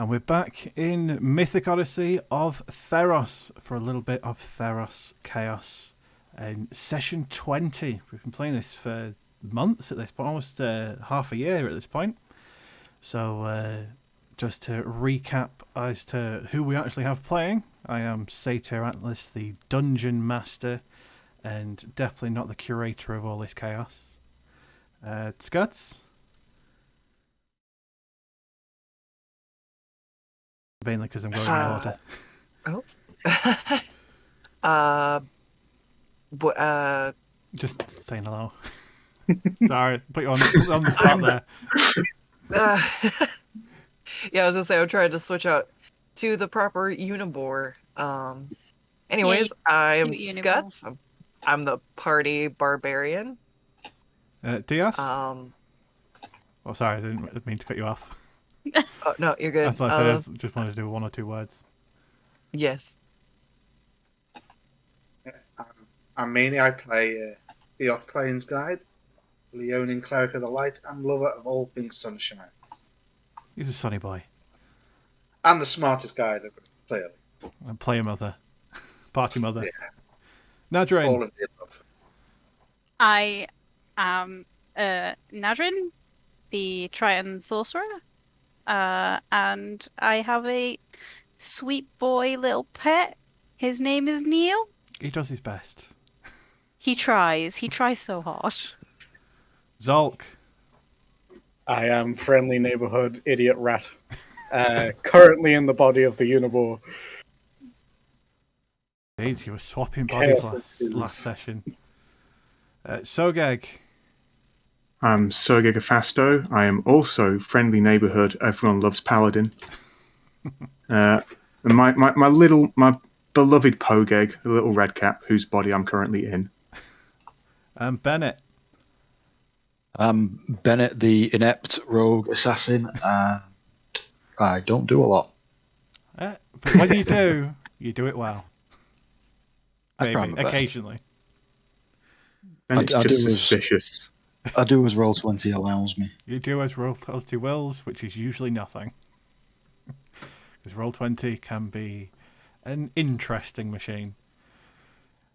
And we're back in Mythic Odyssey of Theros for a little bit of Theros Chaos in session 20. We've been playing this for months at this point, almost half a year at this point. So just to recap as to who we actually have playing, I am Satyr Atlas, the Dungeon Master, and definitely not the curator of all this chaos. Scuds? Mainly because I'm going in order. Oh. Just saying hello. Sorry, put you on the spot there. Yeah, I was gonna say I'm trying to switch out to the proper Unibor. Anyways, I am Scuts. I'm the party barbarian. Diaz? Um, Oh, sorry, I didn't mean to cut you off. oh, no, you're good. As I said, I just wanted to do one or two words. Yes. I'm Meanie. I play the Off-Plains Guide, Leonin Cleric of the Light, and lover of all things sunshine. He's a sunny boy. And the smartest guide, clearly. And player mother. Party mother. Yeah. Nadrin. All of the above. I am Nadrin, the Triton Sorcerer, and I have a sweet boy little pet. His name is Neil. He does his best. He tries. He tries so hard. Zolk. I am friendly neighborhood idiot rat. Currently in the body of the Unibor. Indeed, you were swapping bodies Chaos last session. Sogeg. I'm Sergei Gafasto. I am also friendly neighborhood. Everyone loves Paladin. And my beloved Pogeg, the little red cap, whose body I'm currently in. And Bennett. I'm Bennett, the inept rogue assassin, and I don't do a lot. But when you do, you do it well. I try Maybe, my best. occasionally. And it's I just do suspicious. I do as Roll20 allows me. You do as Roll20 wills, which is usually nothing. Because Roll20 can be an interesting machine.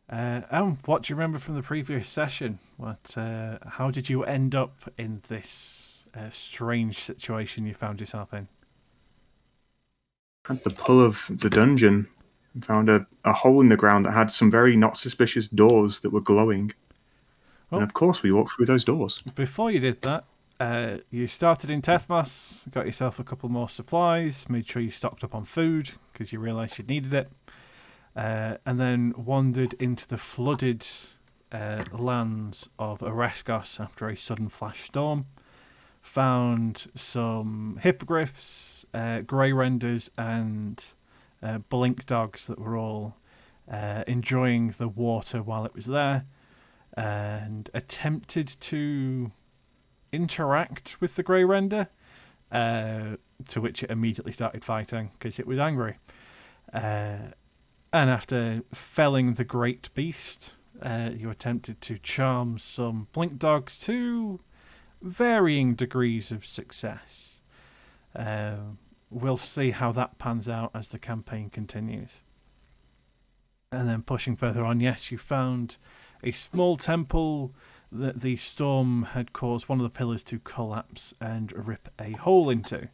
And what do you remember from the previous session? How did you end up in this strange situation you found yourself in? At the pull of the dungeon, I found a hole in the ground that had some very not suspicious doors that were glowing. Well, and of course we walked through those doors. Before you did that, you started in Tethmas, got yourself a couple more supplies, made sure you stocked up on food because you realised you needed it, and then wandered into the flooded lands of Oreskos after a sudden flash storm. Found some hippogriffs, grey renders, and blink dogs that were all enjoying the water while it was there, and attempted to interact with the grey render, to which it immediately started fighting because it was angry. And after felling the great beast, you attempted to charm some blink dogs to varying degrees of success. We'll see how that pans out as the campaign continues. And then pushing further on, yes, you found a small temple that the storm had caused one of the pillars to collapse and rip a hole into.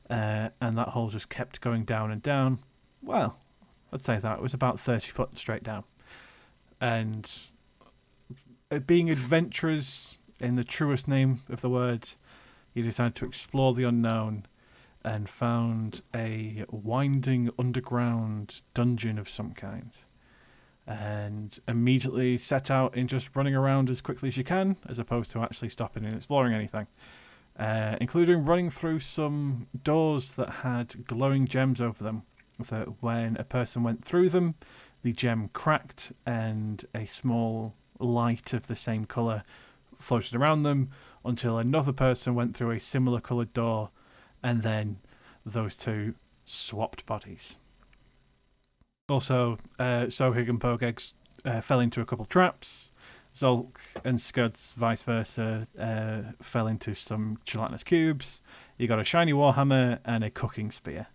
And that hole just kept going down and down. Well, I'd say that. It was about 30 foot straight down. And being adventurers in the truest name of the word, you decided to explore the unknown and found a winding underground dungeon of some kind. And immediately set out in just running around as quickly as you can, as opposed to actually stopping and exploring anything. Including running through some doors that had glowing gems over them, that when a person went through them, the gem cracked and a small light of the same colour floated around them until another person went through a similar coloured door, and then those two swapped bodies. Also, Sohig and Pogeg fell into a couple traps Zulk and Scuds, vice versa, fell into some gelatinous cubes. You got a shiny warhammer and a cooking spear.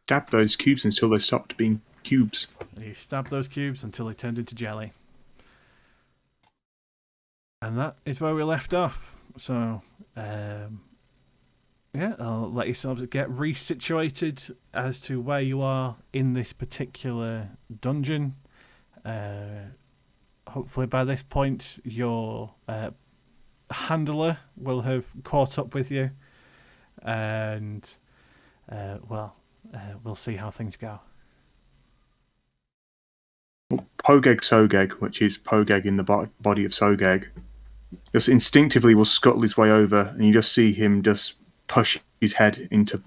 Stab those cubes until they stopped being cubes. You stab those cubes until they turned into jelly. And that is where we left off. So, I'll let yourselves get resituated as to where you are in this particular dungeon. Hopefully by this point your handler will have caught up with you. And, we'll see how things go. Pogeg Sogeg, which is Pogeg in the body of Sogeg, just instinctively will scuttle his way over, and you just see him just push his head into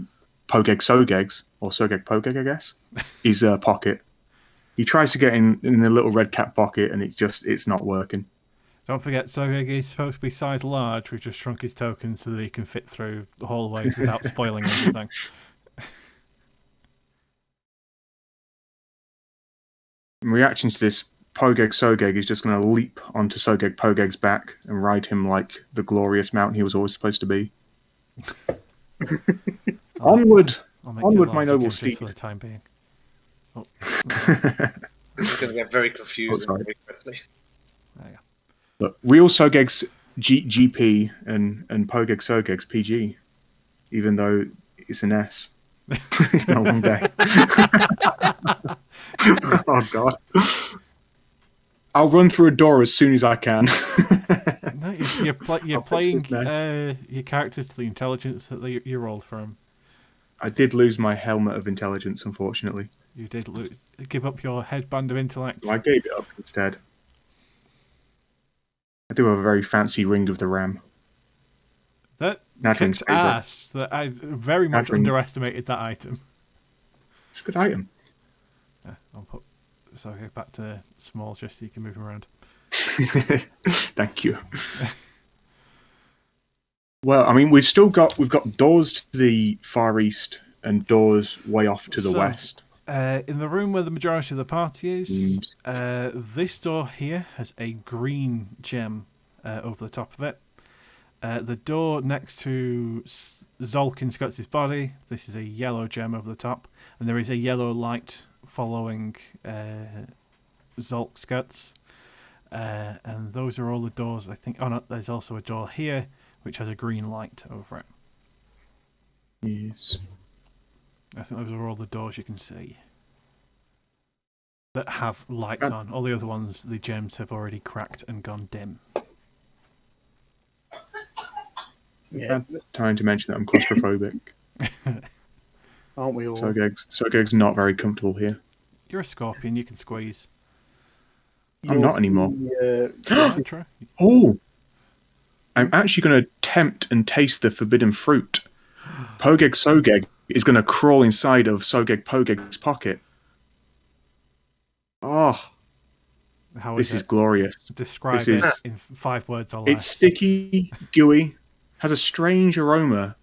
Pogeg Sogeg's, or Sogeg Pogeg, I guess, his pocket. He tries to get in the little red cap pocket, and it's not working. Don't forget, Sogeg is supposed to be size large. We've just shrunk his token so that he can fit through the hallways without spoiling everything. In reaction to this, Pogeg Sogeg is just going to leap onto Sogeg Pogeg's back and ride him like the glorious mount he was always supposed to be. Onward! Onward, my noble steed. For the time being. Oh. This is going to get very confusing very quickly. There you go. But real Sogeg's GP and Pogeg Sogeg's PG, even though it's an S. It's been a long day. Oh, God. I'll run through a door as soon as I can. No, you're playing your characters to the intelligence that you rolled for him. I did lose my helmet of intelligence, unfortunately. You did give up your headband of intellect. I gave it up instead. I do have a very fancy ring of the ram. That Nadrin's kicked ass. That I very much underestimated that item. It's a good item. Yeah, I'll put back to small just so you can move him around. Thank you. Well, I mean, we've got doors to the far east and doors way off to the west. In the room where the majority of the party is, this door here has a green gem over the top of it. The door next to Zulk and Scott's body, this is a yellow gem over the top, and there is a yellow light following Zulk Scott's. And those are all the doors, I think. Oh no, there's also a door here which has a green light over it. Yes. I think those are all the doors you can see that have lights on. All the other ones, the gems have already cracked and gone dim. Yeah. Time to mention that I'm claustrophobic. Aren't we all? Sogeg's not very comfortable here. You're a scorpion, you can squeeze. I'm not anymore. True. Oh! I'm actually going to tempt and taste the forbidden fruit. Pogeg Sogeg is going to crawl inside of Sogeg Pogeg's pocket. Oh! This is glorious. Describe it in 5 words or less. It's sticky, gooey, has a strange aroma,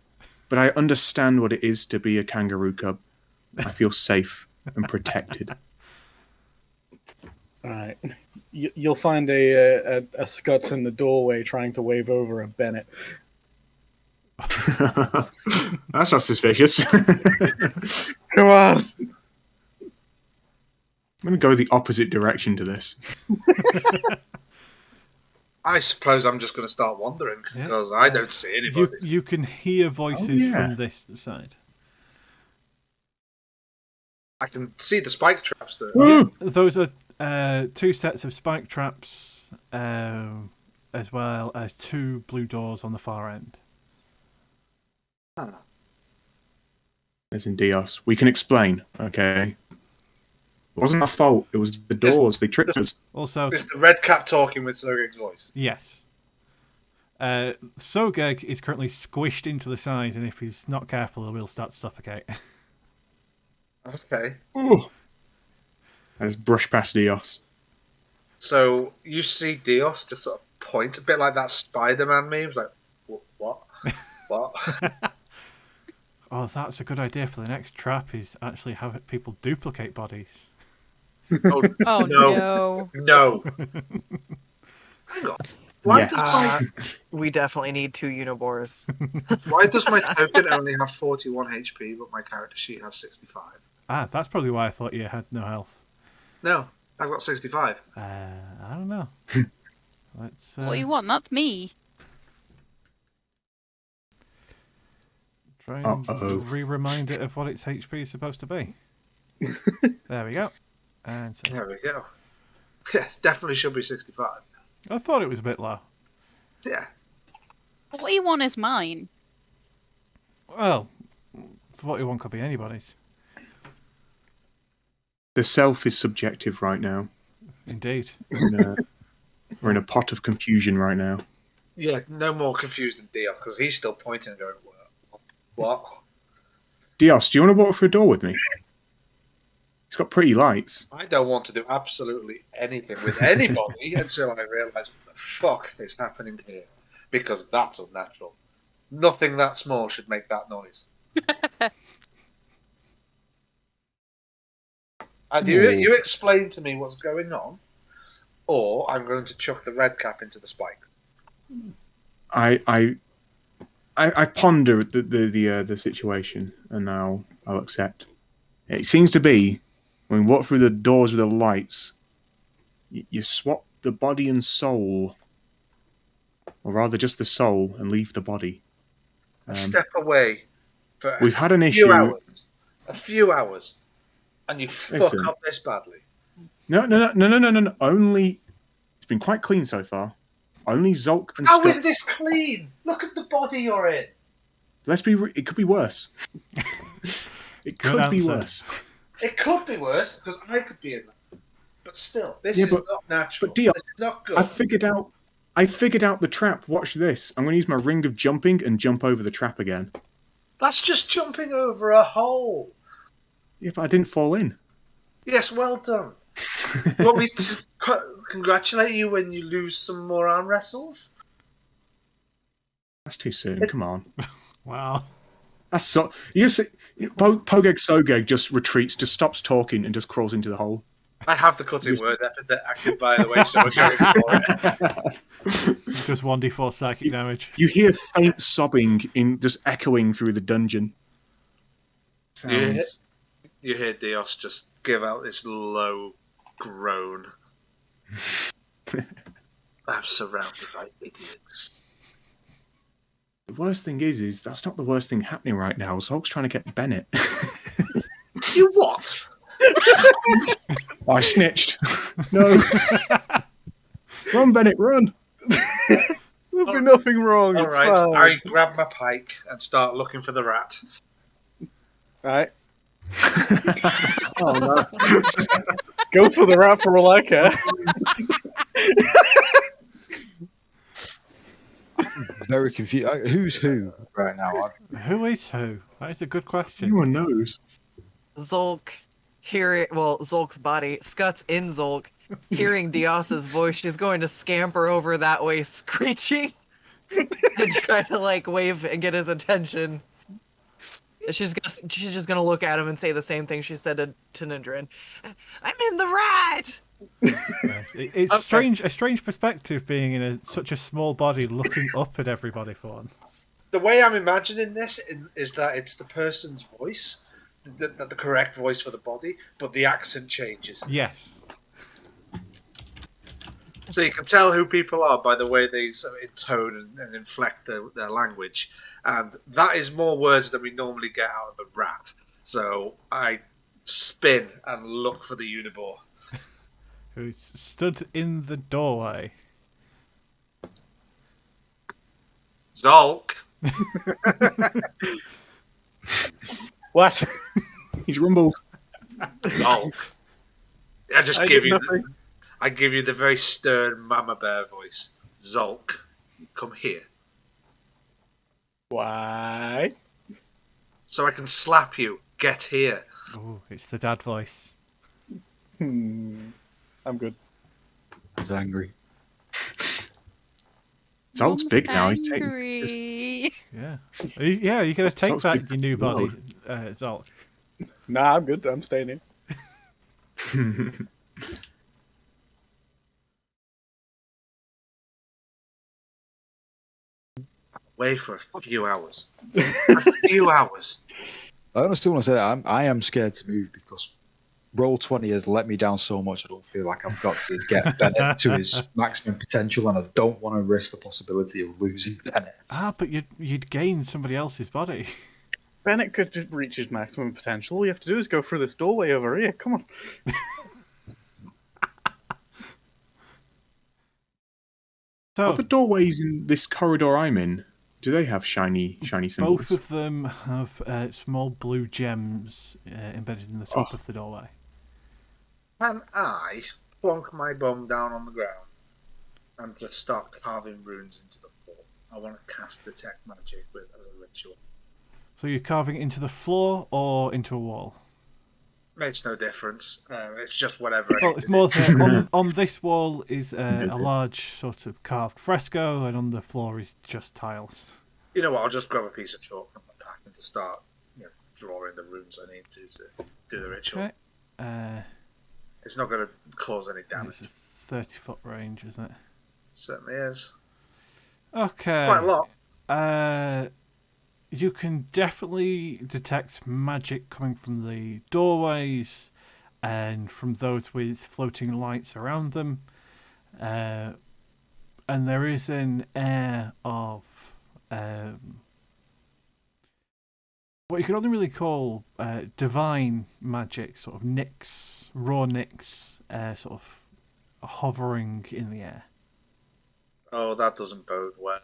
but I understand what it is to be a kangaroo cub. I feel safe and protected. All right. You'll find a Scuts in the doorway trying to wave over a Bennett. That's not suspicious. Come on! I'm going to go the opposite direction to this. I suppose I'm just going to start wandering because I don't see anybody. You can hear voices from this side. I can see the spike traps there. Those are 2 sets of spike traps, as well as 2 blue doors on the far end. As in Dios. We can explain, okay? It wasn't our fault. It was the doors. They tricked us. Also, It's the red cap talking with Sogeg's voice. yes. Sogeg is currently squished into the side, and if he's not careful, he will start to suffocate. Okay. Ooh. I just brush past Dios. So you see Dios just sort of point a bit like that Spider-Man meme. It's like, what? What? Oh, that's a good idea for the next trap, is actually have people duplicate bodies. Oh, Oh no. no. No. Hang on. Why Yes. does We definitely need 2 Unibors. why does my token only have 41 HP, but my character sheet has 65? Ah, that's probably why I thought you had no health. No, I've got 65. I don't know. Let's. What do you want? That's me. Try and Uh-oh. re-remind it of what its HP is supposed to be. There we go. And so, There we go. Yes, definitely should be 65. I thought it was a bit low. Yeah. What you want is mine. Well, 41 could be anybody's. The self is subjective right now. Indeed. We're in a pot of confusion right now. Yeah, no more confused than Dio, because he's still pointing and going, what? Dios, do you want to walk through a door with me? It's got pretty lights. I don't want to do absolutely anything with anybody until I realise what the fuck is happening here. Because that's unnatural. Nothing that small should make that noise. And you explain to me what's going on, or I'm going to chuck the red cap into the spike. I ponder the situation, and now I'll accept. It seems to be when we walk through the doors with the lights, you swap the body and soul, or rather just the soul, and leave the body. Step away for We've had an few issue. hours. A few hours. And you fuck Listen. up this badly. No. Only it's been quite clean so far. Only Zolk and How Scott. is this clean? Look at the body you're in. Let's be. It could be worse. It Good could be answer. worse. It could be worse because I could be in that. But still, this Yeah, is but- not natural. but Dio, this is not good. I figured out the trap. Watch this. I'm going to use my ring of jumping and jump over the trap again. That's just jumping over a hole. Yeah, but I didn't fall in. Yes, well done. You want me to just congratulate you when you lose some more arm wrestles? That's too soon. Come on. Wow. That's so. You just Pogeg Sogeg just retreats, just stops talking, and just crawls into the hole. I have the cutting word epithet active, by the way, so we're going for it. Just 1d4 psychic damage. You hear faint sobbing in just echoing through the dungeon. Sounds. You hear Dios just give out this low groan. I'm surrounded by idiots. The worst thing is that's not the worst thing happening right now. Zolk's trying to get Bennett. You what? I snitched. No. Run, Bennett, run. There'll be nothing wrong. All It's right, fine. I grab my pike and start looking for the rat. Right. Oh no. Go for the rat for all I care. Very confused. Who's who right now? Who is who? That is a good question. Anyone knows. Zolk, Zolk's body, Scut's in Zolk, hearing Dios's voice, she's going to scamper over that way, screeching, and try to like wave and get his attention. She's just gonna look at him and say the same thing she said to Nindrin. I'm in the rat. It's Okay. a strange perspective being in such a small body looking up at everybody for once. The way I'm imagining this is that it's the person's voice, the correct voice for the body, but the accent changes. Yes. So you can tell who people are by the way they sort of intone and inflect their language. And that is more words than we normally get out of the rat. So I spin and look for the Unibor. Who stood in the doorway. Zolk. What? He's rumbled. Zolk. I just I give did you nothing. I give you the very stern mama bear voice. Zolk, come here. Why? So I can slap you. Get here. Oh, it's the dad voice. I'm good. He's angry. Zolk's Mom's big now. He's taking. angry. Yeah. Are you going to take Zolk's that, big your new for the body, Zolk? Nah, I'm good. I'm staying here. away for a few hours. A few hours. I honestly want to say that I am scared to move because Roll20 has let me down so much. I don't feel like I've got to get Bennett to his maximum potential, and I don't want to risk the possibility of losing Bennett. But you'd gain somebody else's body. Bennett could reach his maximum potential. All you have to do is go through this doorway over here. Come on. So Are the doorways in this corridor I'm in, do they have shiny symbols? both of them have small blue gems embedded in the top of the doorway. Can I plonk my bum down on the ground and just start carving runes into the floor? I want to cast Detect Magic as a ritual. So you're carving into the floor or into a wall? Makes no difference. It's just whatever. Well, it's more on this wall is a large sort of carved fresco, and on the floor is just tiles. You know what? I'll just grab a piece of chalk from my pack and just start, drawing the runes I need to do the ritual. Okay. It's not going to cause any damage. It's a 30-foot range, isn't it? Certainly is. Okay. Quite a lot. You can definitely detect magic coming from the doorways and from those with floating lights around them. And there is an air of what you could only really call divine magic, sort of Nyx, raw Nyx, sort of hovering in the air. Oh, that doesn't bode well.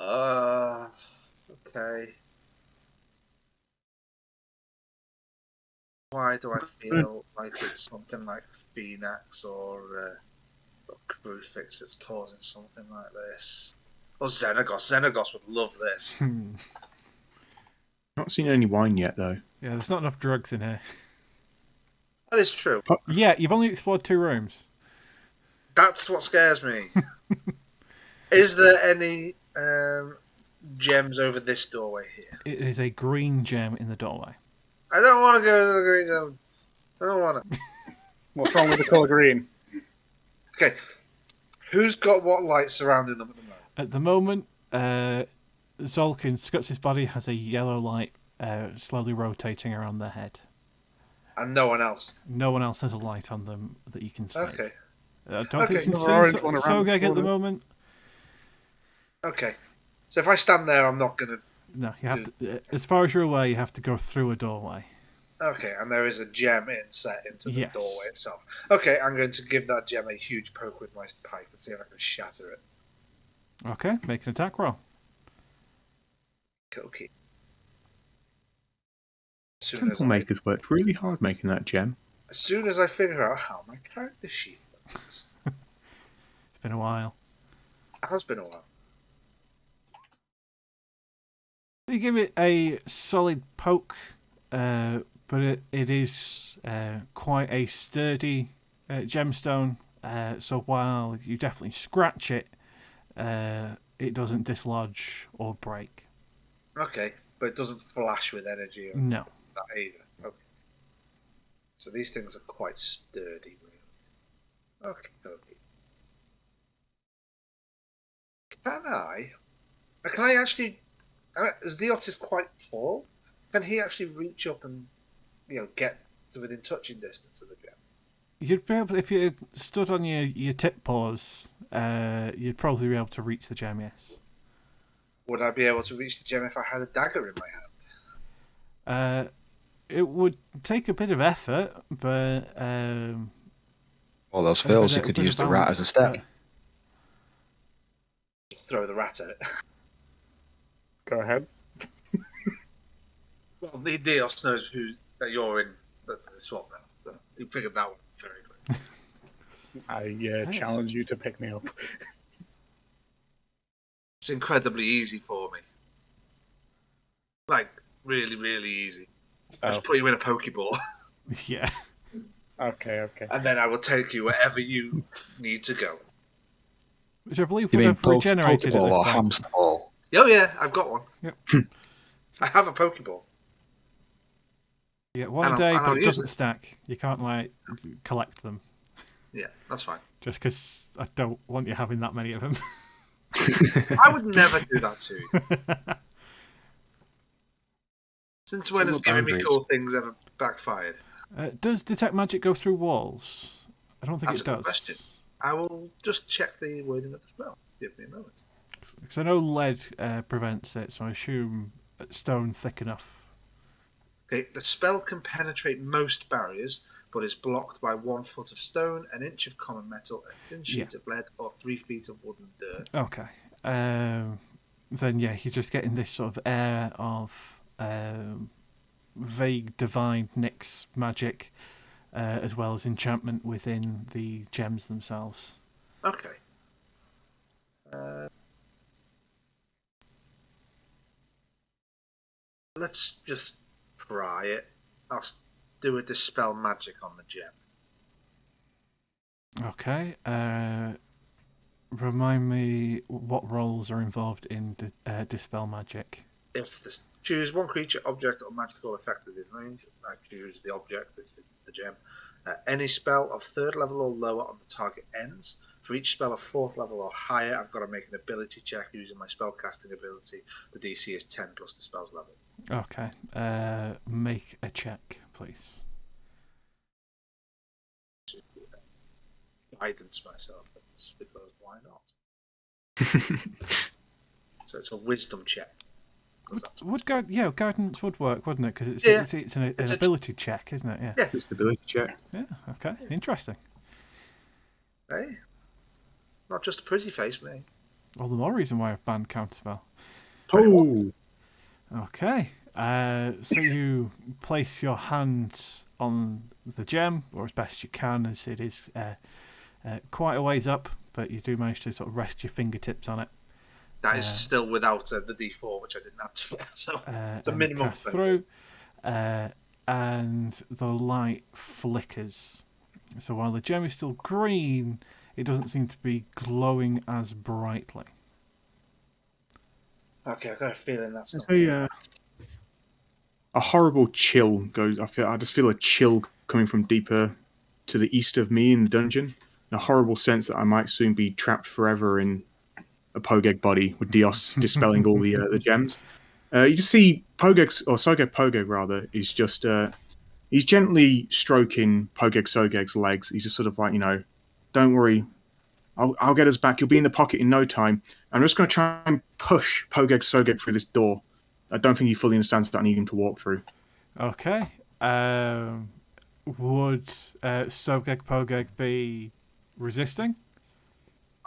Okay. Why do I feel like it's something like Phoenix or Crucifix that's causing something like this? Or Xenagos. Xenagos would love this. Not seen any wine yet, though. Yeah, there's not enough drugs in here. That is true. Yeah, you've only explored 2 rooms. That's what scares me. Is there any gems over this doorway here? It is a green gem in the doorway. I don't want to go to the green zone. I don't want to. What's wrong with the colour green? Okay. Who's got what light surrounding them at the moment? At the moment, Zolkin, Skutz's body has a yellow light slowly rotating around their head. And no one else. No one else has a light on them that you can see. Okay. I don't think you can Another orange see one around the Sogeg at the corner. moment. Okay. So if I stand there, I'm not going to... No, you have to. As far as you're aware, you have to go through a doorway. Okay, and there is a gem inset into the Yes. doorway itself. Okay, I'm going to give that gem a huge poke with my pipe and see if I can shatter it. Okay, make an attack roll. Okay. Temple Makers worked really hard making that gem. As soon as I figure out how my character sheet looks. It's been a while. It has been a while. You give it a solid poke, but it is quite a sturdy gemstone. So while you definitely scratch it, it doesn't dislodge or break. Okay, but it doesn't flash with energy or No. that either. Okay. So these things are quite sturdy, really. Okay. Can I actually... as the otter is quite tall, can he actually reach up and, get to within touching distance of the gem? You'd be able, if you stood on your tip paws, you'd probably be able to reach the gem, yes. Would I be able to reach the gem if I had a dagger in my hand? It would take a bit of effort, but... All those fails, you could use the rat as a step. Throw the rat at it. Go ahead. Well, the Dios knows that you're in the swamp now. So he figured that one very quick. I challenge you to pick me up. It's incredibly easy for me. Like, really, really easy. I just put you in a Pokeball, Yeah. Okay. and then I will take you wherever you need to go. Which I believe You would mean have regenerated at Pokeball this or point. hamster ball? Oh yeah, I've got one. Yep. I have a Pokeball. You get one And a day, and but I'll it use doesn't it. stack. You can't, collect them. Yeah, that's fine. Just because I don't want you having that many of them. I would never do that to you. Since when has What giving me boundaries? cool things ever backfired? Does detect magic go through walls? I don't think That's it a does. good question. I will just check the wording of the spell. Give me a moment. Because I know lead prevents it, so I assume stone thick enough. Okay, the spell can penetrate most barriers, but is blocked by 1 foot of stone, an inch of common metal, a thin sheet of lead, or 3 feet of wooden dirt. Okay. Then yeah, you're just getting this sort of air of vague divine Nyx magic, as well as enchantment within the gems themselves. Okay. Let's just try it. I'll do a dispel magic on the gem. Okay. Remind me what roles are involved in dispel magic. Choose one creature, object, or magical effect within range. I choose the object, which is the gem. Any spell of 3rd level or lower on the target ends. For each spell of 4th level or higher, I've got to make an ability check using my spellcasting ability. The DC is 10 plus the spell's level. Okay. Make a check, please. Guidance myself at this, because why not? So it's a wisdom check. Guidance would work, wouldn't it? Because it's an ability check, isn't it? Yeah. Yeah. It's the ability check. Yeah. Okay. Interesting. Hey, not just a pretty face, mate. All the more reason why I've banned counterspell. Oh, Okay. So you place your hands on the gem, or as best you can, as it is quite a ways up, but you do manage to sort of rest your fingertips on it. That is still without the D4, which I didn't have to. So it's a and minimum cast 20. through, and the light flickers. So while the gem is still green, it doesn't seem to be glowing as brightly. Okay, I've got a feeling that's not. a horrible chill goes. I just feel a chill coming from deeper to the east of me in the dungeon. A horrible sense that I might soon be trapped forever in a Pogeg body with Dios dispelling all the gems. You just see Pogeg, or Sogeg Pogeg rather, is just he's gently stroking Pogeg Sogeg's legs. He's just sort of like, don't worry, I'll get us back. You'll be in the pocket in no time. I'm just going to try and push Pogeg Sogeg through this door. I don't think he fully understands that I need him to walk through. Okay. Would Sogeg Pogeg be resisting?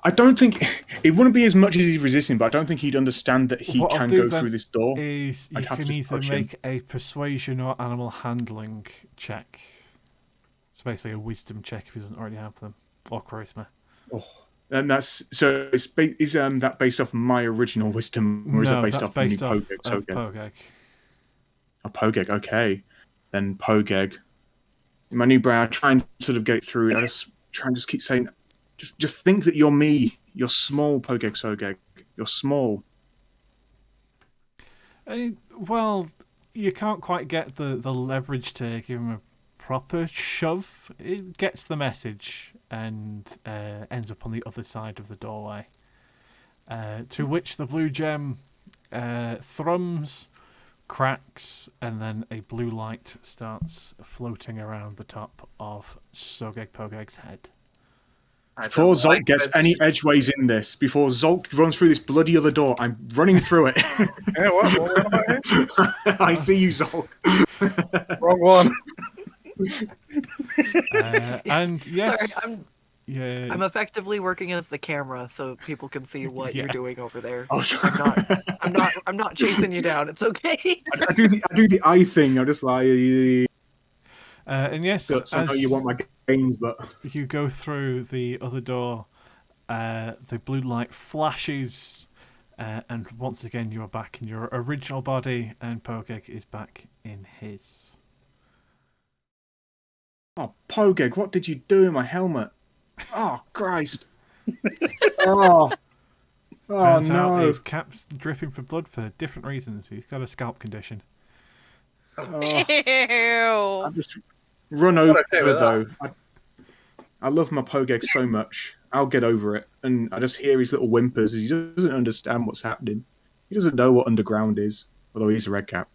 I don't think it wouldn't be as much as he's resisting, but I don't think he'd understand that he What I'll can do go then through this door. Is you I'd have can to either push him. make a persuasion or animal handling check. It's basically a wisdom check if he doesn't already have them, or charisma. And that's so. Is that based off my original wisdom, or is it based off the new Pogeg? Pogeg. A Pogeg, okay. Then Pogeg. In my new brain, I try and sort of get it through. I just try and just keep saying, just think that you're me. You're small, Pogeg Sogeg. You're small. Well, you can't quite get the leverage to give him a proper shove. It gets the message and ends up on the other side of the doorway. To which the blue gem thrums, cracks, and then a blue light starts floating around the top of Sogeg Pogeg's head. Before Zolk gets any edgeways in this, before Zolk runs through this bloody other door, I'm running through it. Yeah, what are we on about here? I see you, Zolk. Wrong one. And yes, Sorry, I'm effectively working as the camera so people can see what you're doing over there. Oh, sorry. I'm not chasing you down. It's okay. I do the eye thing. I'm just like, and yes, I know you want my gains, but you go through the other door, the blue light flashes, and once again you are back in your original body, and Pogeg is back in his. oh, Pogeg, what did you do in my helmet? Oh, Christ! oh Turns out no! his cap's dripping for blood for different reasons. He's got a scalp condition. Oh, Ew. I've just run over okay with though. I love my Pogeg so much. I'll get over it. And I just hear his little whimpers. He doesn't understand what's happening. He doesn't know what underground is, although he's a red cap.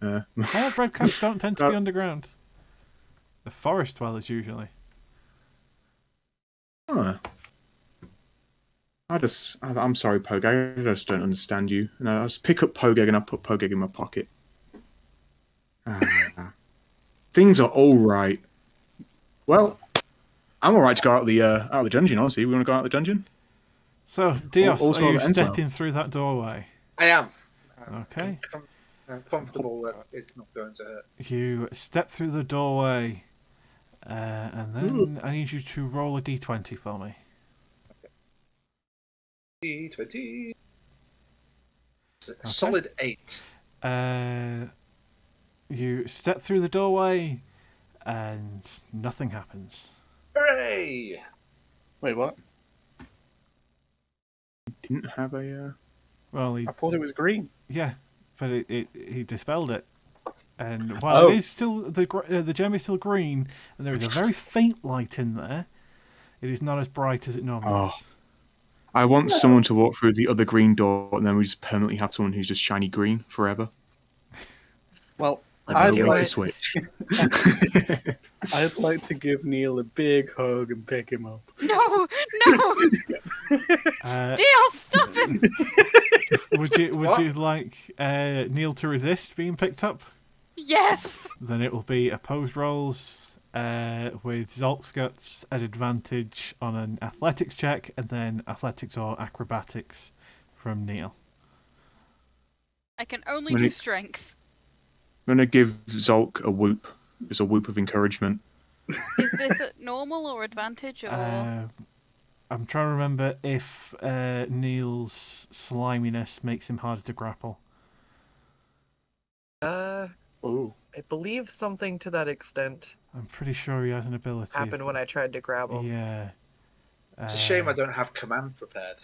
Hard redcaps don't tend to be underground. The forest dwellers usually. Huh. I'm sorry, Pogeg. I just don't understand you. And I just pick up Pogeg and I put Pogeg in my pocket. Things are all right. Well, I'm all right to go out of the dungeon. Honestly, we want to go out of the dungeon. So, Dios, Also are you ends well. stepping through that doorway? I am. Okay. I'm comfortable that it's not going to hurt. You step through the doorway, and then I need you to roll a d20 for me. D20. Solid 8. You step through the doorway, and nothing happens. Hooray! Wait, what? Didn't have a. Well, I thought it was green. yeah, but he dispelled it. And while it is still the gem is still green, and there is a very faint light in there, it is not as bright as it normally is. I want someone to walk through the other green door, and then we just permanently have someone who's just shiny green forever. Well, I'd No like way to to switch. I'd like to give Neil a big hug and pick him up. No! Dios, stop him! Would you like Neil to resist being picked up? Yes! Then it will be opposed rolls with Zolk's Guts at advantage on an athletics check, and then athletics or acrobatics from Neil. I can only do strength. I'm going to give Zolk a whoop. It's a whoop of encouragement. Is this at normal or advantage or? I'm trying to remember if Neil's sliminess makes him harder to grapple. Ooh. I believe something to that extent I'm pretty sure he has an ability. happened when I tried to grab him. Yeah. It's a shame I don't have command prepared.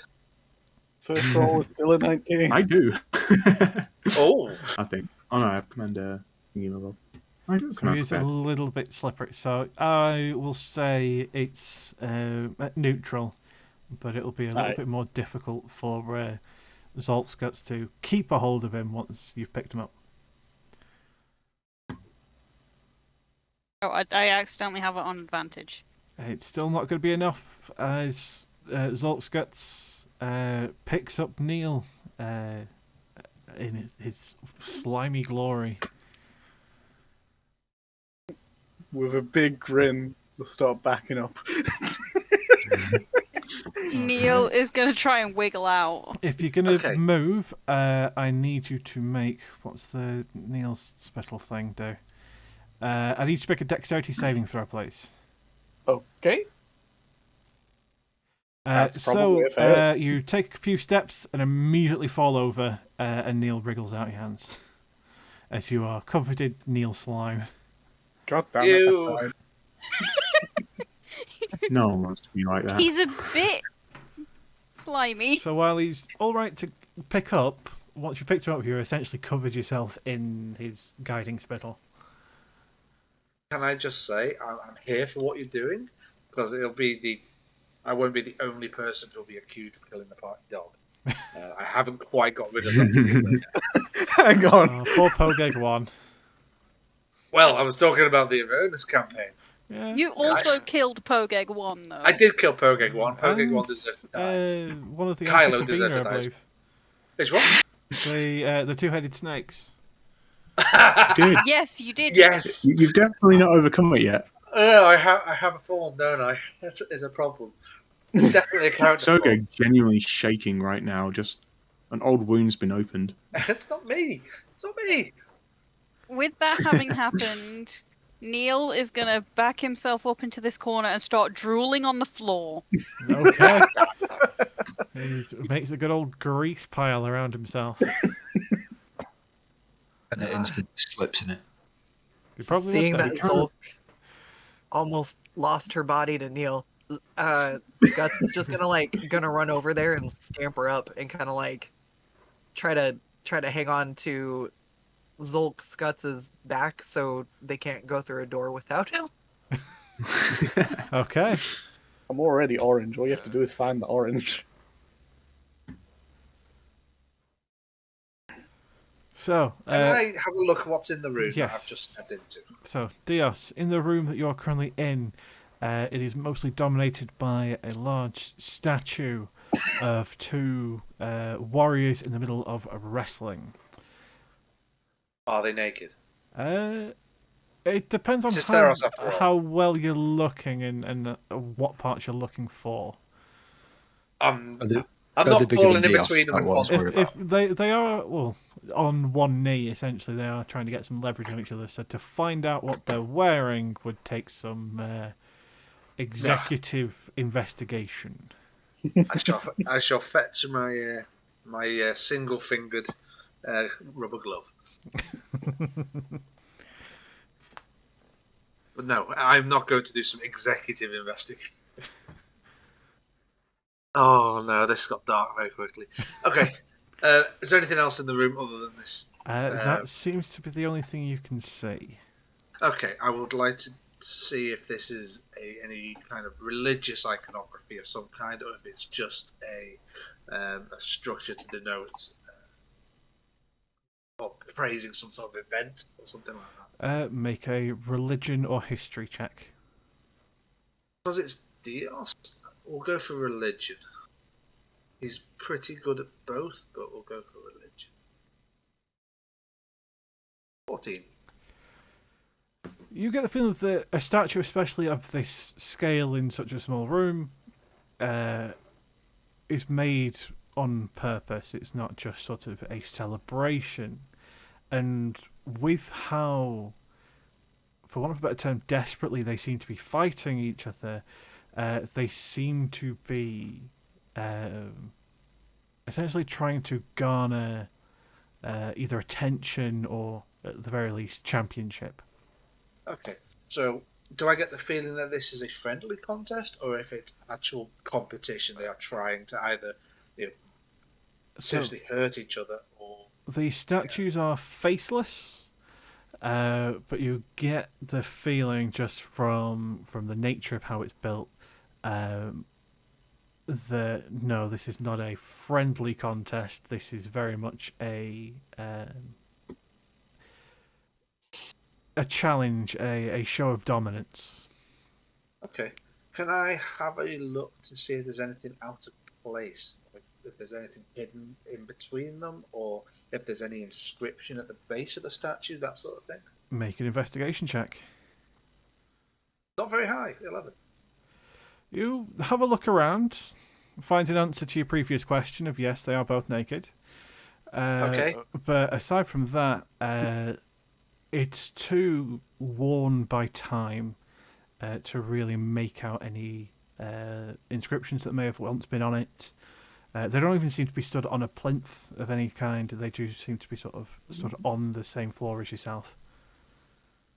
First roll is still a 19. I do. Oh! I think. Oh no, I have commander thingy level. I do have So command he's a prepared. little bit slippery. So I will say it's neutral, but it'll be a little Aye. bit more difficult for Zolt's Guts to keep a hold of him once you've picked him up. Oh, I accidentally have it on advantage. It's still not going to be enough as Zolt's Guts picks up Neil in his slimy glory. With a big grin, we'll start backing up. Neil is gonna try and wiggle out. If you're going to Okay. move, I need you to make... What's the Neil's special thing do? I need you to make a dexterity saving throw, please. Okay. That's probably a So fail. you take a few steps and immediately fall over, and Neil wriggles out your hands as you are covered in Neil slime. God damn Ew. it. No one wants to be like that. He's a bit slimy. So while he's all right to pick up, once you picked him up, you essentially covered yourself in his guiding spittle. Can I just say, I'm here for what you're doing, because I won't be the only person who'll be accused of killing the party dog. I haven't quite got rid of that. Hang on. Poor Pogeg won. Well, I was talking about the Avernus campaign. Yeah. You also killed Pogeg 1, though. I did kill Pogeg 1. Pogeg And, 1 deserved to die. one of the Kylo Anti deserved to Sabina, I die. believe. Which one? The two-headed snakes. Good. Yes, you did. Yes! You've definitely not overcome it yet. Oh, I have a form, don't I? That is a problem. It's definitely a character flaw. Soga genuinely shaking right now. Just an old wound's been opened. It's not me. It's not me. With that having happened, Neil is gonna back himself up into this corner and start drooling on the floor. Okay. He makes a good old grease pile around himself. And it instantly slips in it. He probably Seeing would, that though. Zolk almost lost her body to Neil, Guts is just gonna run over there and scamper up and kind of like try to hang on to Zolk Guts's back so they can't go through a door without him. Okay. I'm already orange. All you have to do is find the orange. So, Can I have a look at what's in the room that I've yes. just stepped into? So, Dios, in the room that you're currently in, it is mostly dominated by a large statue of two warriors in the middle of wrestling. Are they naked? It depends on This is Theros after all. how well you're looking and what parts you're looking for. I'm Are they not bigger falling than in Dios? between them That and one's falling. worried If they are, well, on one knee, essentially, they are trying to get some leverage on each other. So to find out what they're wearing would take some executive investigation. I shall fetch my single-fingered rubber glove. But no, I'm not going to do some executive investigation. Oh no, this got dark very quickly. Okay, is there anything else in the room other than this? That seems to be the only thing you can see. Okay, I would like to see if this is any kind of religious iconography of some kind, or if it's just a structure to denote or praising some sort of event or something like that. Make a religion or history check. Because it's Dios, we'll go for religion. He's pretty good at both, but we'll go for religion. 14. You get the feeling that a statue, especially of this scale in such a small room, is made on purpose. It's not just sort of a celebration. And with how, for want of a better term, desperately they seem to be fighting each other, they seem to be essentially trying to garner either attention or, at the very least, championship. Okay, so do I get the feeling that this is a friendly contest, or if it's actual competition, they are trying to either seriously hurt each other, or the statues are faceless, but you get the feeling just from the nature of how it's built that no, this is not a friendly contest. This is very much a challenge, a show of dominance. Okay. Can I have a look to see if there's anything out of place? If there's anything hidden in between them, or if there's any inscription at the base of the statue, that sort of thing? Make an investigation check. Not very high, 11. You have a look around, find an answer to your previous question of yes, they are both naked. Okay. But aside from that, it's too worn by time to really make out any inscriptions that may have once been on it. They don't even seem to be stood on a plinth of any kind. They do seem to be sort of stood on the same floor as yourself.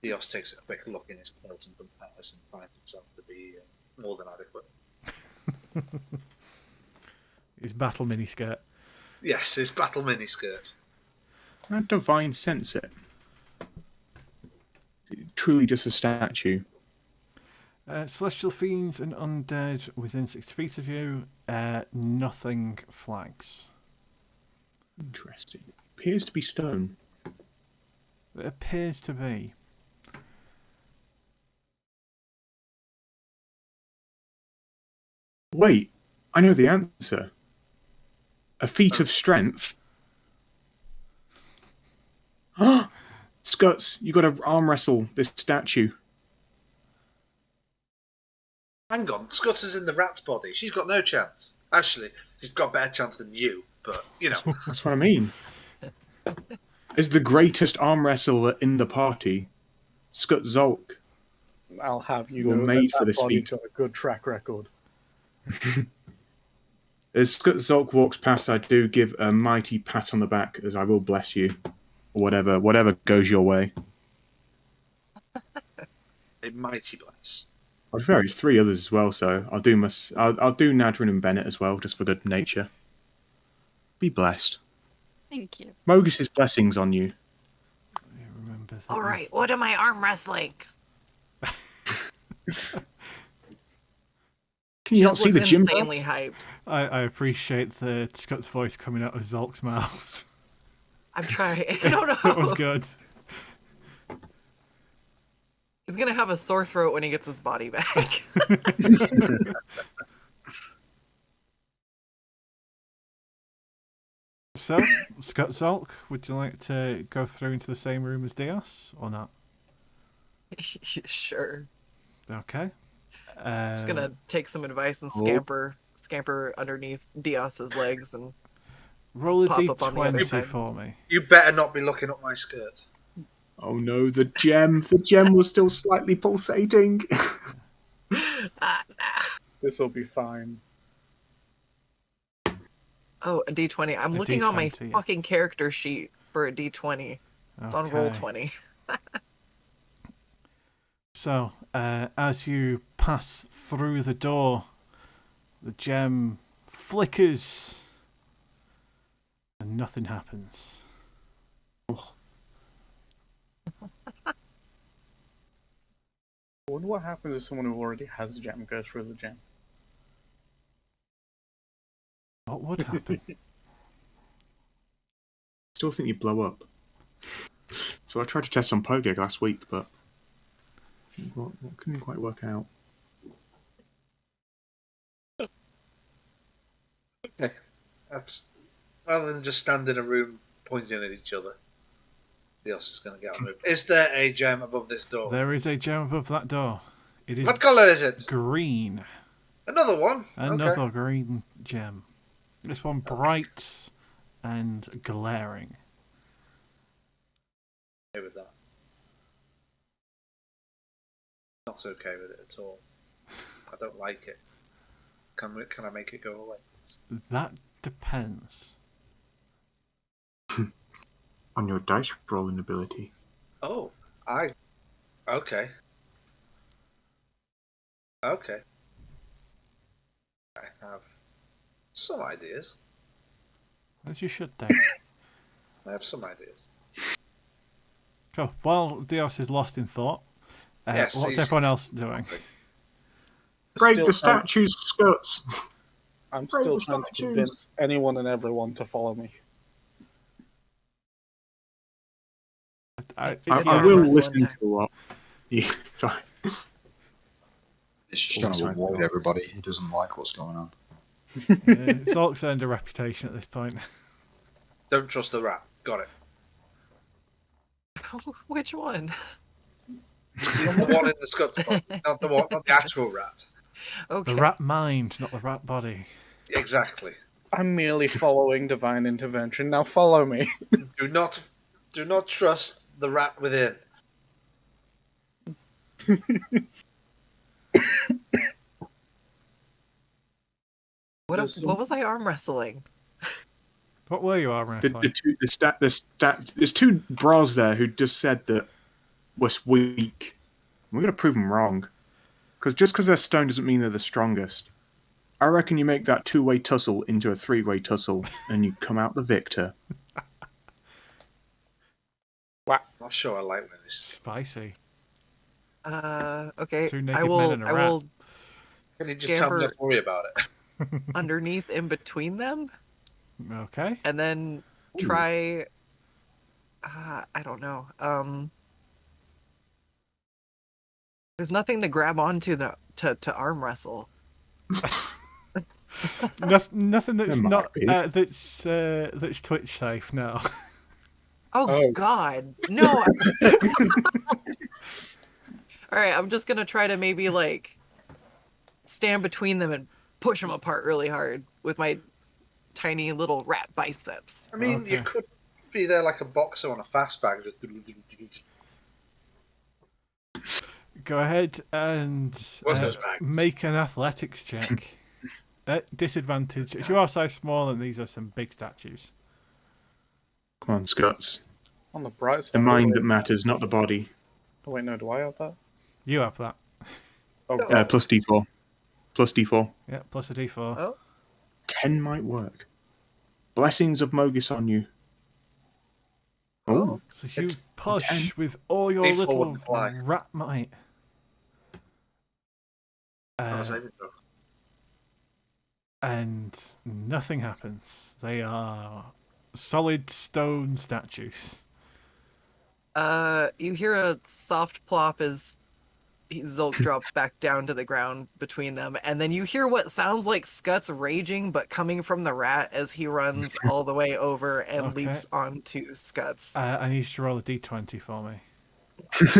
Dios takes a quick look in his kilt and compares and finds himself to be more than adequate. His battle miniskirt. Yes, his battle miniskirt. That divine sense it. Truly just a statue. Celestial fiends and undead within 60 feet of you. Nothing flags. Interesting. Appears to be stone. It appears to be. Wait, I know the answer. A feat of strength. Scuts, you got to arm wrestle this statue. Hang on, Scuts is in the rat's body. She's got no chance. Actually, she's got a better chance than you, but, That's what I mean. As the greatest arm wrestler in the party, Scut Zolk. I'll have you You're know made that for this body's feat. got a good track record. As Scut Zolk walks past, I do give a mighty pat on the back as I will bless you. Or whatever goes your way. a mighty bless. I've various 3 others as well, so I'll do Nadrin and Bennett as well, just for good nature. Be blessed. Thank you. Mogus's blessings on you. Remember that. All right, what am I arm wrestling? Can you not just see the looks gym insanely bells? hyped. I appreciate the Scott's voice coming out of Zolk's mouth. I'm trying. I don't know. That was good. He's gonna have a sore throat when he gets his body back. So, Scott Zolk, would you like to go through into the same room as Dios or not? Sure. Okay. Just gonna take some advice and scamper underneath Dios's legs and roll a pop up on the other d20 side. for me. You better not be looking up my skirt. Oh no, the gem. The gem was still slightly pulsating. This will be fine. Oh, a D20. I'm A looking on my D20, yeah. fucking character sheet for a D20. It's on roll Okay. 20. So, as you pass through the door, the gem flickers and nothing happens. I wonder what happens if someone who already has the gem goes through the gem. What would happen? Still think you blow up. So I tried to test on Pogeg last week, but what couldn't quite work out. Okay. That's rather than just stand in a room pointing at each other. The else is going to get on move. Is there a gem above this door? There is a gem above that door. It is What colour is it? green. Another one. Another Okay. green gem. This one bright and glaring. Okay with that. Not okay with it at all. I don't like it. Can I make it go away? That depends. On your dice rolling ability. Oh, okay. Okay. I have some ideas. As you should do. I have some ideas. Cool. While Dios is lost in thought, Yes, what's he's- everyone else doing? Break Still the trying- statue's skirts. I'm Break still the trying to statues. convince anyone and everyone to follow me. I I Yeah, will wrestling listen time. to what. Yeah, sorry. It's just trying to Sorry. avoid everybody. He doesn't like what's going on. Zolk's earned a reputation at this point. Don't trust the rat. Got it. Which one? Not the one in the Scots body. Not the actual rat. Okay. The rat mind, not the rat body. Exactly. I'm merely following divine intervention. Now follow me. Do not trust the rat within. What There's some- was I arm wrestling? What were you arm wrestling? There's two bras there who just said that was weak. We're going to prove them wrong. Just because they're stone doesn't mean they're the strongest. I reckon you make that two-way tussle into a three-way tussle and you come out the victor. Not sure I like when this. Spicy. Okay. Two naked I will. men and a I rat. will Can you just tell me not to worry about it? underneath in between them, Okay. and then try. I don't know. There's nothing to grab onto to arm wrestle. Nothing that's There might not be. that's Twitch safe. No. Oh. God, no! All right, I'm just gonna try to maybe like stand between them and push them apart really hard with my tiny little rat biceps. I mean, you Okay. could be there like a boxer on a fastback. Just Go ahead and Work those bags. make an athletics check. At disadvantage, as you are so small and these are some big statues. Come on, Scots. On the bright side. The mind that matters, not the body. Oh, wait, no, do I have that? You have that. Oh, Plus D4. Plus D4. Yeah, plus a d4. Oh, 10 might work. Blessings of Mogis on you. Oh, So you It's push 10. with all your D4 little wouldn't fly. rat might. Not a saving throw. and nothing happens. They are solid stone statues. You hear a soft plop as Zulk drops back down to the ground between them, and then you hear what sounds like Scut's raging, but coming from the rat as he runs all the way over and Okay. leaps onto Scut's. I need you to roll a d20 for me. It's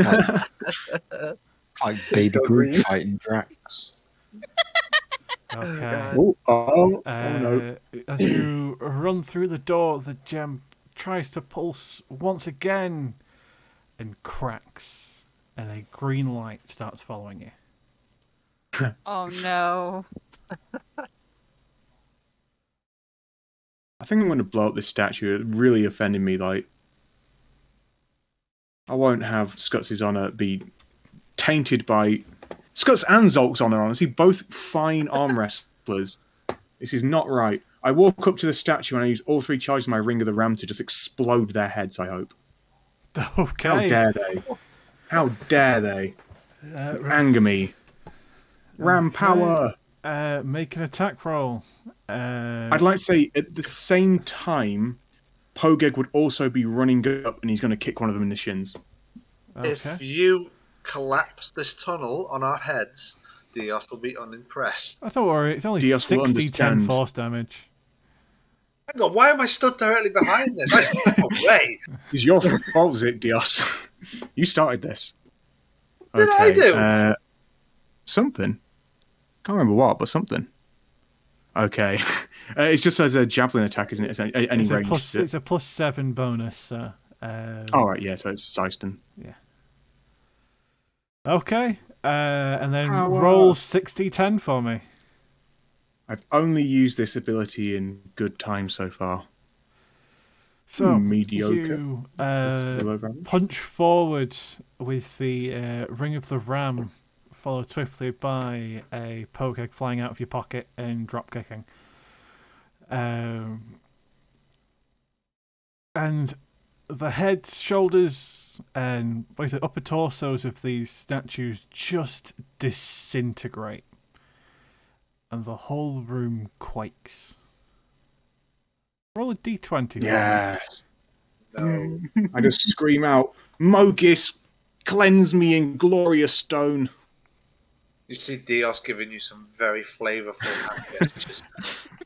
like Baby Groot fighting Drax. Okay. God. Oh no. As you run through the door, the gem tries to pulse once again and cracks, and a green light starts following you. Oh no. I think I'm going to blow up this statue. It really offended me. Like, I won't have Skutz's honor be tainted by Skutz and Zolk's honor. Honestly, both fine arm wrestlers. This is not right. I walk up to the statue and I use all 3 charges of my Ring of the Ram to just explode their heads. I hope. Okay. How dare they? How dare they anger me? Ram power. Make an attack roll. I'd like to say at the same time, Pogeg would also be running up and he's going to kick one of them in the shins. Okay. If you collapse this tunnel on our heads, Dios will be unimpressed. Oh, don't worry, it's only Dios will 60-10 understand. force damage. Hang on, why am I stood directly behind this? I step away. It's your fault, is it, Dios? You started this. What did I do? Something. Can't remember what, but something. Okay. It's just as a javelin attack, isn't it? It's any It's a, range. plus, it's a +7 bonus, so... All right, yeah, so it's Syston. Yeah. Okay, and then Power. roll 60-10 for me. I've only used this ability in good time so far. So, Mediocre. you Below average. punch forward with the Ring of the Ram, followed swiftly by a Pogeg flying out of your pocket and drop kicking. And the heads, shoulders, and basically upper torsos of these statues just disintegrate. And the whole room quakes. Roll a d20. Yeah. No. I just scream out, Mogis, cleanse me in glorious stone. You see Dios giving you some very flavourful hand gestures.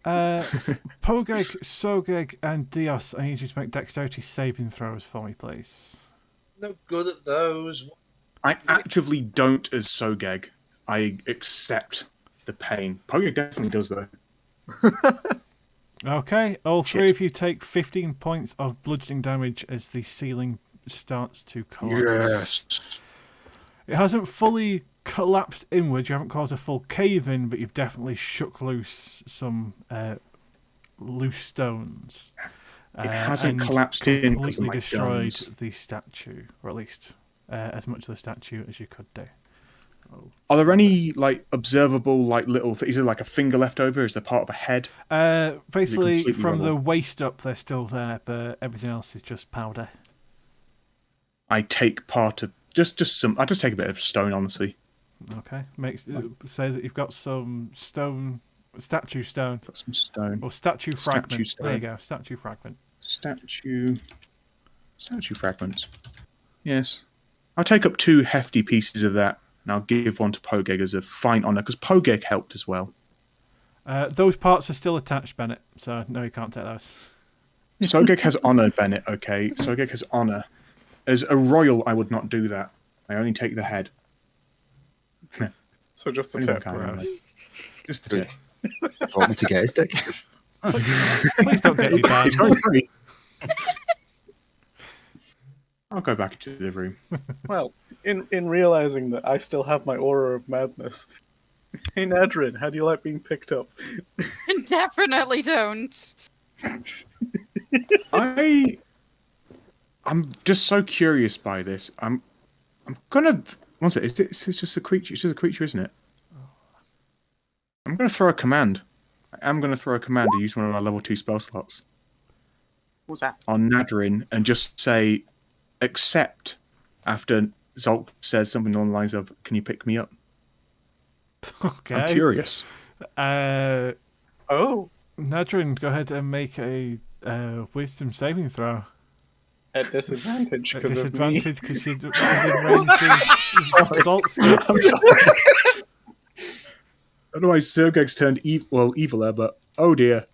Pogeg, Sogeg, and Dios, I need you to make dexterity saving throws for me, please. No good at those. I actively don't as Sogeg. I accept the pain. Pogeg definitely does, though. Okay, all Shit. 3 of you take 15 points of bludgeoning damage as the ceiling starts to collapse. Yes. It hasn't fully collapsed inwards, you haven't caused a full cave-in, but you've definitely shook loose some loose stones. It hasn't and collapsed in because of completely my destroyed guns. the statue, or at least as much of the statue as you could do. Are there any like observable like little? Is there like a finger left over? Is there part of a head? Basically, completely from the rubble? waist up, they're still there, but everything else is just powder. I take part of just some. I just take a bit of stone, honestly. Okay, say that you've got some statue stone, Got some stone. or statue fragment. stone. There you go, statue fragment. Statue fragments. Yes, I'll take up 2 hefty pieces of that, and I'll give one to Pogeg as a fine honour because Pogeg helped as well. Those parts are still attached, Bennett. So no, you can't take those. Sogeg has honour, Bennett. Okay, Sogeg has honour. As a royal, I would not do that. I only take the head. So just the Anyone tip. can, gross. anyway. Just the tip. Want me to get his dick? Please don't get me banned. It's going free. I'll go back into the room. Well, in realizing that I still have my aura of madness. Hey Nadrin, how do you like being picked up? Definitely don't. I'm just so curious by this. I'm gonna. What's it? It's just a creature. It's just a creature, isn't it? I'm gonna throw a command. I am gonna throw a command to use one of our level 2 spell slots What's that? on Nadrin and just say, accept after Zolk says something along the lines of, "Can you pick me up?" Okay. I'm curious. Oh, Nadrin, go ahead and make a wisdom saving throw. at disadvantage At because of me. disadvantage because you're within range of Zolt's. Otherwise, Sergeg's turned eviler, but oh dear.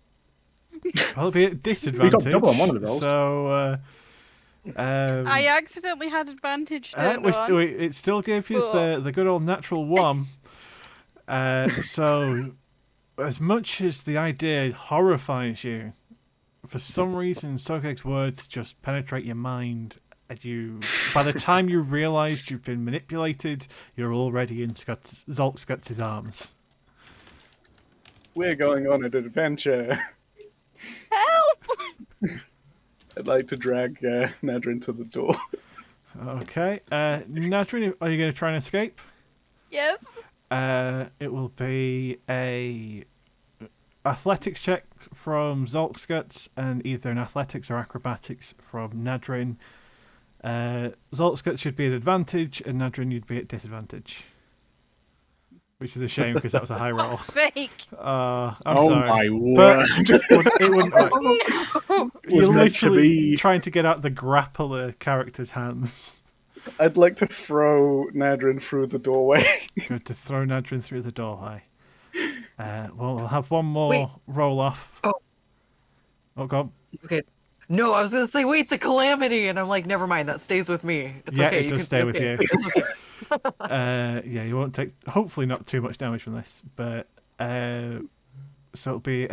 Well, it'll be at disadvantage. double on one of the rolls. So, I accidentally had advantage turned on. it still gave you the good old natural one. So, as much as the idea horrifies you, for some reason, Sogeg's words just penetrate your mind, and by the time you realised you've been manipulated, you're already in Zolt's arms. We're going on an adventure. Help! I'd like to drag Nadrin to the door. Okay, Nadrin, are you going to try and escape? Yes. It will be a athletics check from Zoltskutz and either an athletics or acrobatics from Nadrin. Zoltskutz should be at advantage and Nadrin you'd be at disadvantage. Which is a shame because that was a high roll. For sake. I'm Oh sorry. my But word! it wouldn't work. No. You're meant to literally be. trying to get out the grappler character's hands. I'd like to throw Nadrin through the doorway. Good to throw Nadrin through the doorway. Well, we'll have one more Wait. roll off. Oh, go on. Okay. No, I was gonna say wait the calamity, and I'm like, never mind, that stays with me. It's Yeah, okay. it does stay with you. It's okay. Yeah, you won't take, hopefully not too much damage from this, but so it'll be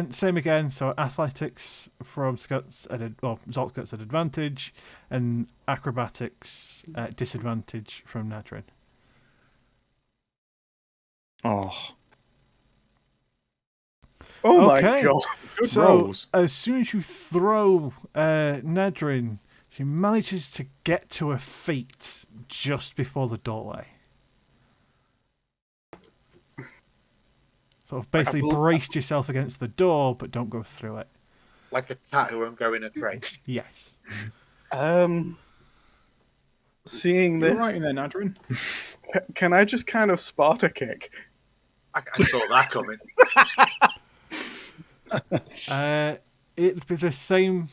same again. So athletics from Zolt's at advantage, and acrobatics at disadvantage from Nadrin. Oh, Oh my Okay. god. good So rolls. as soon as you throw Nadrin, she manages to get to her feet just before the doorway. Sort of basically braced yourself against the door, but don't go through it. Like a cat who won't go in a crate. Yes. Seeing You're this, right in there, Nadrin. can I just kind of Sparta kick? I saw that coming. It'd be the same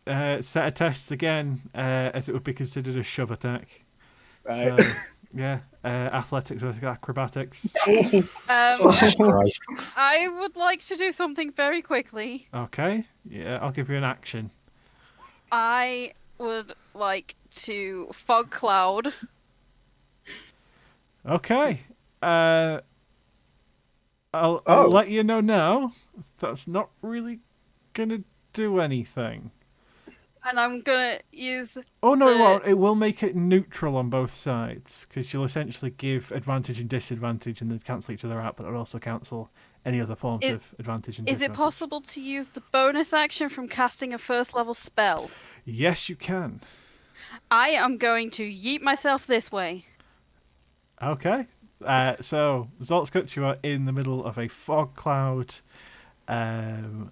set of tests again as it would be considered a shove attack. Right. So, yeah, athletics versus acrobatics. Christ. I would like to do something very quickly. Okay, yeah, I'll give you an action. I would like to fog cloud. Okay. I'll Oh. let you know now. That's not really gonna do anything. And I'm gonna use. Oh no, it The- won't. It will make it neutral on both sides because you'll essentially give advantage and disadvantage, and they cancel each other out. But it'll also cancel any other forms Is- of advantage and Is it disadvantage. possible to use the bonus action from casting a first level spell? Yes, you can. I am going to yeet myself this way. Okay. So Zoltskutz, you are in the middle of a fog cloud, and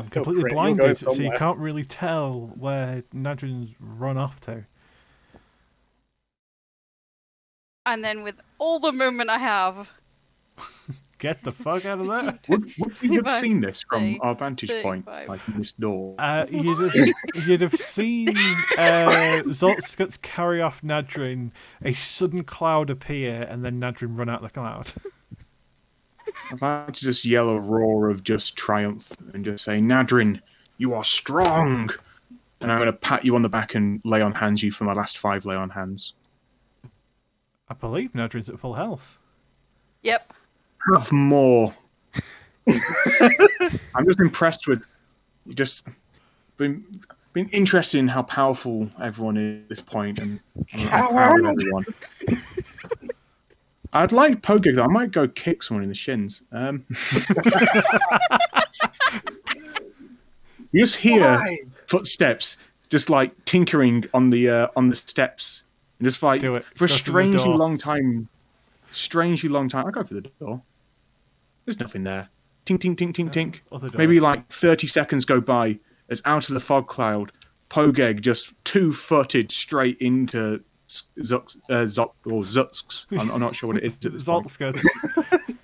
still completely crit. You're going blinded, so you somewhere. can't really tell where Nadrin's run off to. And then with all the movement I have, Get the fuck out of there! Would we have 25, seen this from 30, our vantage point, 35. like in this door? You'd have seen Zoltskutz carry off Nadrin, a sudden cloud appear, and then Nadrin run out the cloud. I'd like to just yell a roar of just triumph and just say, Nadrin, you are strong! And I'm going to pat you on the back and lay on hands you for my last 5 lay on hands. I believe Nadrin's at full health. yep. Have more. I'm just impressed with just been interested in how powerful everyone is at this point, and I'm proud of everyone. I'd like Pogeg though. I might go kick someone in the shins. You just hear Why? footsteps, just like tinkering on the steps, and just like Do it. for a Go through the strangely door. long time. Strangely long time. I go for the door. There's nothing there. Tink, tink, tink, tink, tink. Other doors. Maybe like 30 seconds go by as out of the fog cloud, Pogeg just 2-footed straight into Zutzks. I'm not sure what it is at this point. Zoltskutz.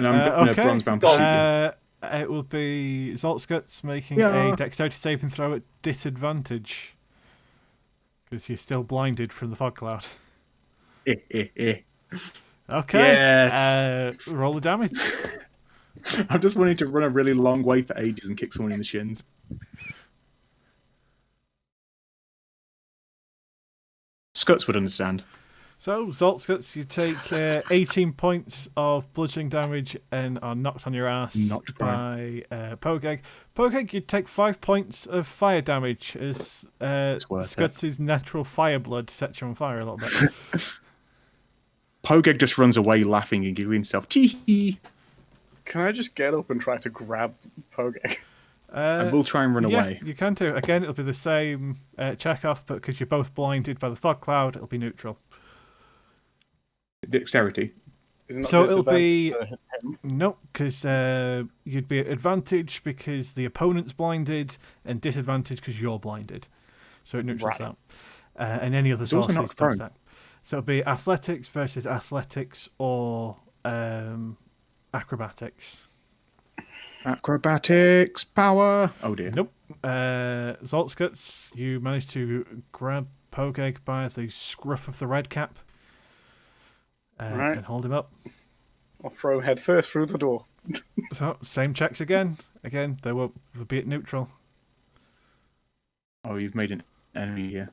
And I'm going to okay. bronze bound pursue you. It will be Zoltskutz making Yeah. a dexterity saving throw at disadvantage. Because you're still blinded from the fog cloud. Okay. Yes. Roll the damage. I'm just wanting to run a really long way for ages and kick someone in the shins. Scuts would understand. So, Zoltskutz, you take 18 points of bludgeoning damage and are knocked on your ass Knocked by Pogeg. Pogeg, you take 5 points of fire damage as worth Skutz's natural fire blood sets you on fire a little bit. Pogeg just runs away laughing and giggling himself. Tee-hee. Can I just get up and try to grab Pogeg? I will try and run away. You can do. Again, it'll be the same check off, but because you're both blinded by the fog cloud, it'll be neutral. Dexterity. Isn't that So it'll be disadvantage to him? nope, because you'd be at advantage because the opponent's blinded, and disadvantage because you're blinded. So it neutrals Right. out. And any other It's also sources not does thrown. that. So it'll be athletics versus athletics or acrobatics. Acrobatics power. Oh dear. Nope. Zoltskutz, you managed to grab Pogeg by the scruff of the red cap Right. and hold him up. I'll throw head first through the door. So same checks again. Again, they will be at neutral. Oh, you've made an enemy here.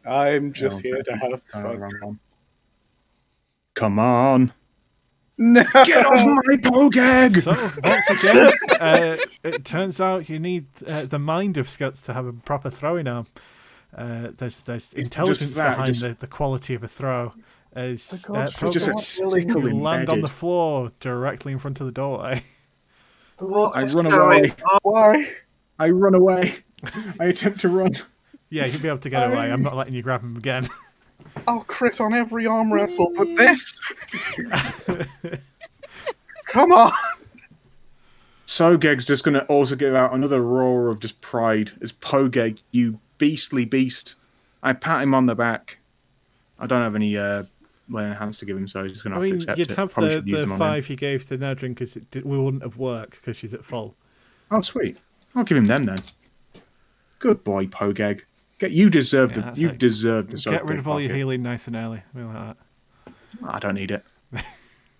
I'm just Yeah, here to have Oh, fun. wrong one. Come on. No! Get off my Pogeg! So once again, it turns out you need the mind of Skuts to have a proper throwing arm. There's intelligence that, behind just- the quality of a throw. As God, It's just a sickle you land on embedded. the floor directly in front of the doorway. What I is run going away. on? Why? I run away. I attempt to run. Yeah, you'll be able to get away. I'm not letting you grab him again. I'll crit on every arm wrestle, but this? Come on! Sogeg's just going to also give out another roar of just pride as Pogeg, you beastly beast. I pat him on the back. I don't have any laying hands to give him, so he's just going I to have to mean, accept you'd it. have Probably the should use them on him. 5 you gave to Nadrin because we wouldn't have worked because she's at full. Oh, sweet. I'll give him them then. Good boy, Pogeg. You deserve Yeah, that's you it. deserve the Get rid of all your pocket. healing nice and early. I like that. I don't need it. I've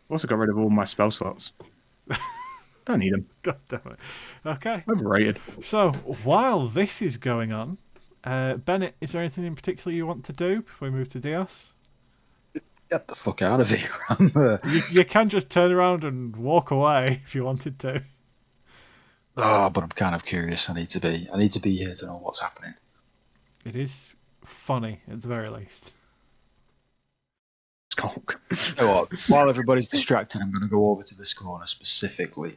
also got rid of all my spell slots. Don't need them. God damn it. Okay. Overrated. So while this is going on, Bennett, is there anything in particular you want to do before we move to Dios? Get the fuck out of here. I'm, You can just turn around and walk away if you wanted to. but I'm kind of curious. I need to be here to know what's happening. It is funny at the very least. Skulk. You know what? While everybody's distracted, I'm going to go over to this corner specifically,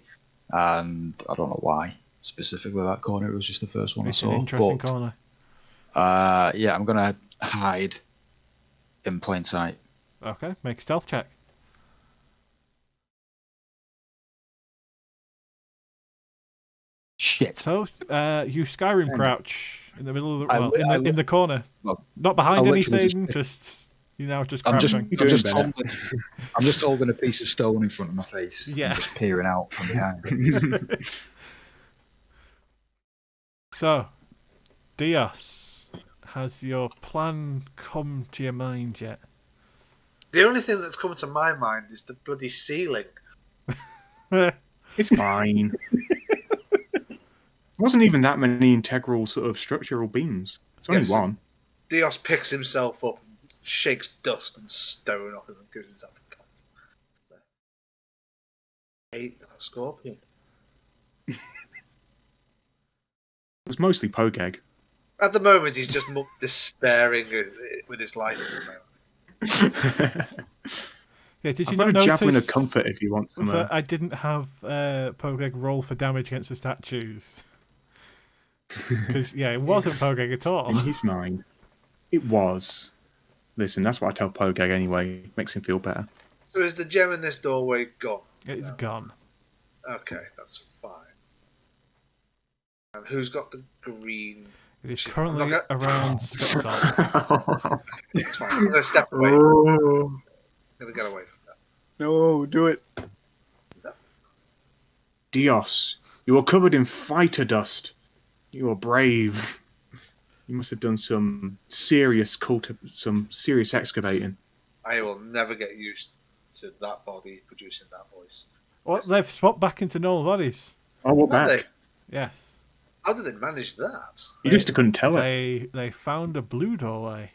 and I don't know why specifically that corner. It was just the first one It's I saw. an interesting but, corner. yeah, I'm going to hide in plain sight. Okay, make a stealth check. Shit. So, you Skyrim crouch in the middle of the, I well, li- I in the corner, well, not behind I literally anything. Just you know, just I'm crouching. just doing, Bennett? I'm just holding a piece of stone in front of my face. Yeah. And just peering out from behind. So, Dios, has your plan come to your mind yet? The only thing that's come to my mind is the bloody ceiling. It's fine. Wasn't even that many integral sort of structural beams. It's only Yes. one. Dios picks himself up, and shakes dust and stone off him, and gives himself a cup. Hate that scorpion. It was mostly Pogeg. At the moment, he's just despairing with his life. At the moment. Yeah, did you I've not got a javelin of notice comfort if you want some. that I didn't have Pogeg roll for damage against the statues? Because yeah, it wasn't Pogeg at all. In his mind, it was. Listen, that's what I tell Pogeg anyway. Makes him feel better. So is the gem in this doorway gone? It's gone. Okay, that's fine. And who's got the green? It is Shit, currently I'm not around Skutzal. It's fine. I'm going to step away. I'm Oh. going to get away from that. No, do it. Dios, you are covered in fighter dust. You are brave. You must have done some serious excavating. I will never get used to that body producing that voice. What? They've swapped back into normal bodies. Oh, what Have back? they? Yes. How did they manage that? You just couldn't tell it. They found a blue doorway.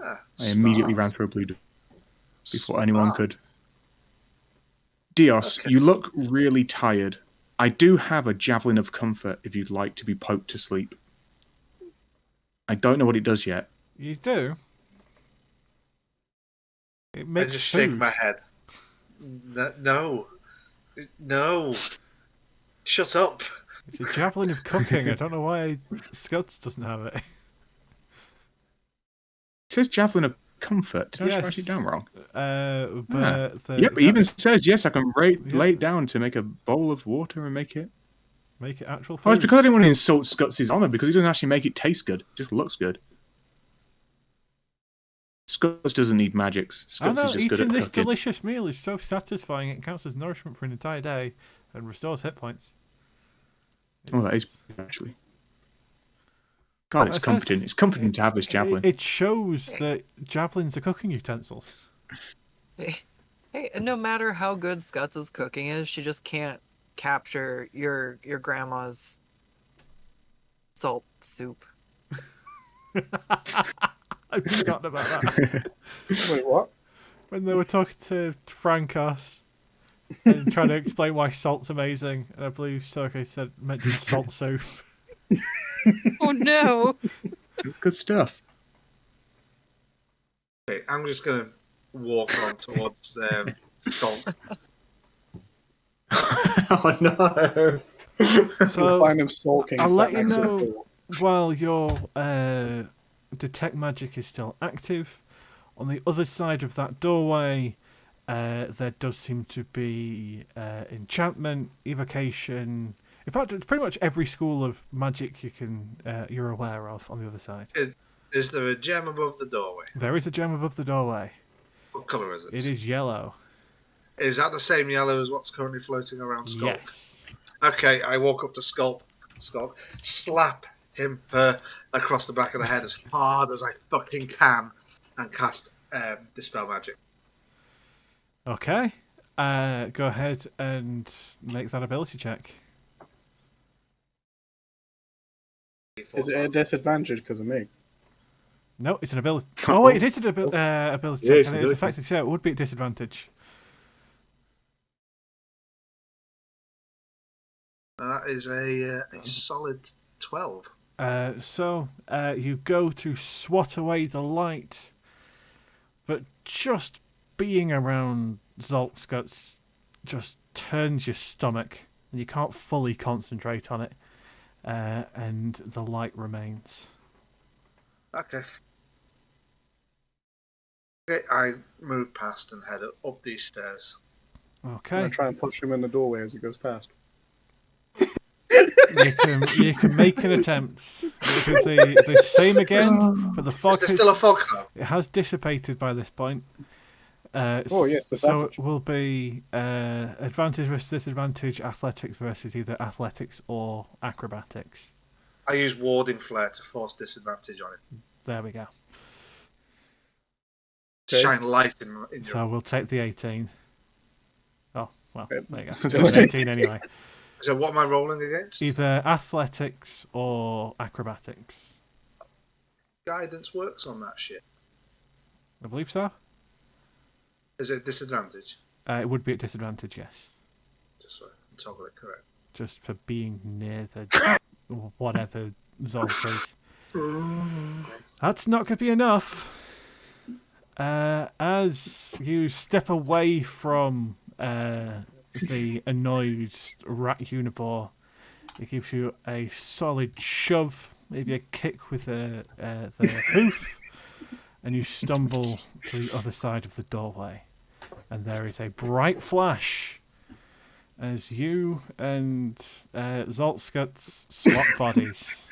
Ah, I immediately ran through a blue door before anyone could. Dios, Okay. you look really tired. I do have a javelin of comfort if you'd like to be poked to sleep. I don't know what it does yet. You do? It I makes just food. shake my head. No. No. Shut up. It's a javelin of cooking. I don't know why Scuds doesn't have it. It says javelin of comfort. Did I just write Yes. it down wrong? But Yep, it even says, yes, I can lay it down to make a bowl of water and make it. make it actual food. Oh, it's because I didn't want to insult Scuts' honour, because he doesn't actually make it taste good. It just looks good. Scuts doesn't need magics. I Scuts know, is just good eating at this cooking. delicious meal is so satisfying. It counts as nourishment for an entire day and restores hit points. Oh, that is actually. God, it's It comforting. says- It's comforting to have this javelin. It shows that javelins are cooking utensils. Hey, no matter how good Scuts' cooking is, she just can't capture your grandma's salt soup. I've forgotten about that. Wait, what? When they were talking to Frankos and trying to explain why salt's amazing, and I believe Soke mentioned salt soup. Oh no! It's good stuff. Okay, I'm just going to walk on towards Skulk. Oh no! You'll So find him sulking. I'll sat let you next to the know door. while your detect magic is still active. On the other side of that doorway, there does seem to be enchantment, evocation. In fact, it's pretty much every school of magic you're aware of on the other side. Is there a gem above the doorway? There is a gem above the doorway. What colour is it? It is yellow. Is that the same yellow as what's currently floating around Skulk? Yes. Okay, I walk up to Skulk, slap him across the back of the head as hard as I fucking can, and cast Dispel Magic. Okay. Go ahead and make that ability check. Is it a disadvantage because of me? No, it's an ability. Oh wait, it is an ability Yeah, check, it's and it is ability. effective. So it would be a disadvantage. That is a solid 12. So you go to swat away the light, but just being around Zolt's guts just turns your stomach, and you can't fully concentrate on it, and the light remains. Okay. Okay, I move past and head up these stairs. I'm Okay, gonna try and push him in the doorway as he goes past. you can make an attempt. It could be the same again, but the fog Is there still a fog cloud? it has dissipated by this point. Oh, yes, so advantage. it will be advantage versus disadvantage, athletics versus either athletics or acrobatics. I use Warding Flare to force disadvantage on it. There we go. To Okay. shine light in your... So we'll take the 18. Oh, well, there you go. Still Just 18 anyway. So what am I rolling against? Either athletics or acrobatics. Guidance works on that shit. I believe so. Is it disadvantage? It would be at disadvantage, yes. Just so I can toggle it correct. Just for being near the whatever Zolt is. That's not going to be enough. As you step away from the annoyed rat unibor, it gives you a solid shove, maybe a kick with the hoof, and you stumble to the other side of the doorway. And there is a bright flash as you and Zoltskut's swap bodies.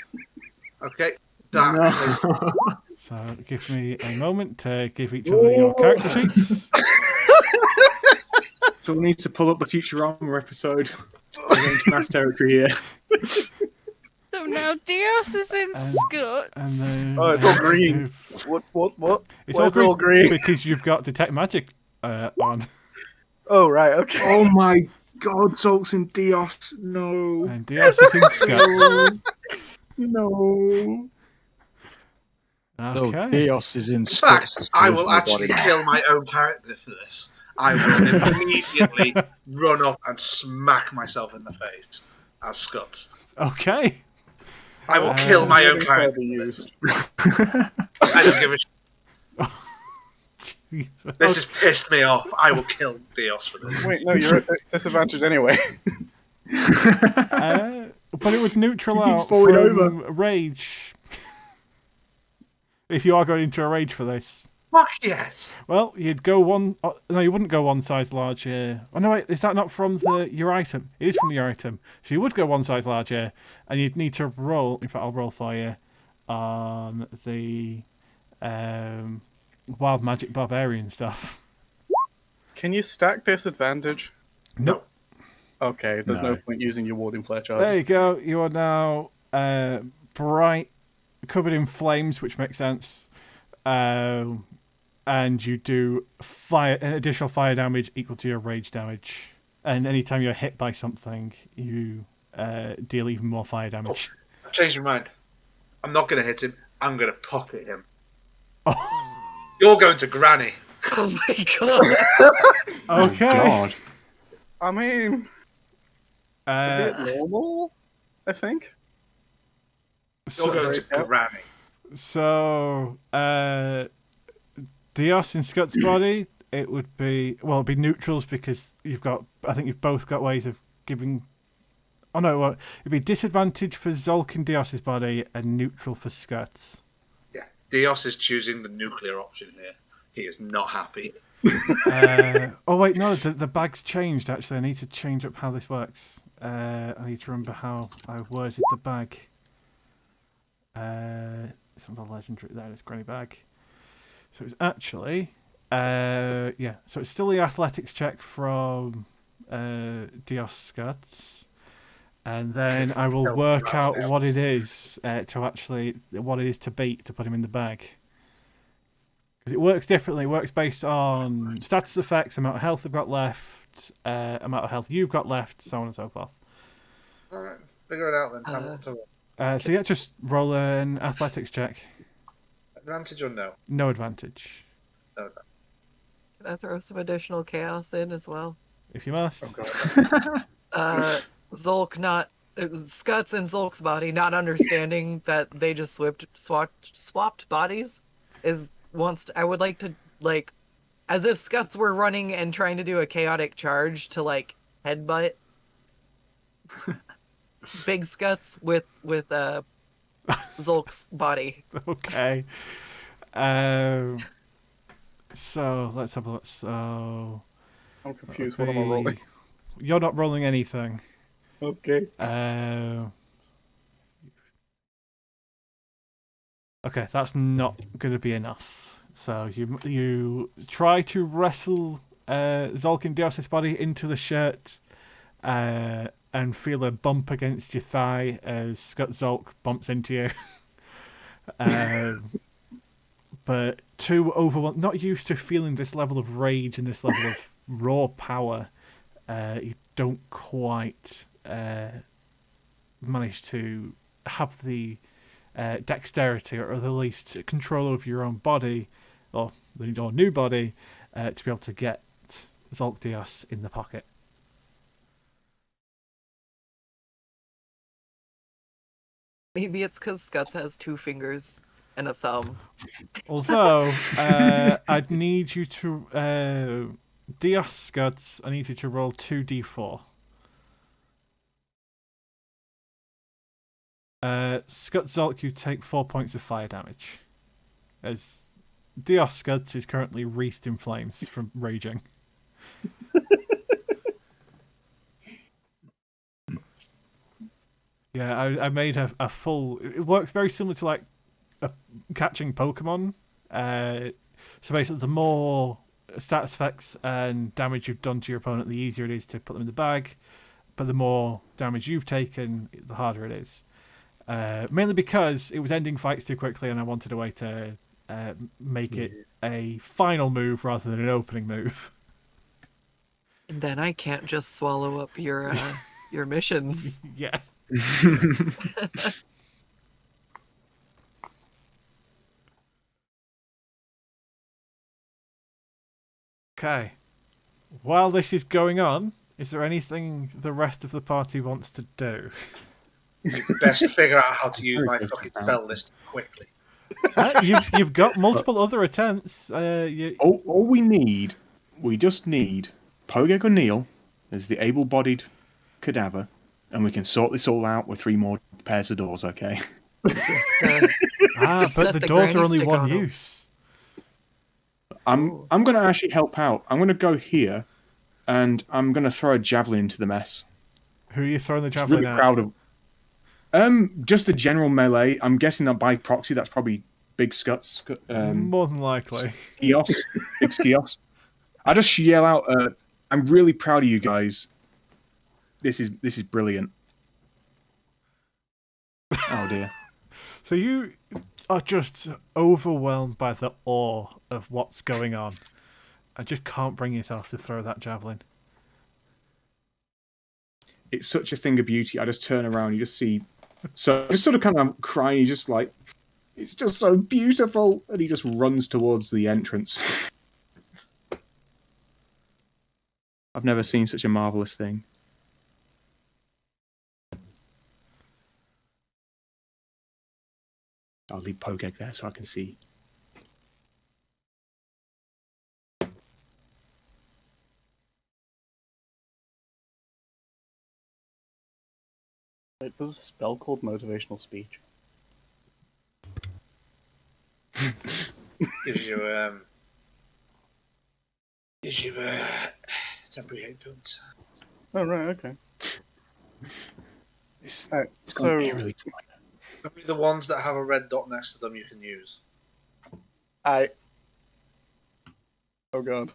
Okay. That is... So give me a moment to give each other your character sheets. Someone needs to pull up the Futurama episode. We're getting into mass territory here. So now Dios is in Scots. And then, Oh, it's all green. What? It's Why all is it all green? because you've got detect magic on. Oh, right, okay. Oh my god, Zolk's in Dios. No. And Dios is in Scots. No. No, Okay. Theos is in In fact, Scots. I will actually kill my own character for this. I will immediately run up and smack myself in the face as Scott. Okay. I will kill my own character. Used. I don't give a This has pissed me off. I will kill Dios for this. Wait, no, you're at disadvantage anyway. But it would neutral He's out falling from rage. If you are going into a rage for this. Fuck yes. Well, you'd go one... no, you wouldn't go one size larger. Oh, no, wait, is that not from your item? It is from your item. So you would go one size larger, and you'd need to roll... In fact, I'll roll for you on the Wild Magic Barbarian stuff. Can you stack disadvantage? Nope. Okay, there's no point using your warding flare charges. There you go. You are now bright, covered in flames, which makes sense. And you do an additional fire damage equal to your rage damage. And anytime you're hit by something, you deal even more fire damage. I've changed my mind. I'm not going to hit him. I'm going to pocket him. Oh. You're going to Granny. Oh my god. Okay. Oh, God. I mean, a bit normal, I think. You're going to Granny. So, Dios in Scott's body, it would be... Well, it'd be neutrals because I think you've both got ways of giving... Oh no, well, it'd be disadvantage for Zolk in Dios's body and neutral for Scott's. Yeah. Dios is choosing the nuclear option here. He is not happy. Oh wait, no, the bag's changed actually. I need to change up how this works. I need to remember how I worded the bag. It's not the legendary. There, it's Granny Bag. So it's actually, yeah. So it's still the athletics check from Dios Scuds, and then I will work out what it is to beat to put him in the bag. Because it works differently. It works based on status effects, amount of health they've got left, amount of health you've got left, so on and so forth. Alright, figure it out then. Tell me what to roll. So yeah, just roll an athletics check. Advantage or no? No advantage, No. Can I throw some additional chaos in as well? if you must. Zolk Scuts in Zolk's body, not understanding that they just swapped bodies, I would like to, like, as if Scuts were running and trying to do a chaotic charge to, like, headbutt Big Scuts with Zolk's body. Okay. So let's have a look. So I'm confused. What am I rolling? You're not rolling anything. Okay. Okay, that's not going to be enough. So you try to wrestle Zolk in Dios's body into the shirt, and feel a bump against your thigh as Scott Zolk bumps into you. But too overwhelmed, not used to feeling this level of rage and this level of raw power, you don't quite manage to have the dexterity or at the least control over your own body or your new body to be able to get Zolk Dios in the pocket. Maybe it's because Scuts has 2 fingers and a thumb. Although, I'd need you to... Dios Scuds, I need you to roll 2d4. Scud Zolk, you take 4 points of fire damage. As Dios Scuds is currently wreathed in flames from raging. Yeah, I made a full... It works very similar to, like, catching Pokemon. So basically, the more stats effects and damage you've done to your opponent, the easier it is to put them in the bag. But the more damage you've taken, the harder it is. Mainly because it was ending fights too quickly, and I wanted a way to make it a final move rather than an opening move. And then I can't just swallow up your missions. Yeah. Okay. While this is going on, is there anything the rest of the party wants to do? Best figure out how to use my fucking spell list quickly. You've got multiple other attempts. All we just need Pogeg or Neil as the able-bodied cadaver, and we can sort this all out with 3 more pairs of doors, okay? Just but set the the doors are granny only stick one on 'em. use. I'm going to actually help out. I'm going to go here, and I'm going to throw a javelin into the mess. Who are you throwing the Just javelin really at? proud of. Just the general melee. I'm guessing that by proxy, that's probably Big Scuts. More than likely. Skios, Big Skios. I just yell out, "I'm really proud of you guys. This is brilliant." Oh dear. So you are just overwhelmed by the awe of what's going on. I just can't bring yourself to throw that javelin. It's such a thing of beauty. I just turn around, you just see. So I just sort of kind of crying. He's just like, it's just so beautiful, and he just runs towards the entrance. I've never seen such a marvelous thing. I'll leave Pogeg there so I can see. Wait, there's a spell called Motivational Speech. Gives you temporary hit points. Oh, right, okay. It's So, gone really quiet. Only the ones that have a red dot next to them you can use. oh god.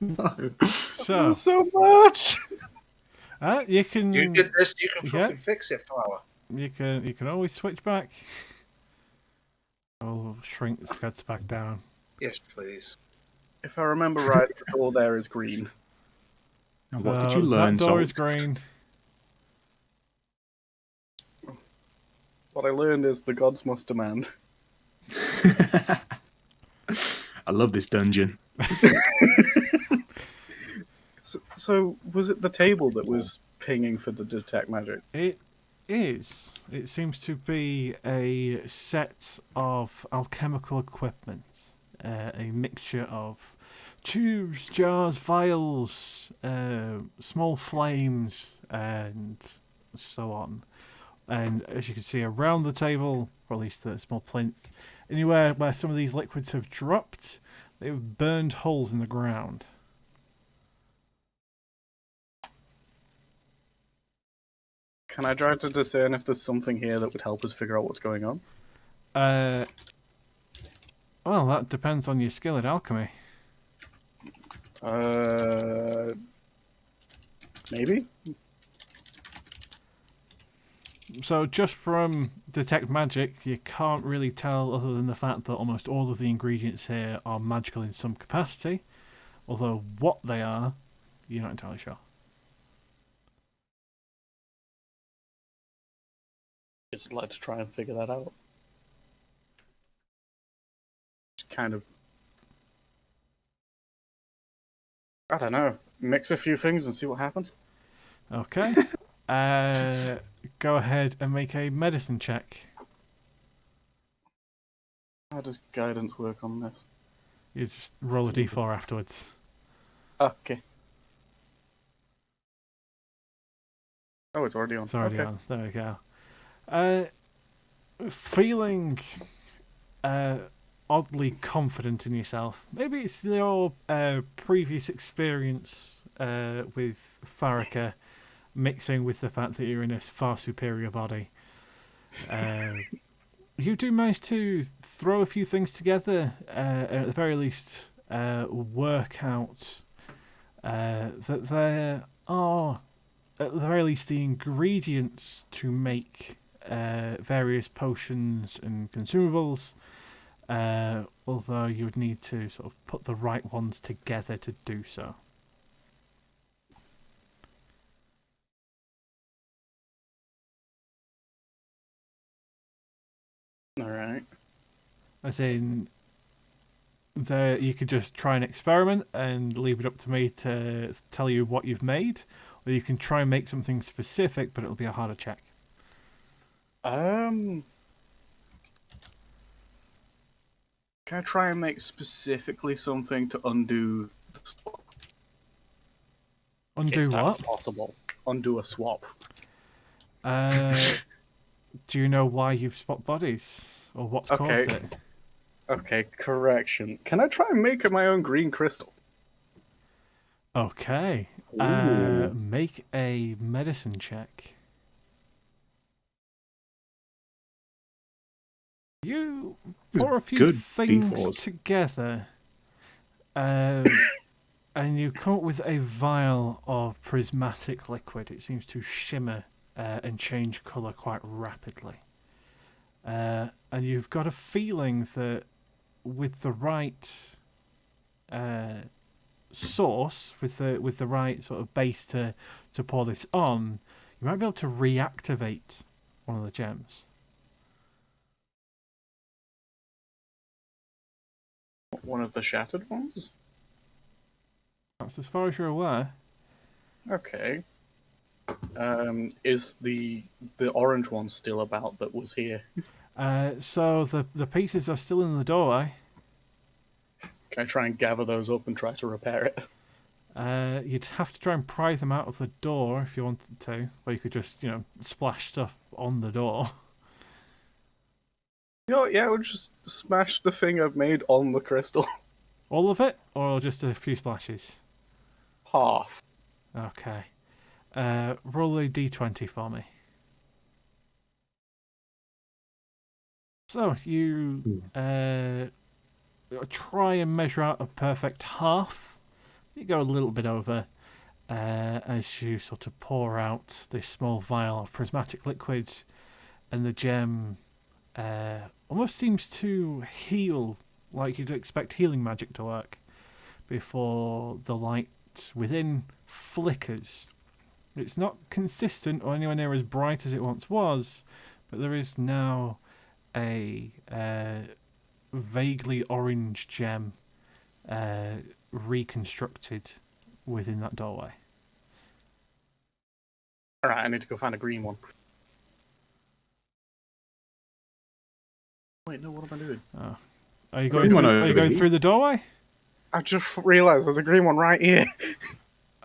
No. So, So much! you can You did this, you can Yeah. fucking fix it, Flower. you can always switch back. I'll shrink the scuds back down. Yes, please. If I remember right, the door there is green. Now, what did you learn, That door Zolt? is green. What I learned is the gods must demand. I love this dungeon. So was it the table that was pinging for the detect magic? It is. It seems to be a set of alchemical equipment. A mixture of tubes, jars, vials, small flames, and so on. And as you can see around the table, or at least the small plinth, anywhere where some of these liquids have dropped, they've burned holes in the ground. Can I try to discern if there's something here that would help us figure out what's going on? Well, that depends on your skill at alchemy. Maybe? So just from detect magic, you can't really tell other than the fact that almost all of the ingredients here are magical in some capacity. Although what they are, you're not entirely sure. Just like to try and figure that out. Just kind of... I don't know. Mix a few things and see what happens. Okay. Go ahead and make a medicine check. How does guidance work on this? You just roll a d4 afterwards. Okay. Oh, it's already on. It's already okay. on. There we go. Feeling oddly confident in yourself. Maybe it's your previous experience with Farrakha mixing with the fact that you're in a far superior body. you do manage to throw a few things together, and at the very least, work out that there are, at the very least, the ingredients to make various potions and consumables. Although you would need to sort of put the right ones together to do so. All right. As in, there you could just try an experiment and leave it up to me to tell you what you've made, or you can try and make something specific, but it'll be a harder check. Can I try and make specifically something to undo the swap? Undo If that's what? possible. Undo a swap. Do you know why you've swapped bodies, or what's caused it? Okay, correction. Can I try and make my own green crystal? Okay. Ooh. Make a medicine check. You pour a few Good things D4s. together, and you come up with a vial of prismatic liquid. It seems to shimmer and change colour quite rapidly. And you've got a feeling that with the right source, with the right sort of base to pour this on, you might be able to reactivate one of the gems. One of the shattered ones? That's as far as you're aware. Okay. Is the orange one still about that was here? So the pieces are still in the doorway. Can I try and gather those up and try to repair it? You'd have to try and pry them out of the door if you wanted to, or you could just, splash stuff on the door. You know what, yeah, we'll just smash the thing I've made on the crystal. All of it, or just a few splashes? Half. Okay. Roll a d20 for me. So you try and measure out a perfect half. You go a little bit over as you sort of pour out this small vial of prismatic liquids, and the gem almost seems to heal like you'd expect healing magic to work before the light within flickers. It's not consistent or anywhere near as bright as it once was, but there is now a vaguely orange gem reconstructed within that doorway. Alright, I need to go find a green one. Wait, no, what am I doing? Oh. Are you going, Green one are you over going here. through the doorway? I just realised there's a green one right here.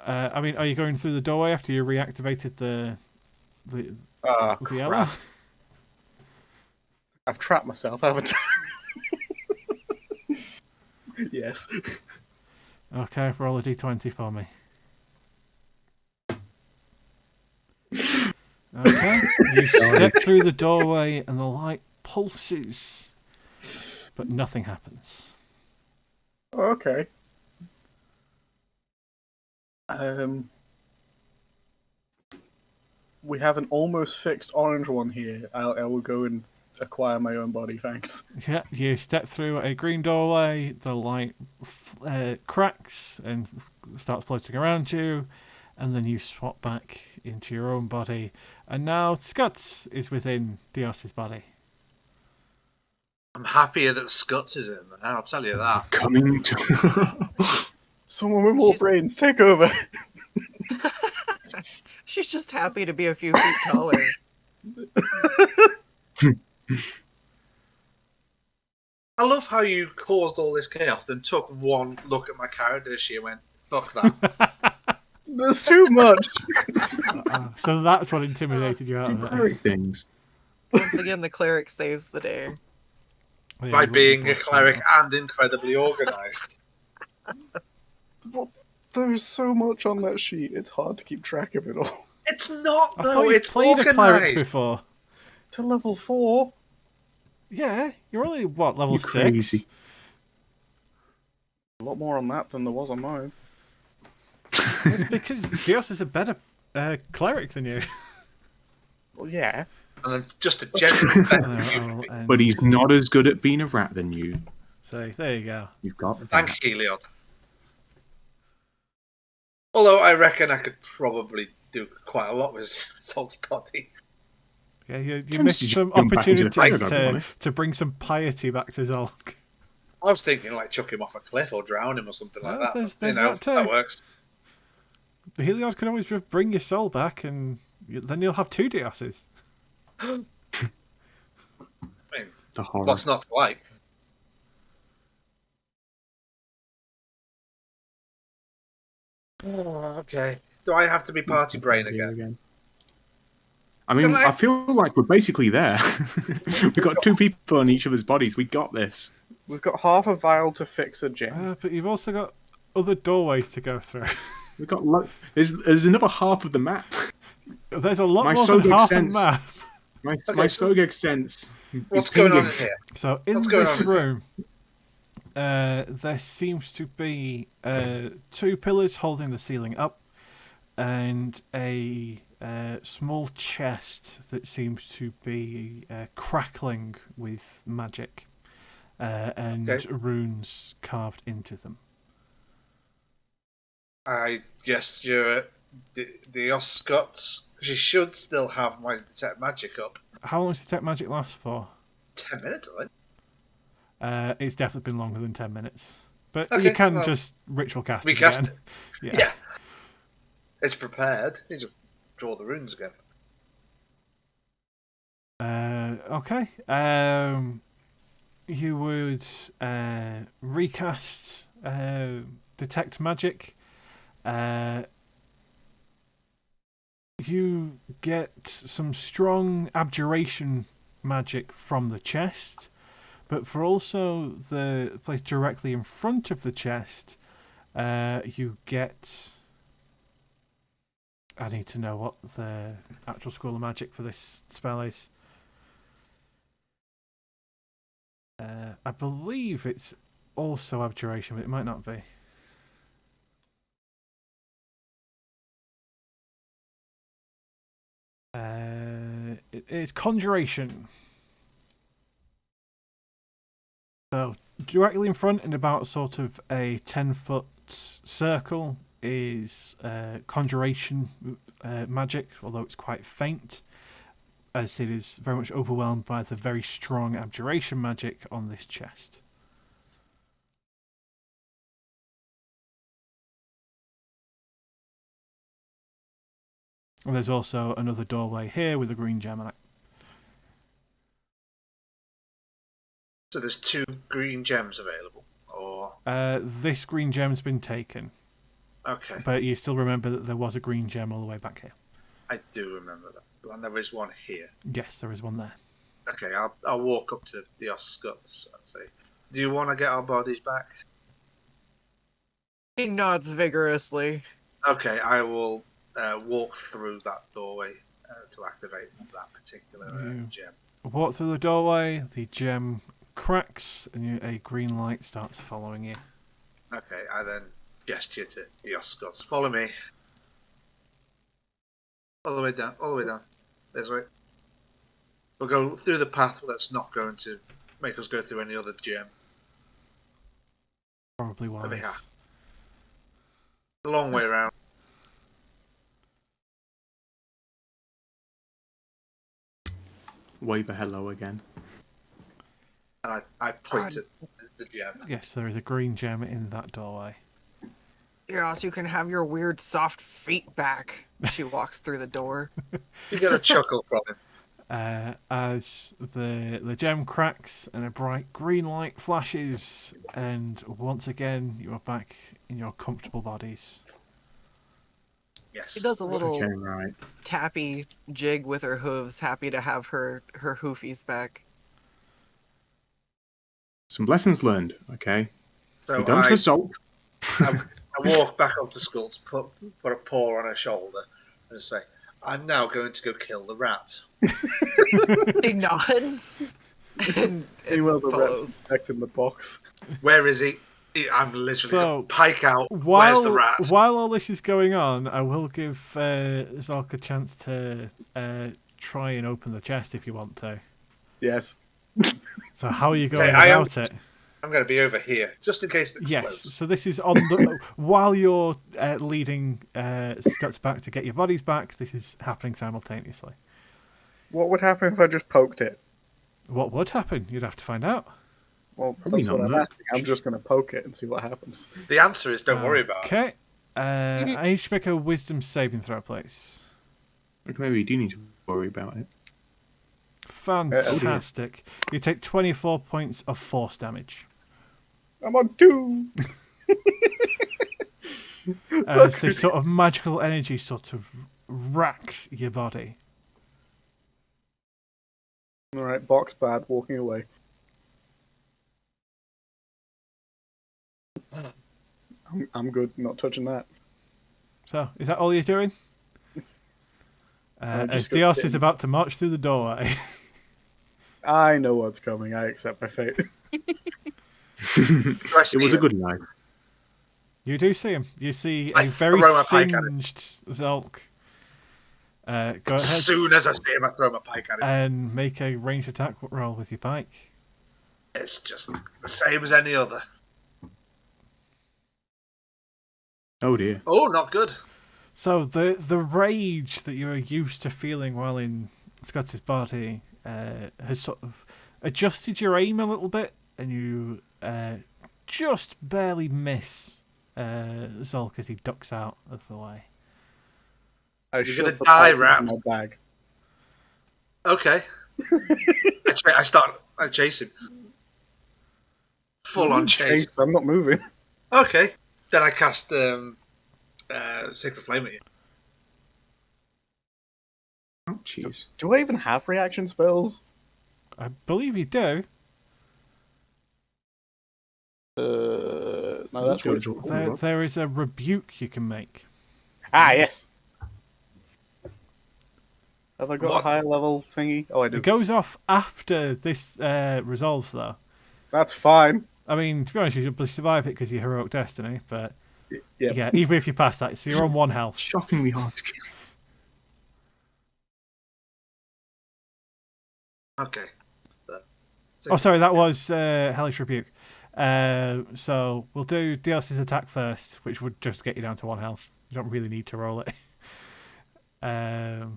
Are you going through the doorway after you reactivated the yellow? Crap. I've trapped myself, haven't I? Yes. Okay, roll a d20 for me. Okay, you step through the doorway and the light pulses, but nothing happens. Okay. We have an almost fixed orange one here. I will go and acquire my own body, thanks. Yeah, you step through a green doorway, the light cracks and starts floating around you, and then you swap back into your own body, and now Scuts is within Dios's body. I'm happier that Scuts is in, I'll tell you that. Coming to. Someone with more She's- brains, take over. She's just happy to be a few feet taller. I love how you caused all this chaos, then took one look at my character sheet and went, fuck that. There's too much. So that's what intimidated you out of it. Cleric things. Once again, the cleric saves the day. Yeah, By you being a wouldn't have cleric thought and incredibly organised. What? There's so much on that sheet, it's hard to keep track of it all. It's not, I though, thought you it's played a cleric organised. before. To level 4? Yeah, you're only, what, level You're 6? crazy. A lot more on that than there was on mine. It's because Dios is a better cleric than you. Well, yeah. And then just a general But he's not as good at being a rat than you. So, there you go. You've got that. Thank Heliod. Although I reckon I could probably do quite a lot with Zolk's body. Yeah, you Depends missed if you some jump back into the opportunities fire, I'll be honest. to bring some piety back to Zolk. I was thinking like chuck him off a cliff or drown him or something like Well, that. there's But, you know, that too. that works. The Heliod can always just bring your soul back, and then you'll have 2 Dioses. I mean, The horror. what's not to like? Oh, okay. Do I have to be party brain again? I mean, Can I- I feel like we're basically there. We've got 2 people on each other's bodies. We got this. We've got half a vial to fix a gem. But you've also got other doorways to go through. We've got there's another half of the map. There's a lot My more soul than makes half sense. a map. My Okay. Sogeg sense. What's is going on pinging. in here? So in What's going this on? room, there seems to be 2 pillars holding the ceiling up, and a small chest that seems to be crackling with magic, and Okay. runes carved into them. I gesture at the Oscots. She should still have my detect magic up. How long does detect magic last for? 10 minutes, I think. It's definitely been longer than 10 minutes. But Okay, you can well, just ritual cast it recast again. it. Yeah. Yeah. It's prepared. You just draw the runes again. Okay. You would recast detect magic. You get some strong abjuration magic from the chest, but for also the place directly in front of the chest, you get. I need to know what the actual school of magic for this spell is. I believe it's also abjuration, but it might not be. It's conjuration. So directly in front, in about sort of a 10-foot circle, is conjuration magic, although it's quite faint, as it is very much overwhelmed by the very strong abjuration magic on this chest. And there's also another doorway here with a green gem on it. So there's 2 green gems available. Or This green gem's been taken, okay, but you still remember that there was a green gem all the way back here. I do remember that. And there is one here. Yes, there is one there. Okay, I'll walk up to the Oscots and say, "Do you want to get our bodies back?" He nods vigorously. Okay, I will walk through that doorway to activate that particular gem. Walk through the doorway, the gem cracks, and a green light starts following you. Okay, I then gesture to the Oscots. Follow me. All the way down, all the way down. This way. We'll go through the path that's not going to make us go through any other gem. Probably Over here. wise. The long way around. Wave a hello again. And I point at the gem. Yes, there is a green gem in that doorway. Yes, you can have your weird soft feet back. She walks through the door. You get a chuckle from him. As the gem cracks and a bright green light flashes, and once again you are back in your comfortable bodies. Yes. She does a little Okay, right. tappy jig with her hooves, happy to have her hoofies back. Some lessons learned. Okay. So We don't I result. walk back up to Skulls, put a paw on her shoulder, and say, "I'm now going to go kill the rat." He nods. and Meanwhile, the rat's follows. inspecting the box. Where is he? I'm literally So, pike out. Where's the rat? While all this is going on, I will give Zolk a chance to try and open the chest if you want to. Yes. So how are you going Okay, about it? I'm going to be over here, just in case it Yes, explodes. so this is on the while you're leading Scott's back to get your bodies back. This is happening simultaneously. What would happen if I just poked it? What would happen? You'd have to find out. Well, Probably that's what not I'm much. asking. I'm just going to poke it and see what happens. The answer is don't worry about it. Okay. I need you to make a wisdom saving throw, please. Okay, maybe you do need to worry about it. Fantastic. You take 24 points of force damage. I'm on 2. As this sort of magical energy sort of racks your body. All right, box bad. Walking away. I'm good. Not touching that. So, is that all you're doing? I'm As just gonna Dios sit is in- about to march through the doorway. I know what's coming. I accept my fate. Do I see It was a him? good night. You do see him. You see I a very throw my pike at him. singed Zolk. Go ahead As soon as I see him, I throw my pike at him. and make a ranged attack roll with your pike. It's just the same as any other. Oh dear. Oh, not good. So the rage that you are used to feeling while in Scott's body has sort of adjusted your aim a little bit, and you just barely miss Zolk as he ducks out of the way. I You're shove gonna the die, pike rat. in my bag. Okay. I chase him. Full on chase. Chase, I'm not moving. Okay. Then I cast Sacred Flame at you. Oh jeez. Do I even have reaction spells? I believe you do. No, that's Sure, ritual. There is a rebuke you can make. Ah, yes. Have I got a What? high level thingy? Oh, I do. It goes off after this resolves, though. That's fine. I mean, to be honest, you'll survive it because you're heroic destiny, but Yeah. yeah, even if you pass that, so you're on 1 health. Shockingly hard to kill. Okay. Oh, sorry, that was Hellish Rebuke. So we'll do DLC's attack first, which would just get you down to 1 health. You don't really need to roll it. Unless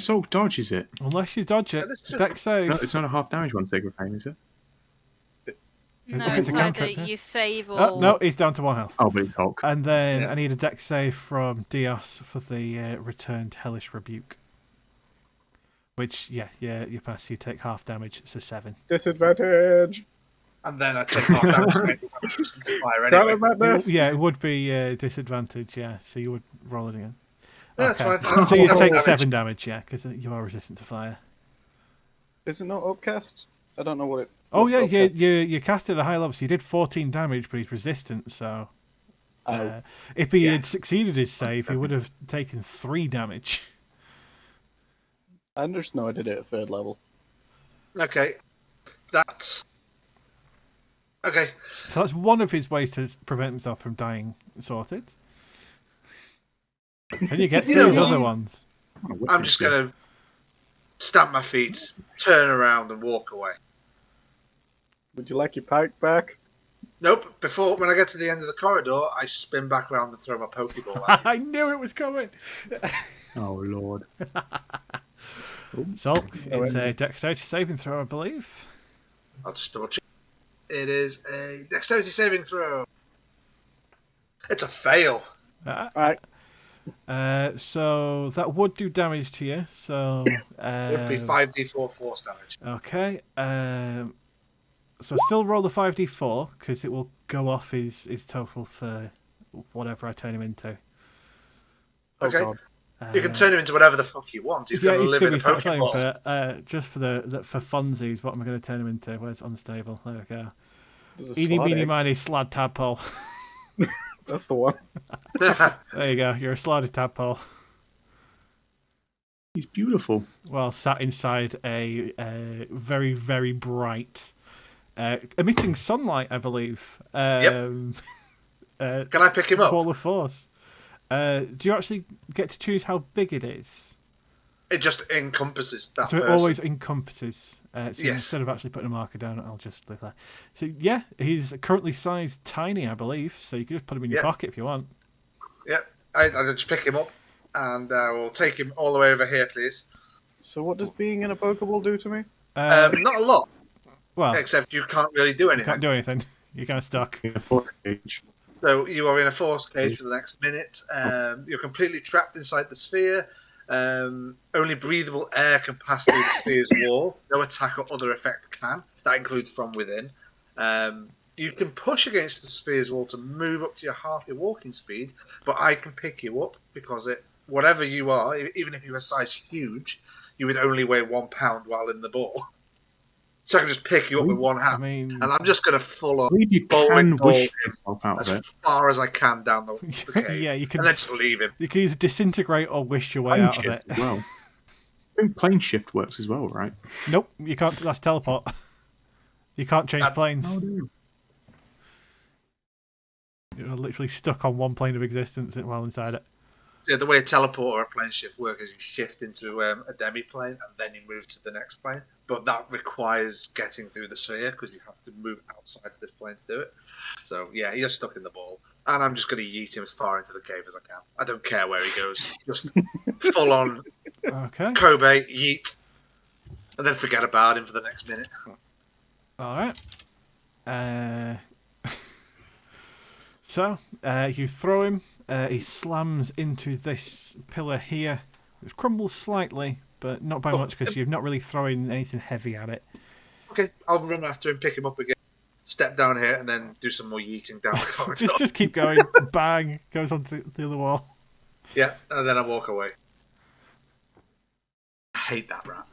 Zulk dodges it. Unless you dodge it. Yeah, let's just- Dex save. It's not a half damage one Sacred Flame, is it? No, If it's it's a either cantrip, yeah. you save or Oh, no, he's down to 1 health. Oh, but it's Hulk. And then Yeah. I need a dex save from Dios for the returned Hellish Rebuke. Which, yeah, you pass, you take half damage, it's a 7. Disadvantage. And then I take half damage and make resistance to fire Try anyway. about this. Yeah, it would be disadvantage, yeah, so you would roll it again. Yeah, that's Okay. fine. So you I'll take damage. 7 damage, yeah, because you are resistant to fire. Is it not upcast? I don't know what it. Oh yeah, okay. you cast it at a high level, so you did 14 damage, but he's resistant. So if he Yeah. had succeeded his save, he would have taken 3 damage. I just know I did it at 3rd level. Okay. That's... Okay. So that's one of his ways to prevent himself from dying. Sorted. Can you get You through know his what? other ones? I'm just going to stamp my feet, turn around and walk away. Would you like your pike back? Nope. When I get to the end of the corridor, I spin back around and throw my Pokeball at I knew it was coming. Oh lord. Zulk, it's a dexterity saving throw, I believe. I'll just double check. It is a dexterity saving throw. It's a fail. Alright. So that would do damage to you. So It would be 5d4 force damage. okay. So still roll the 5d4 because it will go off his total for whatever I turn him into. Oh, Okay. God. You can turn him into whatever the fuck you want. He's Yeah, going to he's live gonna in a be sort of Pokeball. but just for for funsies, what am I going to turn him into? Where's unstable? There we go. There's a Eeny, slot meeny, egg. miny, slad tadpole. That's the one. There you go. You're a slotted tadpole. He's beautiful. Well, sat inside a very, very bright, emitting sunlight, I believe. Can I pick him up? Ball of force. Do you actually get to choose how big it is? It just encompasses that So it person. always encompasses. So Yes. instead of actually putting a marker down, I'll just leave that. So yeah, he's currently sized tiny, I believe. So you can just put him in your Yeah. pocket if you want. Yep. I'll just pick him up, and I will take him all the way over here, please. So what does being in a Pokeball do to me? Not a lot, Well, except you can't really do you anything. can't do anything. You're kind of stuck. In a force cage. So you are in a force cage for the next minute. You're completely trapped inside the sphere. Only breathable air can pass through the sphere's wall. No attack or other effect can. That includes from within. You can push against the sphere's wall to move up to half your walking speed, but I can pick you up because whatever you are, even if you were size huge, you would only weigh 1 pound while in the ball. So I can just pick you up with one hand. I mean, And I'm just going to full on I believe you bowling can ball wish him yourself out as of it. far as I can down the cave. yeah, you can. And then just leave him. You can either disintegrate or wish your way Plane out of shift it. as well. I think plane shift works as well, right? Nope, you can't. That's teleport. You can't change planes. Oh, dear. You're literally stuck on one plane of existence while inside it. Yeah, the way a teleport or a plane shift work is you shift into a demi-plane and then you move to the next plane. But that requires getting through the sphere because you have to move outside of this plane to do it. So, yeah, you're stuck in the ball. And I'm just going to yeet him as far into the cave as I can. I don't care where he goes. Just full on Okay. Kobe, yeet. And then forget about him for the next minute. All right. So you throw him. He slams into this pillar here, which crumbles slightly, but not by much because you've not really thrown anything heavy at it. Okay, I'll run after him, pick him up again, step down here, and then do some more yeeting down the corridor. just keep going. Bang! Goes onto the other wall. Yeah, and then I walk away. I hate that rat.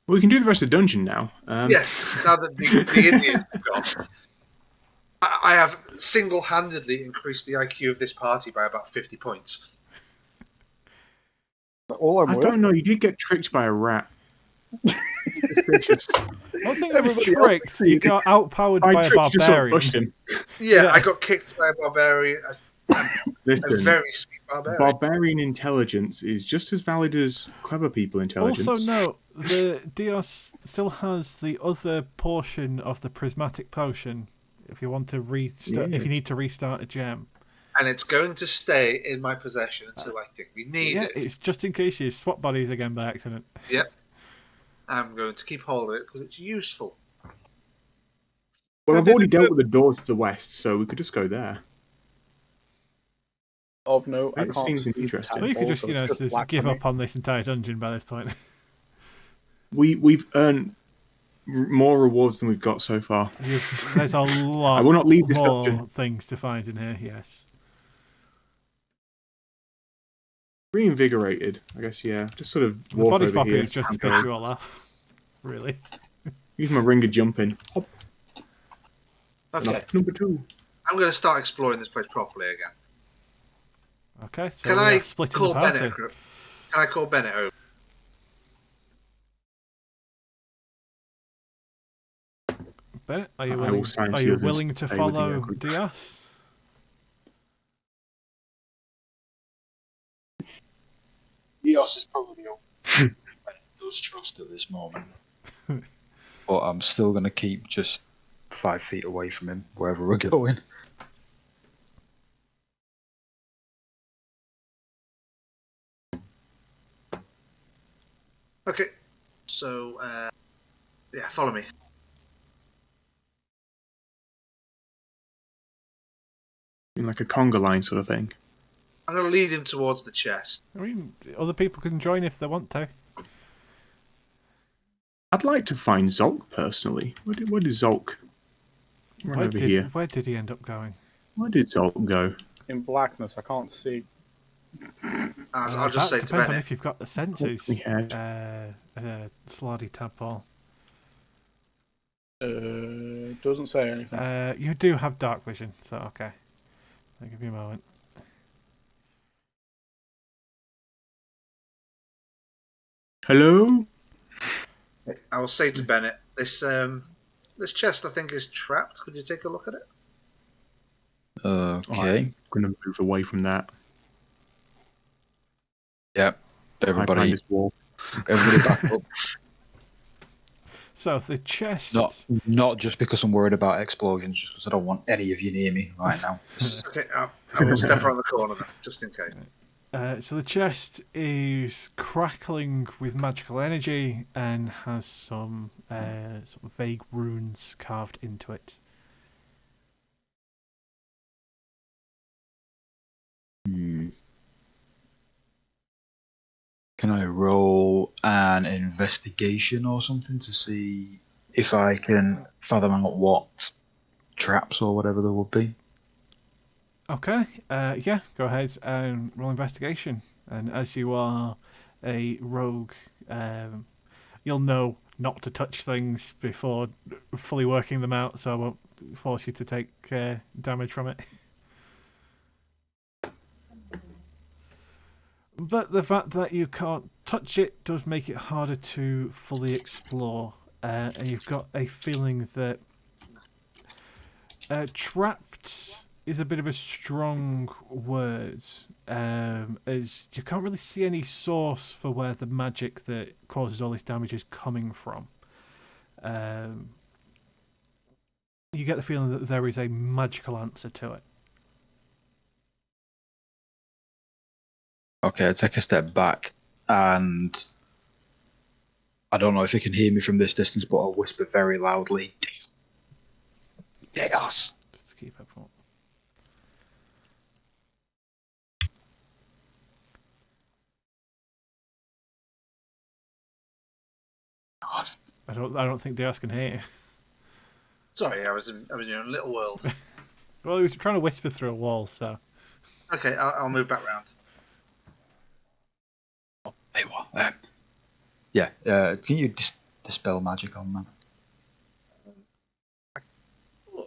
Well, we can do the rest of the dungeon now. Yes, now that the Indians have gone. I have single-handedly increased the IQ of this party by about 50 points. All I'm I worth. don't know. You did get tricked by a rat. Suspicious. I don't think it was Everybody else tricks. You got outpowered by a tricked, you just sort of barbarian. pushed him. Yeah, Yeah. I got kicked by a barbarian. A Listen, very sweet barbarian. barbarian intelligence is just as valid as clever people intelligence. Also, no, the Dios still has the other portion of the prismatic potion. If you want to restart, if you Yes. need to restart a gem, And it's going to stay in my possession until I think we need yeah, it. it's just in case you swap bodies again by accident. Yep. I'm going to keep hold of it because it's useful. Well, I've already dealt with the door to the west, so we could just go there. Of no, I It can't. seems see interesting. Well, you could just, also, it's just black give for me. up on this entire dungeon by this point. We've earned more rewards than we've got so far. There's a lot I will not leave this more dungeon. things to find in here. Yes. Reinvigorated, I guess. Yeah, just sort of The walk body over popping here. is just to and piss go. you all off. Really. Use my ring of jumping. Hop. Okay, Number 2. I'm going to start exploring this place properly again. Okay. So Can we I are splitting call the party. Bennett? Can I call Bennett over? Bennett, are you I will willing? sign Are to you the others willing to to stay with you, follow Greg. Diaz? Eos is probably the only one I does trust at this moment. But I'm still going to keep just 5 feet away from him, wherever we're going. Okay, so, yeah, follow me. In like a conga line sort of thing. I'm going to lead him towards the chest. I mean, other people can join if they want to. I'd like to find Zolk personally. Where did Zolk run over here? Where did he end up going? Where did Zolk go? In blackness, I can't see. I'll just say that to depends on Bennett, if you've got the senses. Yeah. Slardy tadpole. Doesn't say anything. You do have dark vision, so okay. I'll give you a moment. Hello? I will say to Bennett, this chest I think is trapped. Could you take a look at it? Okay. I'm going to move away from that. Yep. Hide behind Everybody, this wall. everybody back up. So the chest. Not just because I'm worried about explosions, just because I don't want any of you near me right now. Okay, I will step around the corner then, just in case. So the chest is crackling with magical energy and has some sort of vague runes carved into it. Can I roll an investigation or something to see if I can fathom out what traps or whatever there would be? Okay, yeah, go ahead and roll investigation. And as you are a rogue, you'll know not to touch things before fully working them out, so I won't force you to take damage from it. But the fact that you can't touch it does make it harder to fully explore. And you've got a feeling that trapped is a bit of a strong word, as you can't really see any source for where the magic that causes all this damage is coming from. You get the feeling that there is a magical answer to it. Okay, I take a step back, and I don't know if you can hear me from this distance, but I'll whisper very loudly, Theros. Just to keep everyone. I don't think Diaz can hear you. Sorry, I was in your little world. Well, he was trying to whisper through a wall, so. Okay, I'll move back round. Hey, what? Yeah, can you dispel magic on that?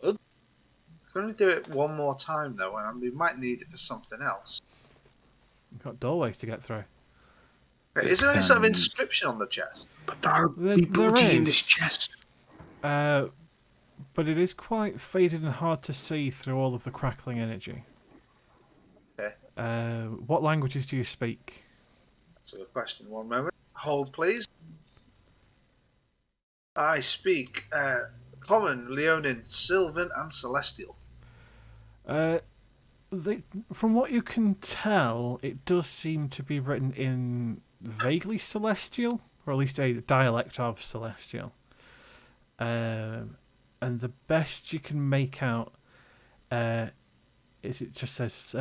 Good. I can only do it one more time though, and we might need it for something else. You've got doorways to get through. Okay, is there any sort of inscription on the chest? But there are There booty in is. this chest. But it is quite faded and hard to see through all of the crackling energy. Okay. What languages do you speak? That's a good question. One moment. Hold, please. I speak Common, Leonin, Sylvan, and Celestial. From what you can tell, it does seem to be written in vaguely Celestial, or at least a dialect of Celestial. And the best you can make out is it just says,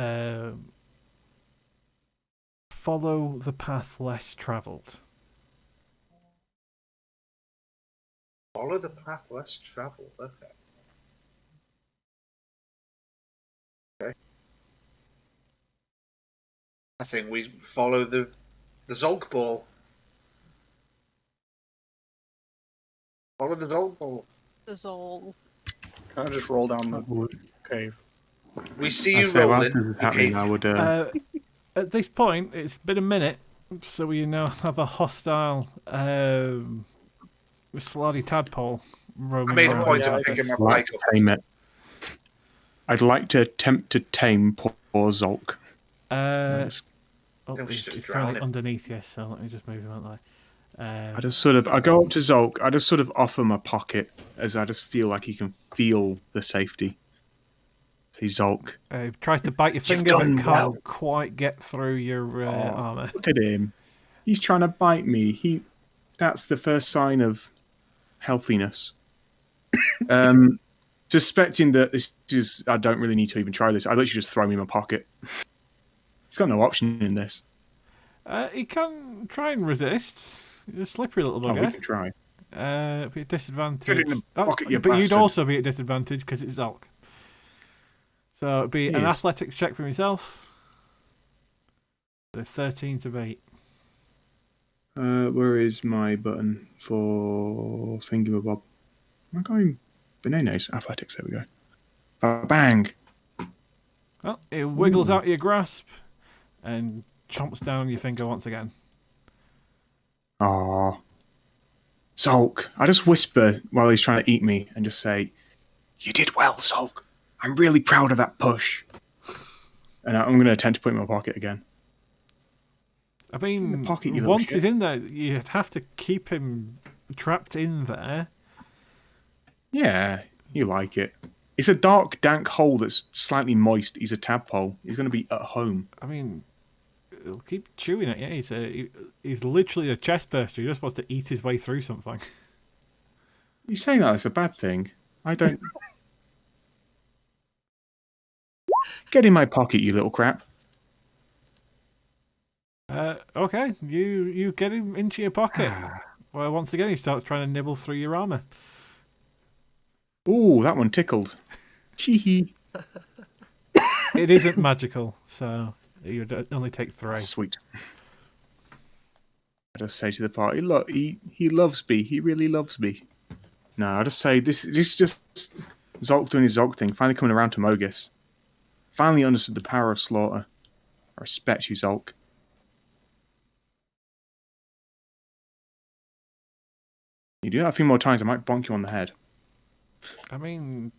follow the path less travelled. Follow the path less travelled. Okay. Okay. I think we follow the Zolk ball. Follow the Zolk ball. There's all. Can I just roll down the cave? We see I you say, while rolling. this is happening, I would. At this point, it's been a minute, so we now have a hostile Slardy Tadpole roaming I made a around. point Yeah, of picking my I'd like bike to up. tame it. I'd like to attempt to tame poor Zolk. Oh, Then we it's, should it's drown currently him. underneath you, so let me just move him out there. I go up to Zolk. I just sort of offer my pocket as I just feel like he can feel the safety. Hey, Zolk, He tries to bite your You've finger, but done can't well. quite get through your armour. look at him. He's trying to bite me. That's the first sign of healthiness. Suspecting that this is, I don't really need to even try this. I literally just throw him in my pocket. He's got no option in this. He can try and resist. He's a slippery little Oh, we bugger. can try. Be at disadvantage. Get in the pocket, you but you'd bastard. also be at disadvantage because it's Zolk. So it'd be an Yes. athletics check from yourself. So 13 to beat. Where is my button for Thingamabob? Am I going bananas? Athletics, there we go. Bang! Well, it wiggles Ooh. out of your grasp and chomps down your finger once again. Aw. Zulk, I just whisper while he's trying to eat me and just say, "You did well, Zulk. I'm really proud of that push." And I'm going to attempt to put him in my pocket again. I mean, In the pocket, you little once shit. he's in there, you'd have to keep him trapped in there. Yeah, you like it. It's a dark, dank hole that's slightly moist. He's a tadpole. He's going to be at home. I mean, he'll keep chewing at you. He's literally a chest burster. He just wants to eat his way through something. You saying that it's a bad thing? I don't. Get in my pocket, you little crap. Okay, you get him into your pocket. Well, once again, he starts trying to nibble through your armor. Ooh, that one tickled. Chee. It isn't magical, so you'd only take 3. Sweet. I just say to the party, look, he loves me. He really loves me. No, I just say this is just Zulk doing his Zulk thing. Finally coming around to Mogus. Finally understood the power of slaughter. I respect you, Zulk. You do that a few more times, I might bonk you on the head. I mean,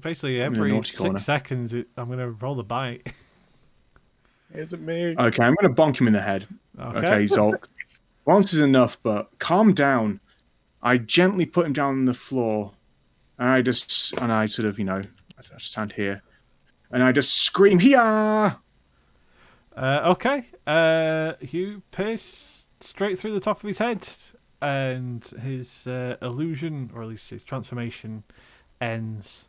basically in the every naughty 6 corner. seconds, I'm going to roll the bite. Is it me? Okay, I'm going to bonk him in the head. Okay, Zulk. Once is enough, but calm down. I gently put him down on the floor, and I sort of, I just stand here, and I just scream, "Hiya!" Okay. You pierce straight through the top of his head, and his illusion, or at least his transformation, ends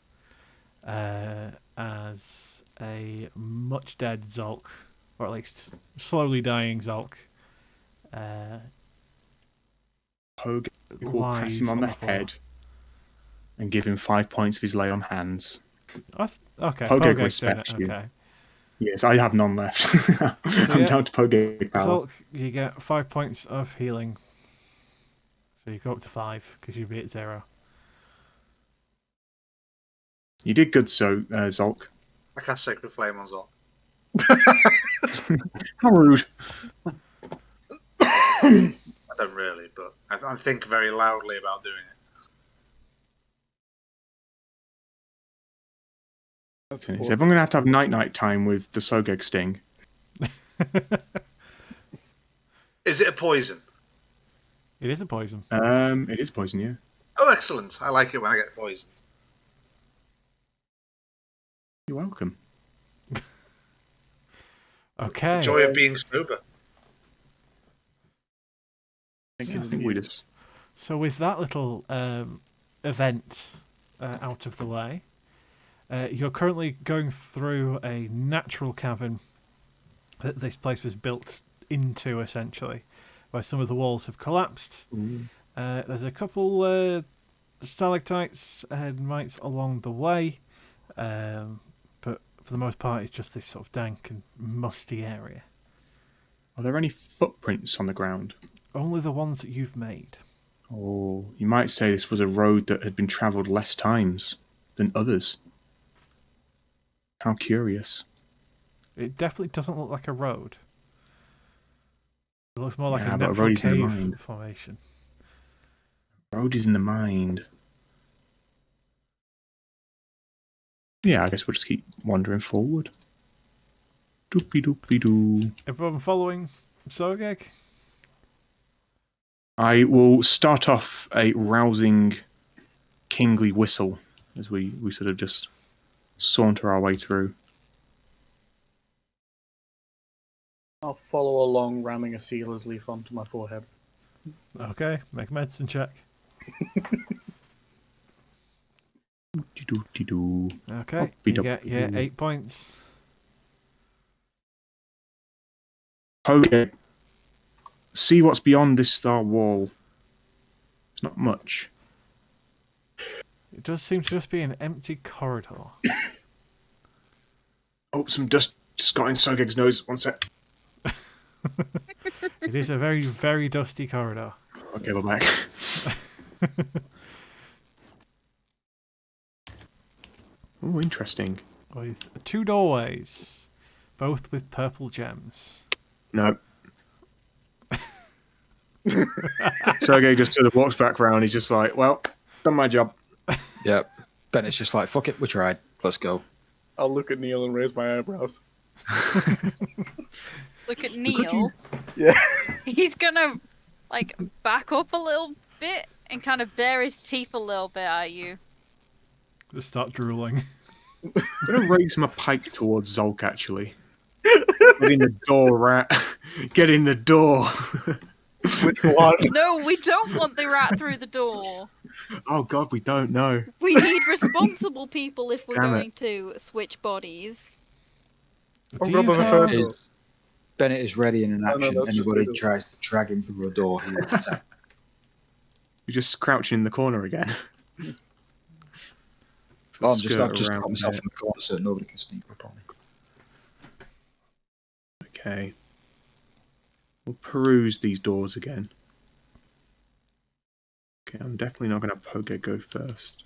as a much dead Zulk, or at least slowly dying Zulk. Hogue will pat Lies him on the floor. head and give him 5 points of his lay on hands. Okay, Poge Poge's doing respects it. you. Okay. Yes, I have none left. I'm yeah. down to Poge power. Zulk, you get 5 points of healing. So you go up to 5 because you'd be at 0. You did good, Zulk. I cast Sacred Flame on Zol. How rude. I don't really, but I think very loudly about doing it. So everyone going to have night time with the Sogeg sting. Is it a poison? It is a poison. It is poison, yeah. Oh, excellent. I like it when I get poisoned. You're welcome. Okay. The joy of being sober. I think we just... So with that little event out of the way, you're currently going through a natural cavern that this place was built into, essentially, where some of the walls have collapsed. There's a couple stalactites and mites along the way, but for the most part it's just this sort of dank and musty area. Are there any footprints on the ground? Only the ones that you've made. Oh, you might say this was a road that had been travelled less times than others. How curious. It definitely doesn't look like a road. It looks more like Yeah, a but a natural road is in the cave mind. formation. Road is in the mind. Yeah, I guess we'll just keep wandering forward. Doopy-doopy-doo. Everyone following Sogeg? I will start off a rousing, kingly whistle as we sort of just saunter our way through. I'll follow along, ramming a sealer's leaf onto my forehead. Okay, make a medicine check. Doo-doo-doo-doo. Okay, you get 8 points. Okay. See what's beyond this star wall. It's not much. It does seem to just be an empty corridor. Oh, some dust just got in Sogeg's nose. One sec. It is a very, very dusty corridor. Okay, we're back. Oh, interesting. With 2 doorways, both with purple gems. No. Sergey just sort of walks back round. He's just like, well, done my job. Yep. Bennett's just like, fuck it, we tried. Let's go. I'll look at Neil and raise my eyebrows. Look at Neil. Yeah. He's gonna like back up a little bit and kind of bare his teeth a little bit at you. Just start drooling. I'm going to raise my pike towards Zolk, actually. Get in the door, rat. Get in the door. Which one? No, we don't want the rat through the door. Oh, God, we don't know. We need responsible people if we're Damn it. going to switch bodies. I'm Do Rob you of a have- third Is- door. Bennett is ready in an no, action. that's just Anybody it. tries to drag him through a door, he will attack. You're just crouching in the corner again. Oh, I've just Skirt put around myself there. in the corner so nobody can sneak up on me. Okay. We'll peruse these doors again. Okay, I'm definitely not going to have Poge go first.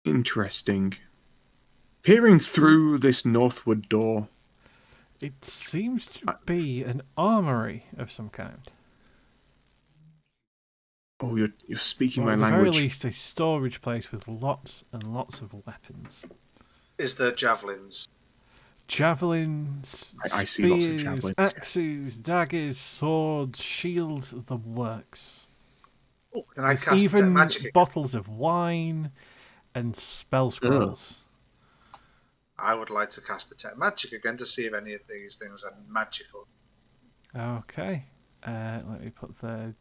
Interesting. Peering through this northward door. It seems to be an armory of some kind. Oh, you're speaking Or my at the very language. least, a storage place with lots and lots of weapons. Is there javelins? Javelins, I see lots of spears, javelins. axes, daggers, swords, shields, the works. Can I There's cast even magic again? bottles of wine and spell scrolls. I would like to cast detect magic again to see if any of these things are magical. Okay. Let me put the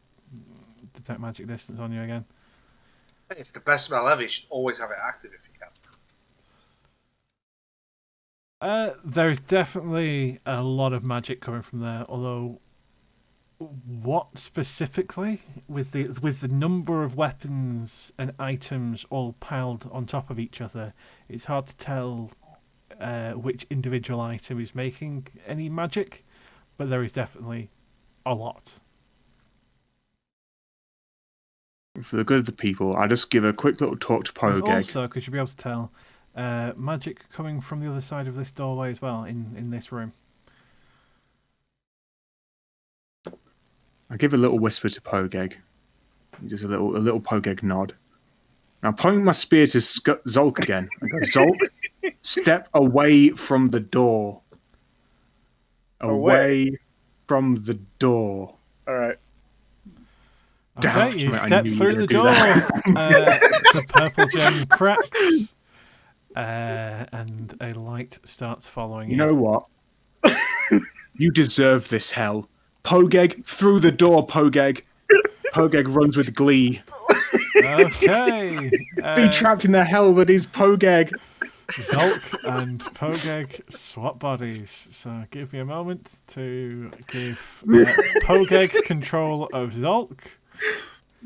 detect magic distance on you again. It's the best spell ever. You should always have it active if you can. There's definitely a lot of magic coming from there, although what specifically with the number of weapons and items all piled on top of each other, it's hard to tell which individual item is making any magic, but there is definitely a lot. For the good of the people, I'll just give a quick little talk to There's Pogeg. also, because you'll be able to tell, magic coming from the other side of this doorway as well, in this room. I give a little whisper to Pogeg. Just a little Pogeg nod. Now point my spear to Zolk again. I go, Zolk, step away from the door. Away from the door. All right. Damn Okay, you it, I step knew you through were the gonna door. do The purple gem cracks, and a light starts following You know what? You deserve this hell. Pogeg, through the door, Pogeg. Pogeg runs with glee. Okay. Be trapped in the hell that is Pogeg. Zolk and Pogeg swap bodies. So give me a moment to give Pogeg control of Zolk.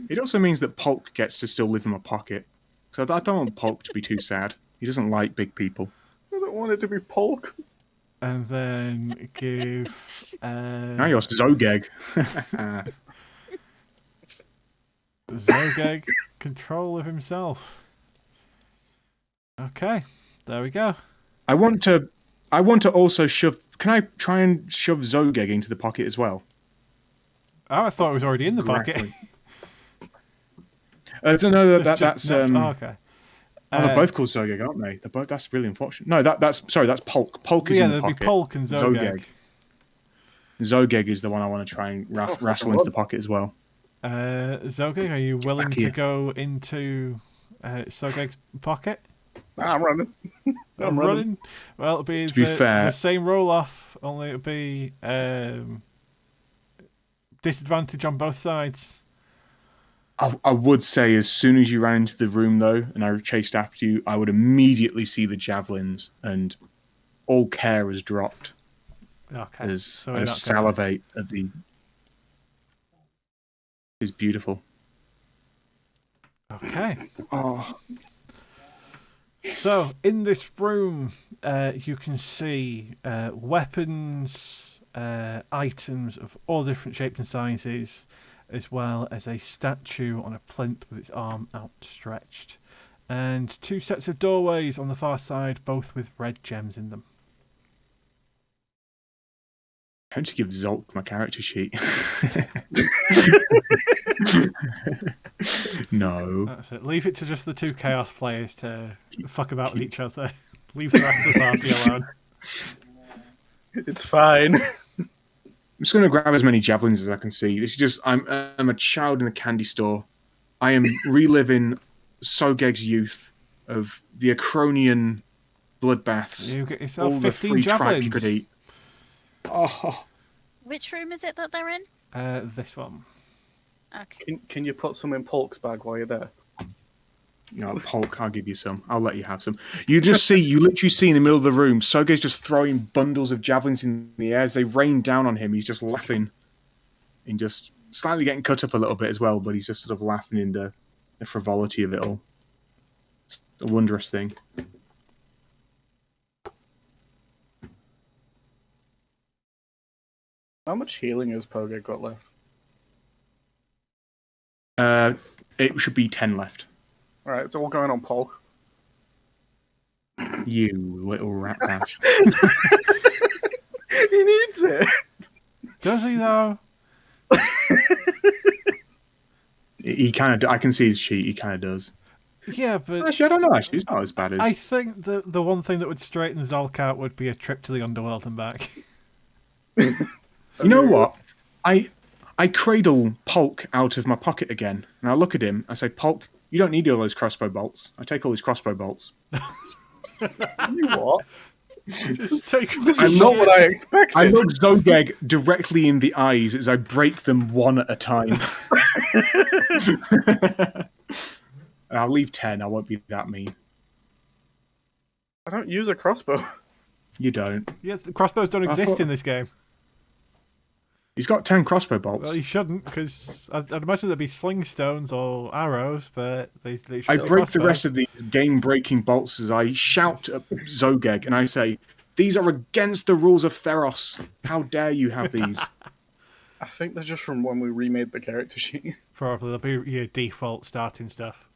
It also means that Polk gets to still live in my pocket. So I don't want Polk to be too sad. He doesn't like big people. I don't want it to be Polk. And then give Now you're Zogeg. Zogeg control of himself. Okay, there we go. I want to also shove. Can I try and shove Zogeg into the pocket as well? Oh, I thought it was already in the pocket. Exactly. I don't know It's that's just that's. oh, okay. They're both called Zogeg, aren't they? They're both. That's really unfortunate. No, that's Polk. Polk is Yeah, in the there'd be pocket. Polk and Zogeg. Zogeg is the one I want to try and wrestle into the pocket as well. Zogeg, are you willing Back to here. go into Zogeg's pocket? I'm running. I'm running. Well, it'll be, be fair- the same roll off, only it'll be disadvantage on both sides. I would say as soon as you ran into the room, though, and I chased after you, I would immediately see the javelins, and all care has dropped Okay. as so I we're not gonna- salivate at the. Is beautiful. Okay. Oh, So in this room, you can see weapons, items of all different shapes and sizes, as well as a statue on a plinth with its arm outstretched, and two sets of doorways on the far side, both with red gems in them. How to give Zolk my character sheet? No. That's it. Leave it to just the two Chaos players to fuck about with each other. Leave the rest of the party alone. It's fine. I'm just going to grab as many javelins as I can see. This is just, I'm a child in a candy store. I am reliving Sogeg's youth of the Acronian bloodbaths. You get yourself all the 15 free tripe javelins. you could eat. Oh, Which room is it that they're in? This one. Okay. Can you put some in Polk's bag while you're there? you know, Polk, I'll give you some. I'll let you have some. You literally see in the middle of the room, Soge's just throwing bundles of javelins in the air as they rain down on him. He's just laughing and just slightly getting cut up a little bit as well, but he's just sort of laughing in the frivolity of it all. It's a wondrous thing. How much healing has Pogo got left? It should be 10 left. Alright, it's all going on Polk. You little rat ass. He needs it. Does he though? He kind of. I can see his sheet. He kind of does. Yeah, but Actually, I don't know. Actually, it's not as bad as. I think the one thing that would straighten Zolk out would be a trip to the underworld and back. You know what? I cradle Polk out of my pocket again, and I look at him. I say, Polk, you don't need all those crossbow bolts. I take all these crossbow bolts. You what? Just take. This is not what I expected. I look Zogeg directly in the eyes as I break them one at a time. And I'll leave 10. I won't be that mean. I don't use a crossbow. You don't. Yeah, the crossbows don't exist in this game. He's got 10 crossbow bolts. Well, you shouldn't, because I'd imagine there'd be sling stones or arrows, but they should I be break the crossbows. rest of the game-breaking bolts as I shout at Zogeg and I say, "These are against the rules of Theros. How dare you have these?" I think they're just from when we remade the character sheet. Probably they'll be your default starting stuff.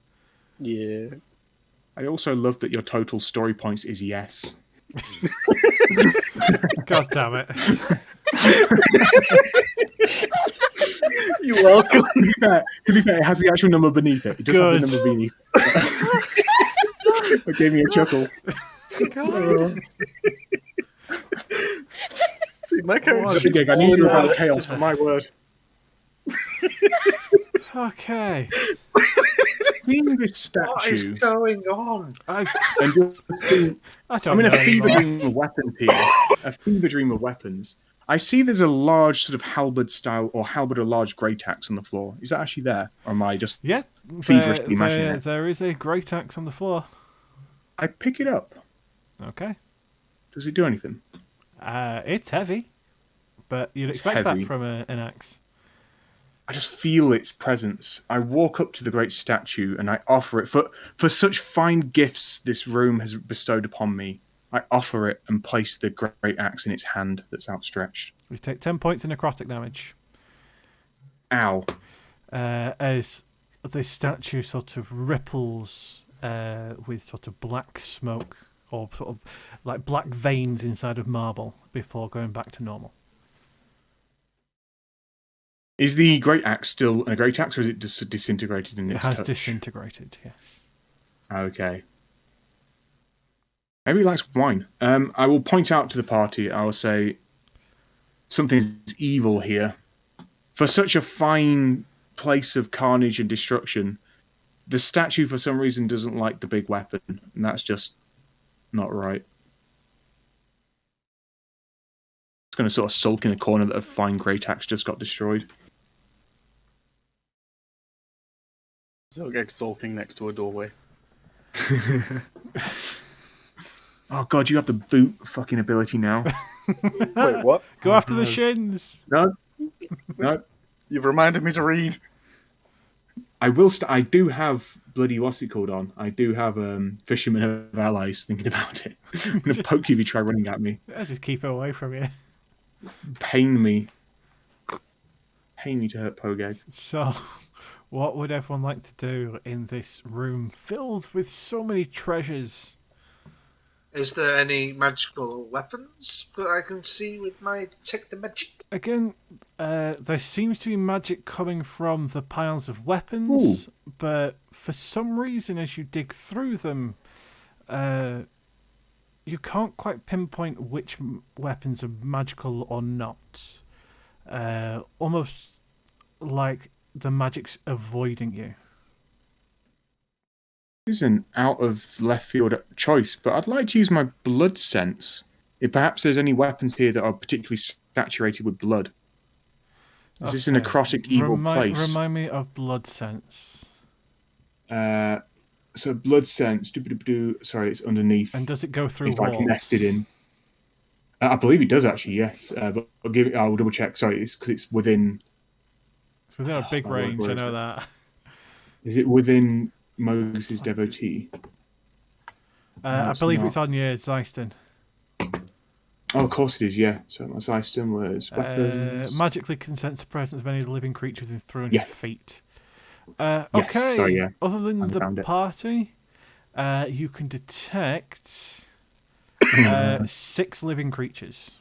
Yeah. I also love that your total story points is yes. God damn it. You're welcome. To be fair, it has the actual number beneath it. It does have the number beneath. That gave me a chuckle. God. See, my character Zogeg, I need you about chaos for my word. Okay. Seeing this What is statue, going on? I and just don't I'm in a know fever anymore. dream of weapons here. A fever dream of weapons. I see there's a large sort of halberd style, or halberd or large great axe on the floor. Is that actually there? Or am I just Yeah, feverishly imagining it? there is a great axe on the floor. I pick it up. Okay. Does it do anything? It's heavy, but you'd expect heavy. that from an axe. I just feel its presence. I walk up to the great statue and I offer it for such fine gifts this room has bestowed upon me. I offer it and place the great axe in its hand that's outstretched. You take 10 points of necrotic damage. Ow. As the statue sort of ripples with sort of black smoke or sort of like black veins inside of marble before going back to normal. Is the great axe still a great axe, or is it just disintegrated in It its has touch? disintegrated, yes. Okay. Maybe he likes wine. I will point out to the party, I will say, something's evil here. For such a fine place of carnage and destruction, the statue for some reason doesn't like the big weapon, and that's just not right. It's going to sort of sulk in a corner that a fine great axe just got destroyed. Zogeg sulking next to a doorway. Oh god, you have the boot fucking ability now. Wait, what? Go after the shins! No. No. You've reminded me to read. I will. I do have bloody what's it called on. I do have Fisherman of Allies. Thinking about it, I'm gonna poke you if you try running at me. Yeah, just keep it away from you. Pain me to hurt Pogeg. So, what would everyone like to do in this room filled with so many treasures? Is there any magical weapons that I can see with my detector magic? Again, there seems to be magic coming from the piles of weapons, but for some reason, as you dig through them, you can't quite pinpoint which weapons are magical or not. Almost like the magic's avoiding you. This is an out of left field choice, but I'd like to use my blood sense. If perhaps there's any weapons here that are particularly saturated with blood. Is this a necrotic evil place? Remind me of blood sense. So blood sense. Sorry, it's underneath. And does it go through it's walls? Like nested in. I believe it does actually. Yes, but I'll double check. Sorry, it's because it's within. It's within a big range. I know that. Is it within Moses' devotee? I believe it's on your Zyston. Oh, of course it is, yeah. So my Zyston was weapons. Magically can sense the presence of any living creature within 300 feet. Yes, Okay, sorry, yeah. Other than the party, you can detect 6 living creatures.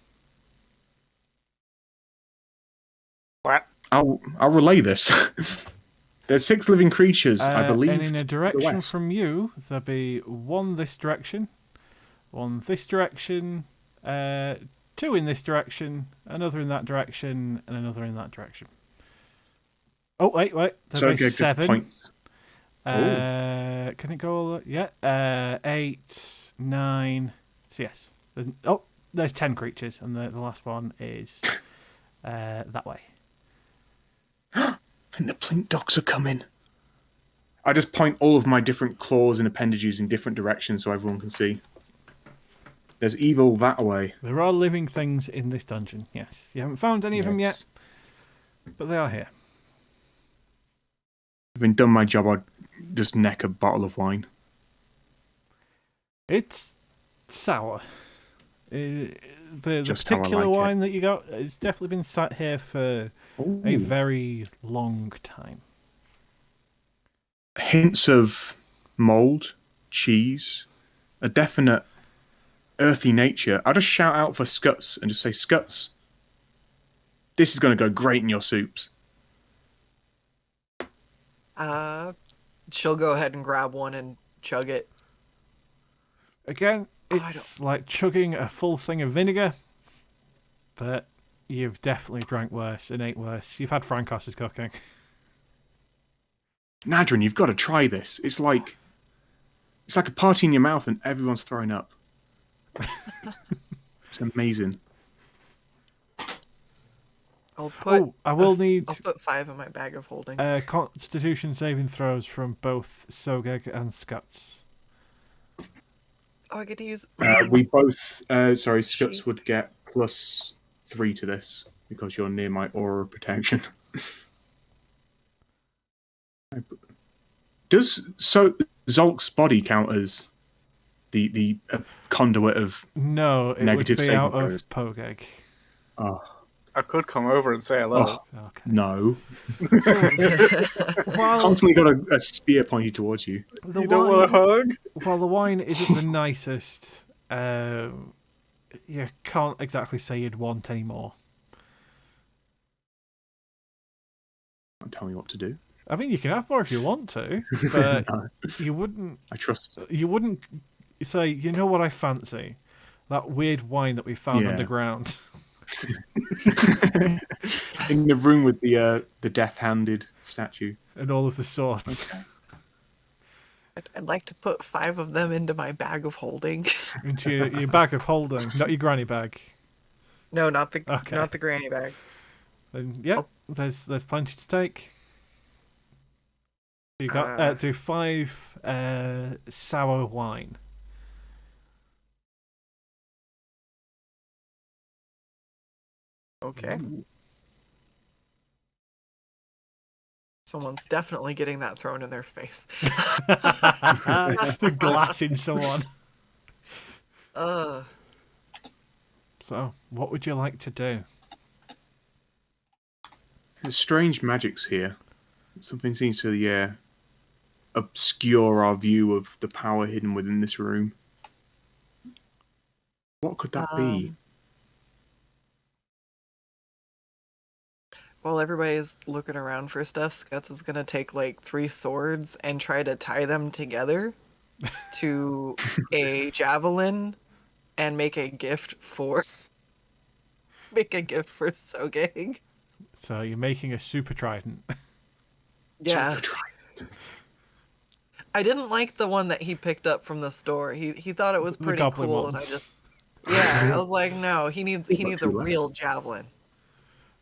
What? I'll relay this. There's 6 living creatures, I believe. And in a direction from you, there'll be 1 this direction, 1 this direction, 2 in this direction, another in that direction, and another in that direction. Oh, wait. There'll be 7. Can it go all the... Yeah. 8, 9... So yes. There's 10 creatures, and the last one is that way. And the Plink dogs are coming. I just point all of my different claws and appendages in different directions so everyone can see. There's evil that way. There are living things in this dungeon, yes. You haven't found any of them yet, but they are here. Having done my job, I'd just neck a bottle of wine. It's sour. The particular wine that you got, it's definitely been sat here for a very long time. Hints of mould, cheese, a definite earthy nature. I'll just shout out for Scuts and just say, Scuts, this is going to go great in your soups. She'll go ahead and grab one and chug it. Again, it's like chugging a full thing of vinegar, but you've definitely drank worse and ate worse. You've had Frankos's cooking. Nadrin, you've got to try this. It's like a party in your mouth and everyone's throwing up. It's amazing. I'll put 5 in my bag of holding. Constitution saving throws from both Sogeg and Scuts. Oh, I get to use... we both... Scuts would get +3 to this because you're near my aura of protection. Does Zolk's body count as the conduit of negative would be out throws? of Pogeg. Oh. I could come over and say hello. Oh, okay. No. Constantly got a spear pointed towards you. You don't want a hug? While the wine isn't the nicest, you can't exactly say you'd want any more. Don't tell me what to do. I mean, you can have more if you want to, but No. you wouldn't. I trust. You wouldn't say, you know what I fancy? That weird wine that we found underground. In the room with the death-handed statue and all of the swords. Okay. I'd like to put 5 of them into my bag of holding. Into your bag of holding, not your granny bag. No, not the granny bag. Then there's plenty to take. You got do 5 sour wine. Okay. Someone's definitely getting that thrown in their face. Glassing someone. So, what would you like to do? There's strange magics here. Something seems to, obscure our view of the power hidden within this room. What could that be? While everybody's looking around for stuff, Scuts is gonna take like 3 swords and try to tie them together to a javelin and make a gift for Sogeg. So you're making a super trident. Yeah. Super trident. I didn't like the one that he picked up from the store. He thought it was The pretty goblin cool, and I ones. just I was like, no, he needs a too loud. real javelin.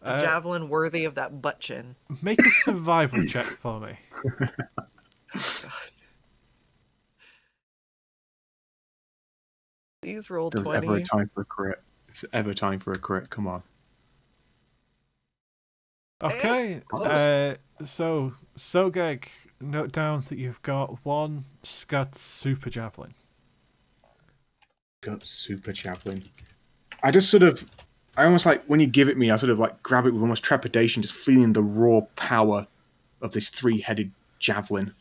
A javelin worthy of that butt chin. Make a survival check for me. God. Please roll There's 20. ever a time for a crit. There's ever time for a crit. Come on. Okay. So Sogeg, note down that you've got 1 Scud super javelin. Got super javelin. I almost like, when you give it me, I sort of like grab it with almost trepidation, just feeling the raw power of this 3-headed javelin.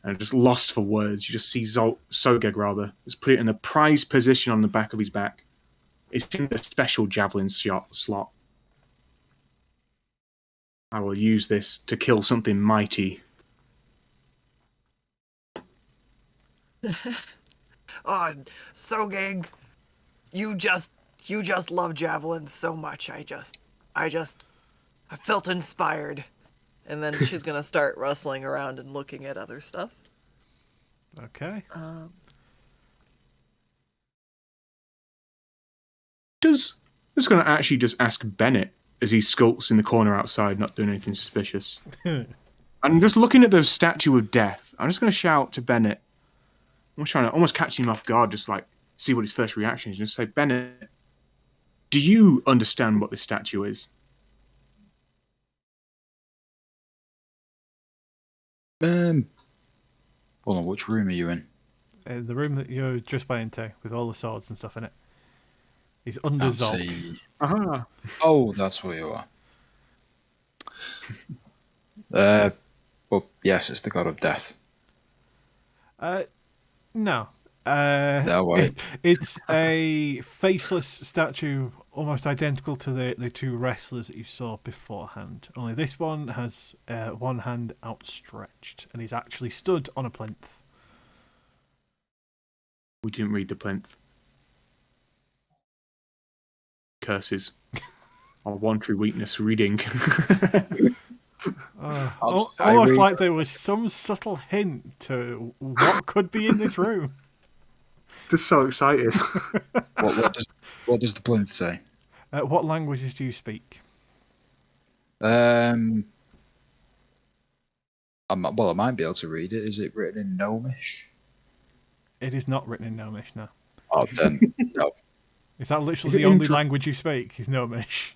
And I'm just lost for words. You just see Sogeg, rather, just put it in a prized position on the back of his back. It's in the special javelin slot. I will use this to kill something mighty. Oh, Sogeg, you just love javelins so much. I felt inspired. And then she's gonna start rustling around and looking at other stuff. Okay. I'm just going to actually just ask Bennett as he skulks in the corner outside, not doing anything suspicious. I'm just looking at the statue of death. I'm just going to shout to Bennett. I'm trying to almost catch him off guard, just like see what his first reaction is. Just say, Bennett, do you understand what this statue is? Hold on, which room are you in? The room that you just went into with all the swords and stuff in it. He's under Can't Zolk. see. Aha. Oh, that's where you are. Well, yes, it's the god of death. No. No, wait. It's a faceless statue, almost identical to the 2 wrestlers that you saw beforehand. Only this one has 1 hand outstretched, and he's actually stood on a plinth. We didn't read the plinth. Curses. Our one true weakness, reading. Almost read- like there was some subtle hint to what could be in this room. Just so excited. What does the plinth say? What languages do you speak? I might be able to read it. Is it written in Gnomish? It is not written in Gnomish, no. Oh, then no. Is that Is literally it the only intro- language you speak? Is Gnomish?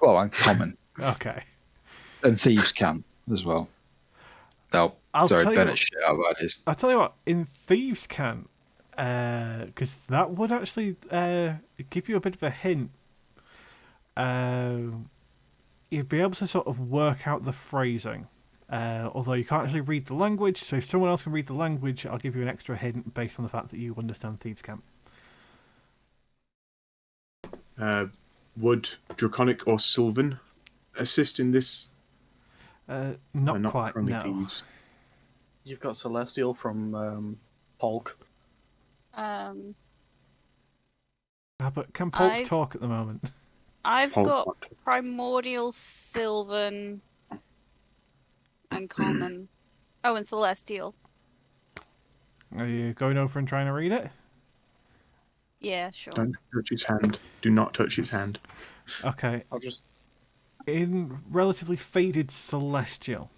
Well, I'm common, Okay. and thieves can as well. No, I'll sorry, tell you Bennett. what- Shit out of ideas. I'll tell you what, in Thieves' Cant, because that would actually give you a bit of a hint. You'd be able to sort of work out the phrasing, although you can't actually read the language. So if someone else can read the language, I'll give you an extra hint based on the fact that you understand Thieves' Cant. Would Draconic or Sylvan assist in this? Not They're quite, currently no. thieves. You've got Celestial from Polk. But can Polk I've- talk at the moment? I've Polk got can't. Primordial, Sylvan, and Common. Oh, and Celestial. Are you going over and trying to read it? Yeah, sure. Don't touch his hand. Do not touch his hand. Okay. I'll just. In relatively faded Celestial,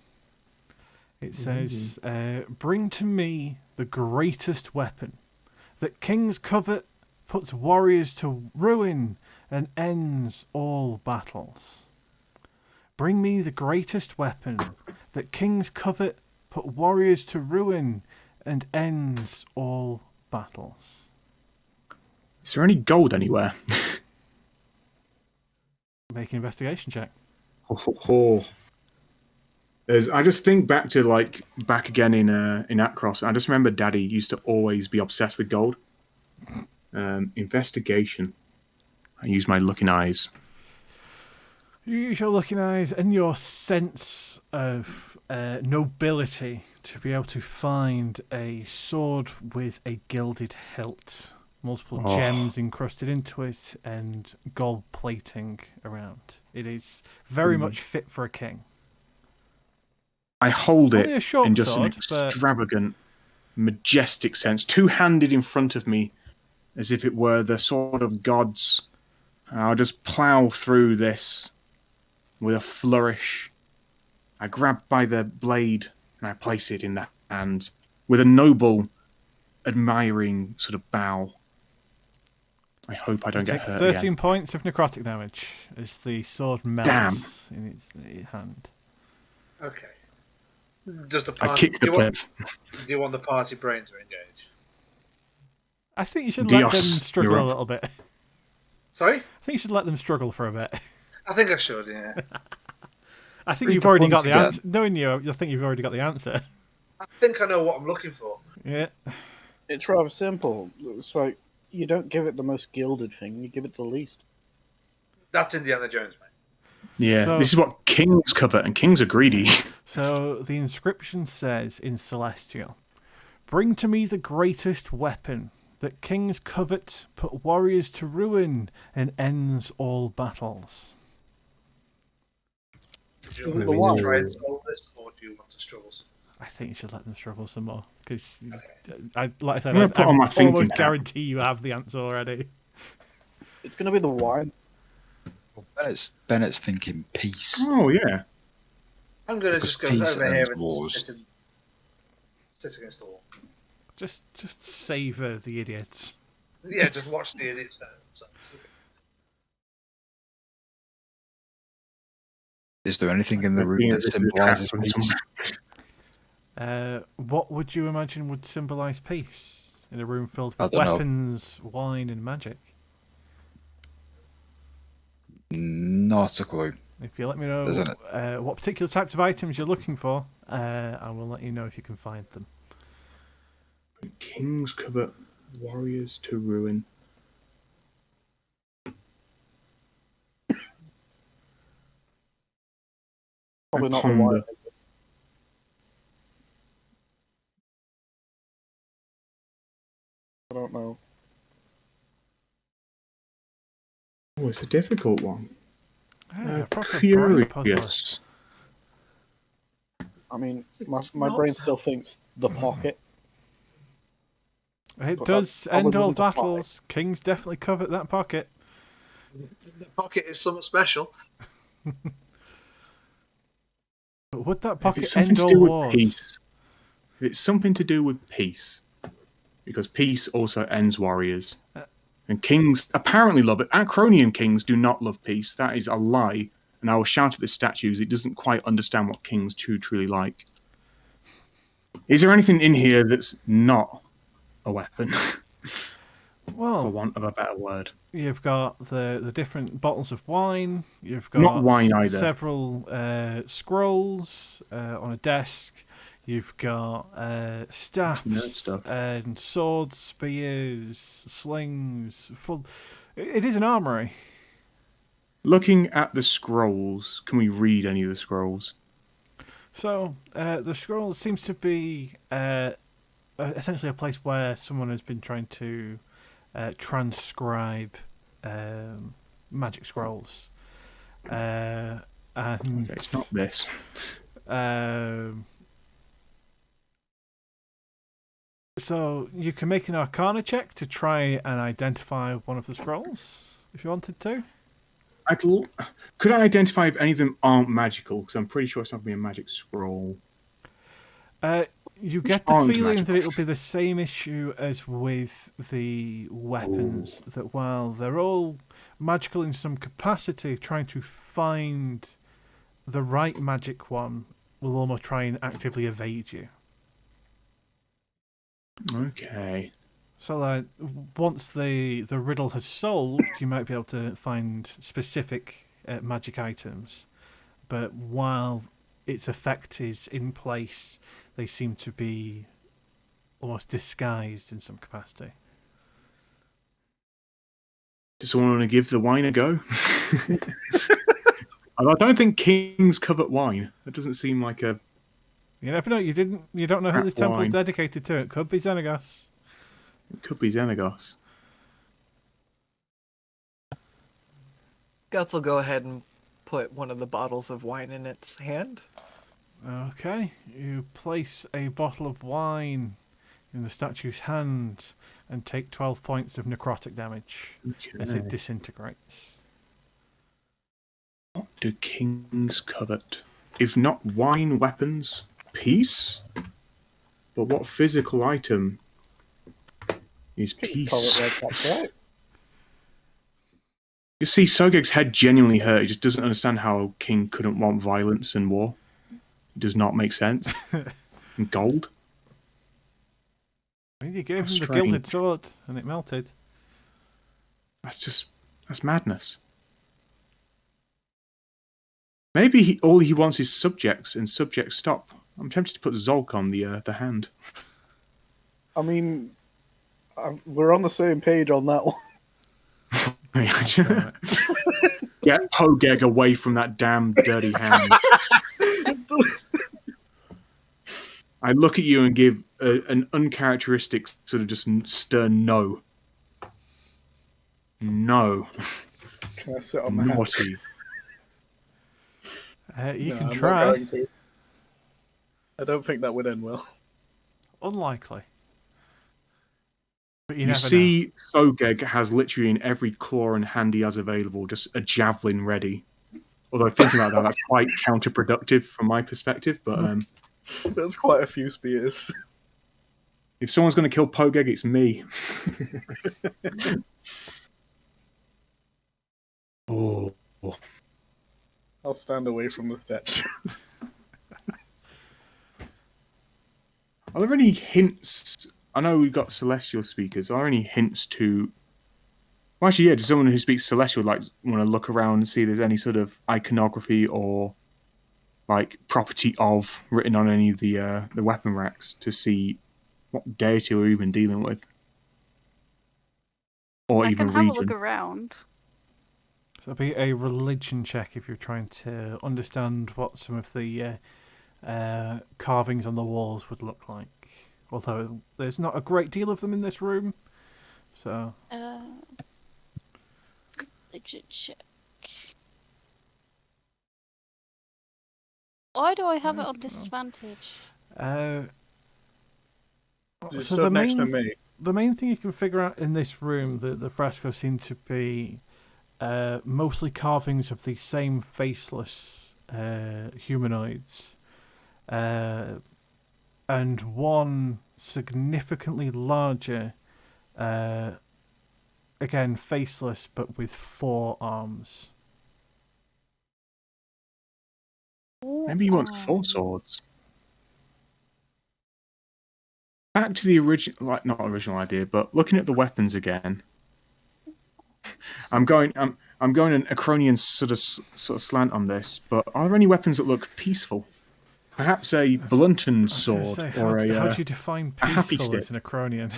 it says, bring to me the greatest weapon that kings covet, puts warriors to ruin, and ends all battles. Bring me the greatest weapon that kings covet, put warriors to ruin, and ends all battles. Is there any gold anywhere? Make an investigation check. I just think back to back again in Akros. I just remember Daddy used to always be obsessed with gold. Investigation. I use my looking eyes. You use your looking eyes and your sense of nobility to be able to find a sword with a gilded hilt, multiple gems encrusted into it, and gold plating around. It is very much fit for a king. I hold Only it a short in just sword, an but extravagant, majestic sense, two-handed in front of me, as if it were the sword of gods. I'll just plough through this with a flourish. I grab by the blade and I place it in the hand with a noble, admiring sort of bow. I hope I don't get take hurt 13 again. points of necrotic damage as the sword melts in its hand. Okay. Does the I party? kick the plinth. Do you want the party brain to engage? I think you should let them Dios, struggle you're a up. little bit. Sorry? I think you should let them struggle for a bit. I think I should. Yeah. I think Read you've the already points got the again. answer. Knowing you, I think you've already got the answer. I think I know what I'm looking for. Yeah. It's rather simple. It's like you don't give it the most gilded thing; you give it the least. That's Indiana Jones, mate. Yeah, So- this is what kings covet, and kings are greedy. So the inscription says in Celestial, "Bring to me the greatest weapon that kings covet, put warriors to ruin, and ends all battles." Do you Is it want the me to try wine? and solve this, or do you want to struggle some? I think you should let them struggle some more because, Okay. like I said, I'm gonna put on my thinking almost cap. guarantee you have the answer already. It's going to be the wine. Well, Bennett's thinking peace. Oh, yeah. I'm going to Because just go peace over here ends and wars. sit against the wall. Just savour the idiots. Yeah, just watch the idiots. Is there anything in the Like room being that a bit of a trap symbolises from peace? somewhere. What would you imagine would symbolise peace in a room filled I with don't know. weapons, wine, and magic? Not a clue. If you let me know Isn't what particular types of items you're looking for, I will let you know if you can find them. Kings covet, warriors to ruin. Probably I not the ponder. wine. Is it? I don't know. Oh, it's a difficult one. A proper brain puzzler. Curious. I mean, It's my not- brain still thinks the pocket. It But does that probably end all doesn't apply. battles. Kings definitely covet that pocket. The pocket is something special. But would that If pocket it's something end to all do with wars? peace. If it's something to do with peace. Because peace also ends warriors. And kings apparently love it. Acronian kings do not love peace. That is a lie. And I will shout at the statues. It doesn't quite understand what kings truly like. Is there anything in here that's not a weapon? For Well, want of a better word. you've got the different bottles of wine. You've got Not wine either. several scrolls on a desk. You've got Nerd staffs stuff. and swords, spears, slings. It is an armory. Looking at the scrolls, can we read any of the scrolls? So the scroll seems to be essentially a place where someone has been trying to transcribe magic scrolls. And Okay, it's not this. So you can make an Arcana check to try and identify one of the scrolls if you wanted to. Could I identify if any of them aren't magical? Because I'm pretty sure it's not going to be a magic scroll. You get the aren't feeling that magical? it'll be the same issue as with the weapons. That while they're all magical in some capacity, trying to find the right magic one will almost try and actively evade you. Okay. So like, once the riddle has solved, you might be able to find specific magic items. But while its effect is in place, they seem to be almost disguised in some capacity. Does someone want to give the wine a go? I don't think kings covet wine. That doesn't seem like a... You never know. You don't know who this temple's dedicated to. It could be Xenagos. It could be Xenagos. Guts will go ahead and put one of the bottles of wine in its hand. Okay, you place a bottle of wine in the statue's hand and take 12 points of necrotic damage as it disintegrates. What do kings covet? If not wine, weapons, peace? But what physical item is peace? That's right. You see, Sogeg's head genuinely hurt. He just doesn't understand how a king couldn't want violence and war. It does not make sense. And gold? I mean, you gave him the Strange. gilded sword and it melted. That's madness. Maybe all he wants is subjects, and subjects stop. I'm tempted to put Zolk on the hand. I mean, we're on the same page on that one. Get Pogeg away from that damn dirty hand. I look at you and give an uncharacteristic sort of just stern no. No. Can I sit on my hand? Naughty. You can I'm try. not going to. I don't think that would end well. Unlikely. But you You never see, Sogeg has literally in every claw and hand he has available just a javelin ready. Although thinking about that, that's quite counterproductive from my perspective. But There's quite a few spears. if someone's going to kill Pogeg, it's me. Oh. I'll stand away from the statue. Are there any hints? I know we've got celestial speakers. Are there any hints to... Well, actually, yeah, does someone who speaks celestial want to look around and see if there's any sort of iconography or property of written on any of the weapon racks to see what deity we're even dealing with? Or I even can have region. a look around. So it'll be a religion check if you're trying to understand what some of the carvings on the walls would look like. Although there's not a great deal of them in this room, so... Religion check. Why do I have it on disadvantage? You So stood next to me. the main thing you can figure out in this room, the frescoes seem to be mostly carvings of the same faceless humanoids. And one significantly larger, again faceless but with 4 arms. Maybe he wants 4 swords. Back to the original, not original idea, but looking at the weapons again. I'm going an Acronian sort of slant on this, but are there any weapons that look peaceful? Perhaps a blunted sword or how do you define a happy peaceful as stick. an Acronian?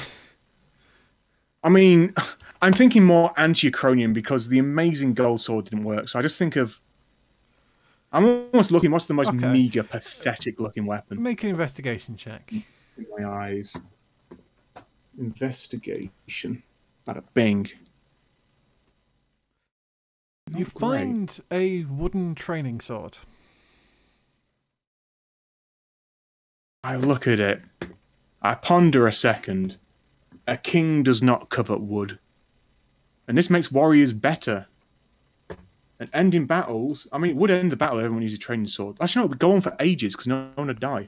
I mean, I'm thinking more anti-Acronian because the amazing gold sword didn't work. So I just think of... I'm almost looking, what's the most meager, pathetic looking weapon? Make an investigation check. In my eyes. Investigation. Bada bing. You find a wooden training sword. I look at it. I ponder a second. A king does not covet wood. And this makes warriors better. And ending battles... I mean, it would end the battle if everyone used a training sword. Actually, no, it would go on for ages because no one would die.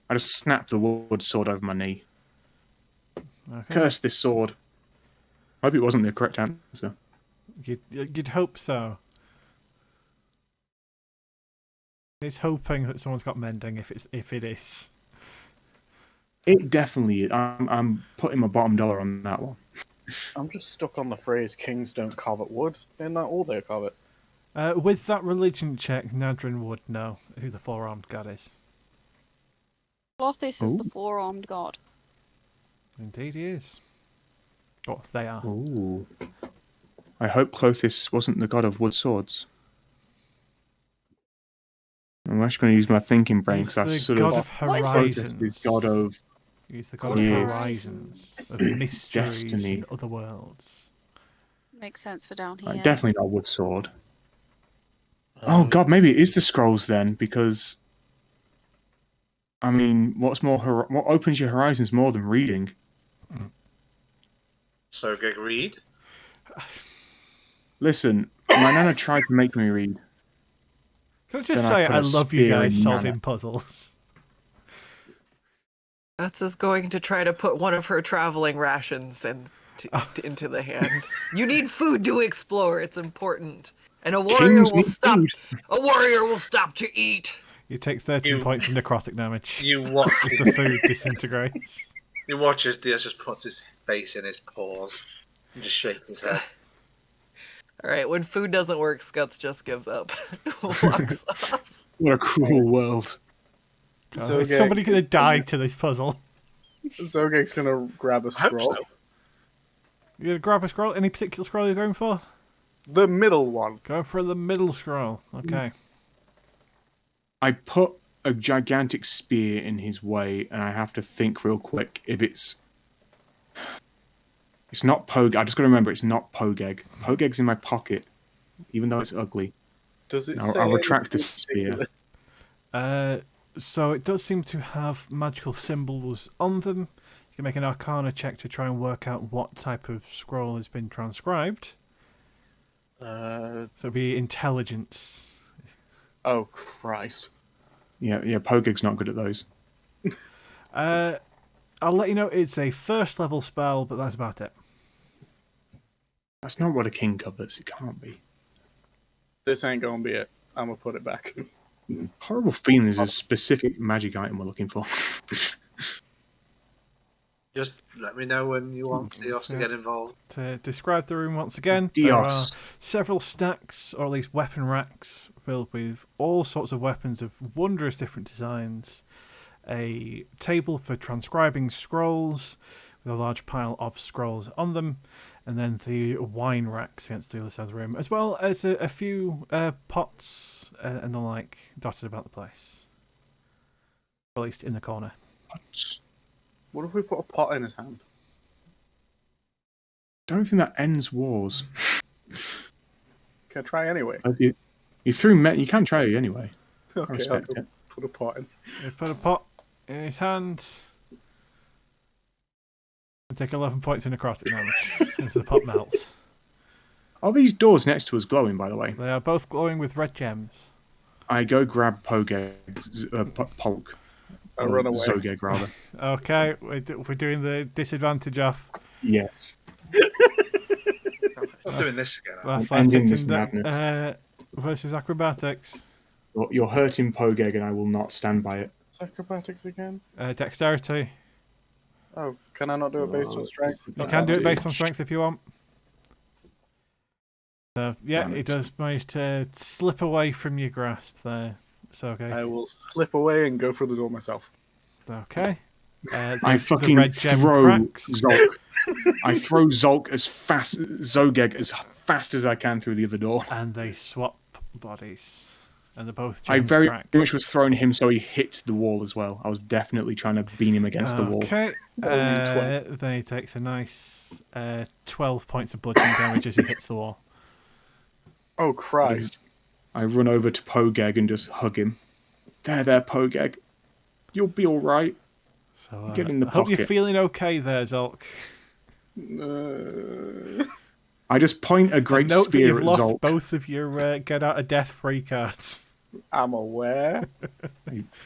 I just snap the wood sword over my knee. Okay. Curse this sword. I hope it wasn't the correct answer. You'd hope so. It's hoping that someone's got mending if it is. It definitely is. I'm putting my bottom dollar on that one. I'm just stuck on the phrase "kings don't covet wood." Isn't that all they covet? With that religion check, Nadrin would know who the 4-armed god is. Clothis is the 4-armed god. Indeed he is. Or they are. Ooh. I hope Clothis wasn't the god of wood swords. I'm actually going to use my thinking brain He's because I the sort god of of What is it? Clothis horizons. is god of He's the god God of of horizons, of horizons. mysteries Destiny. and other worlds. Makes sense for down here. definitely not wood sword. Oh god, maybe it is the scrolls then, because I mean, what opens your horizons more than reading? So get read. Listen, my nana tried to make me read. Can I just Then I say put I a love you spear guys in solving Nana. puzzles. Guts is going to try to put one of her traveling rations into the hand. You need food to explore. It's important. And a warrior Kings will need stop. food. A warrior will stop to eat. You take 13 You- points of necrotic damage You watch. as the food disintegrates. You watch as Diaz just puts his face in his paws and just shakes his head. All right, when food doesn't work, Scuts just gives up. Walks off. What a cruel world. God, is somebody going to die to this puzzle? Zogeg's gonna grab a I hope scroll. so. You going to grab a scroll? Any particular scroll you're going for? The middle one. Go for the middle scroll. Okay. I put a gigantic spear in his way, and I have to think real quick if it's not Pog. I just got to remember it's not Pogeg. Pogeg's in my pocket, even though it's ugly. Does it I'll say retract the anything spear. particular? So it does seem to have magical symbols on them. You can make an Arcana check to try and work out what type of scroll has been transcribed. So it'd be intelligence. Oh Christ! Yeah, Pogeg's not good at those. I'll let you know it's a first level spell, but that's about it. That's not what a king covers. It can't be. This ain't gonna be it. I'm gonna put it back. Horrible feeling is a specific magic item we're looking for. Just let me know when you want Diaz to get involved. To describe the room once again, there are Dios. several stacks, or at least weapon racks, filled with all sorts of weapons of wondrous different designs. A table for transcribing scrolls, with a large pile of scrolls on them, and then the wine racks against the other side of the room, as well as a few pots and the like dotted about the place. Or at least in the corner. What if we put a pot in his hand? Don't think that ends wars. Can I try anyway? You threw you can try it anyway. I Okay, I'll respect go it. put a pot in. You put a pot in his hand. And take 11 points of necrotic damage as the pot melts. Are these doors next to us glowing, by the way? They are both glowing with red gems. I go grab Pogeg, Polk. I run away. Zogeg, rather. Okay, we're doing the disadvantage off. Yes. I'm doing this again. ending Athletics this and madness. versus acrobatics. You're hurting Pogeg, and I will not stand by it. Acrobatics again? Dexterity. Oh, can I not do it based on strength? You can do it based on strength if you want. So, yeah, Damn it it. does manage to slip away from your grasp there. So, okay. I will slip away and go through the door myself. Okay. I The fucking red gem throw cracks. Zolk. I throw Zolk Zogeg as fast as I can through the other door. And they swap bodies. And they're both I gems very crack. much was throwing him so he hit the wall as well. I was definitely trying to beat him against the wall. Okay. Then he takes a nice 12 points of bludgeoning damage as he hits the wall. Oh Christ! I run over to Pogeg and just hug him. There, Pogeg. You'll be all right. So, Get in the I hope you're pocket. feeling okay there, Zolk. I just point a I great note that spear you've at lost Zolk. both of your get out of death free cards. I'm aware.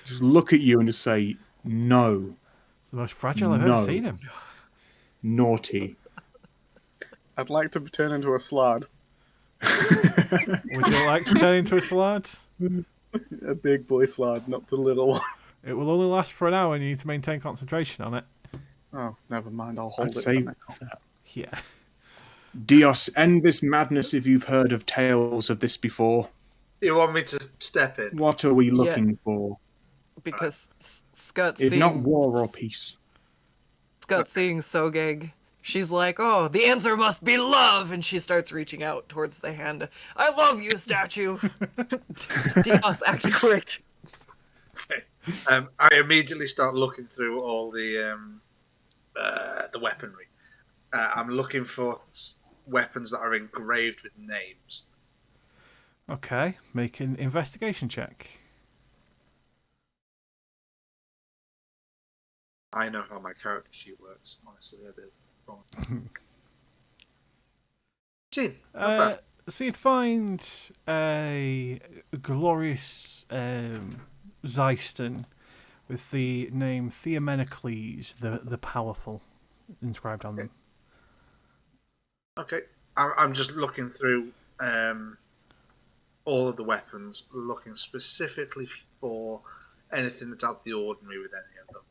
Just look at you and just say, no, It's the most fragile I've ever No. seen him. naughty. I'd like to turn into a slod. Would you like to turn into a slad? A big boy slod, not the little one. It will only last for an hour and you need to maintain concentration on it. Oh, never mind. I'll hold I'd it. say for now. Yeah. Dios, end this madness if you've heard of tales of this before. You want me to step in? What are we looking for? Because Scut If seeing not war or peace. Scut seeing Sogeg She's like, "Oh, the answer must be love," and she starts reaching out towards the hand. "I love you, statue." Dios, act quick. Okay. I immediately start looking through all the weaponry. I'm looking for weapons that are engraved with names. Okay, make an investigation check. I know how my character sheet works. Honestly, I do. 18. Not bad. So you'd find a glorious Zyston with the name Theomenocles, the Powerful, inscribed on them. Okay. I'm just looking through all of the weapons, looking specifically for anything that's out the ordinary with any of them.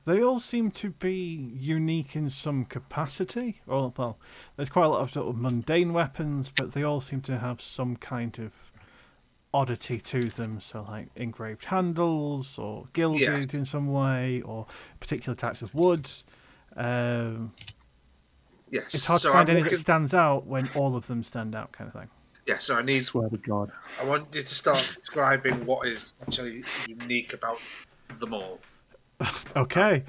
They all seem to be unique in some capacity. Well, there's quite a lot of sort of mundane weapons, but they all seem to have some kind of oddity to them. So, like engraved handles, or gilded in some way, or particular types of woods. Yes. It's hard to find any that stands out when all of them stand out, kind of thing. Yeah, so I Swear to God. I want you to start describing what is actually unique about them all. Okay.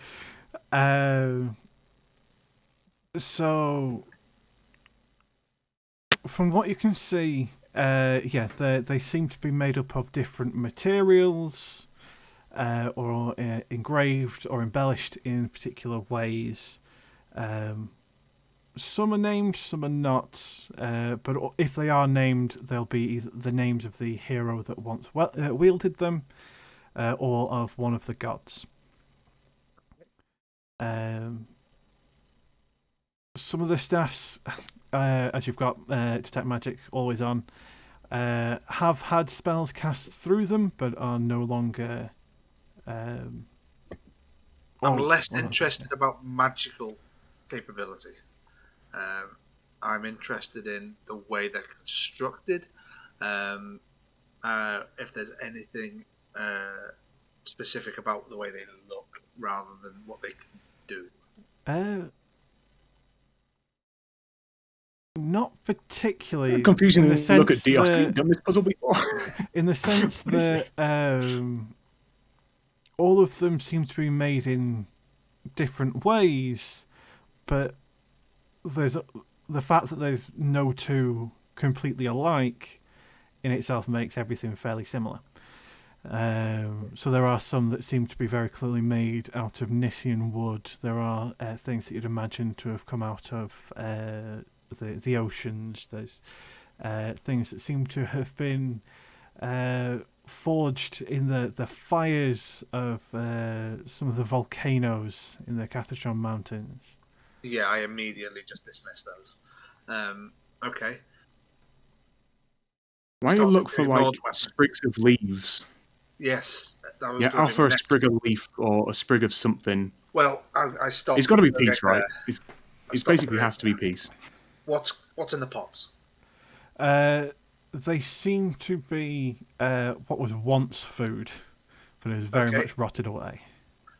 So, from what you can see, they seem to be made up of different materials, or engraved or embellished in particular ways. Some are named, some are not. But if they are named, they'll be either the names of the hero that once wielded them, or of one of the gods. Some of the staffs, as you've got Detect Magic always on, have had spells cast through them, but are no longer. I'm less interested about magical capability. I'm interested in the way they're constructed. If there's anything specific about the way they look, rather than what they can do. Not particularly. Confusing. Look at Dios. You've done this puzzle before. In the sense that all of them seem to be made in different ways, but there's the fact that there's no two completely alike in itself makes everything fairly similar. So there are some that seem to be very clearly made out of Nissian wood. There are things that you'd imagine to have come out of the oceans. There's things that seem to have been forged in the fires of some of the volcanoes in the Cathedral Mountains. Yeah, I immediately just dismissed those. Okay. Why you look for like sprigs of leaves? Yes. Yeah, offer a sprig of leaf or a sprig of something. Well, I stopped. It's got to be peace, right? It basically has to be peace. What's in the pots? They seem to be what was once food, but is very much rotted away.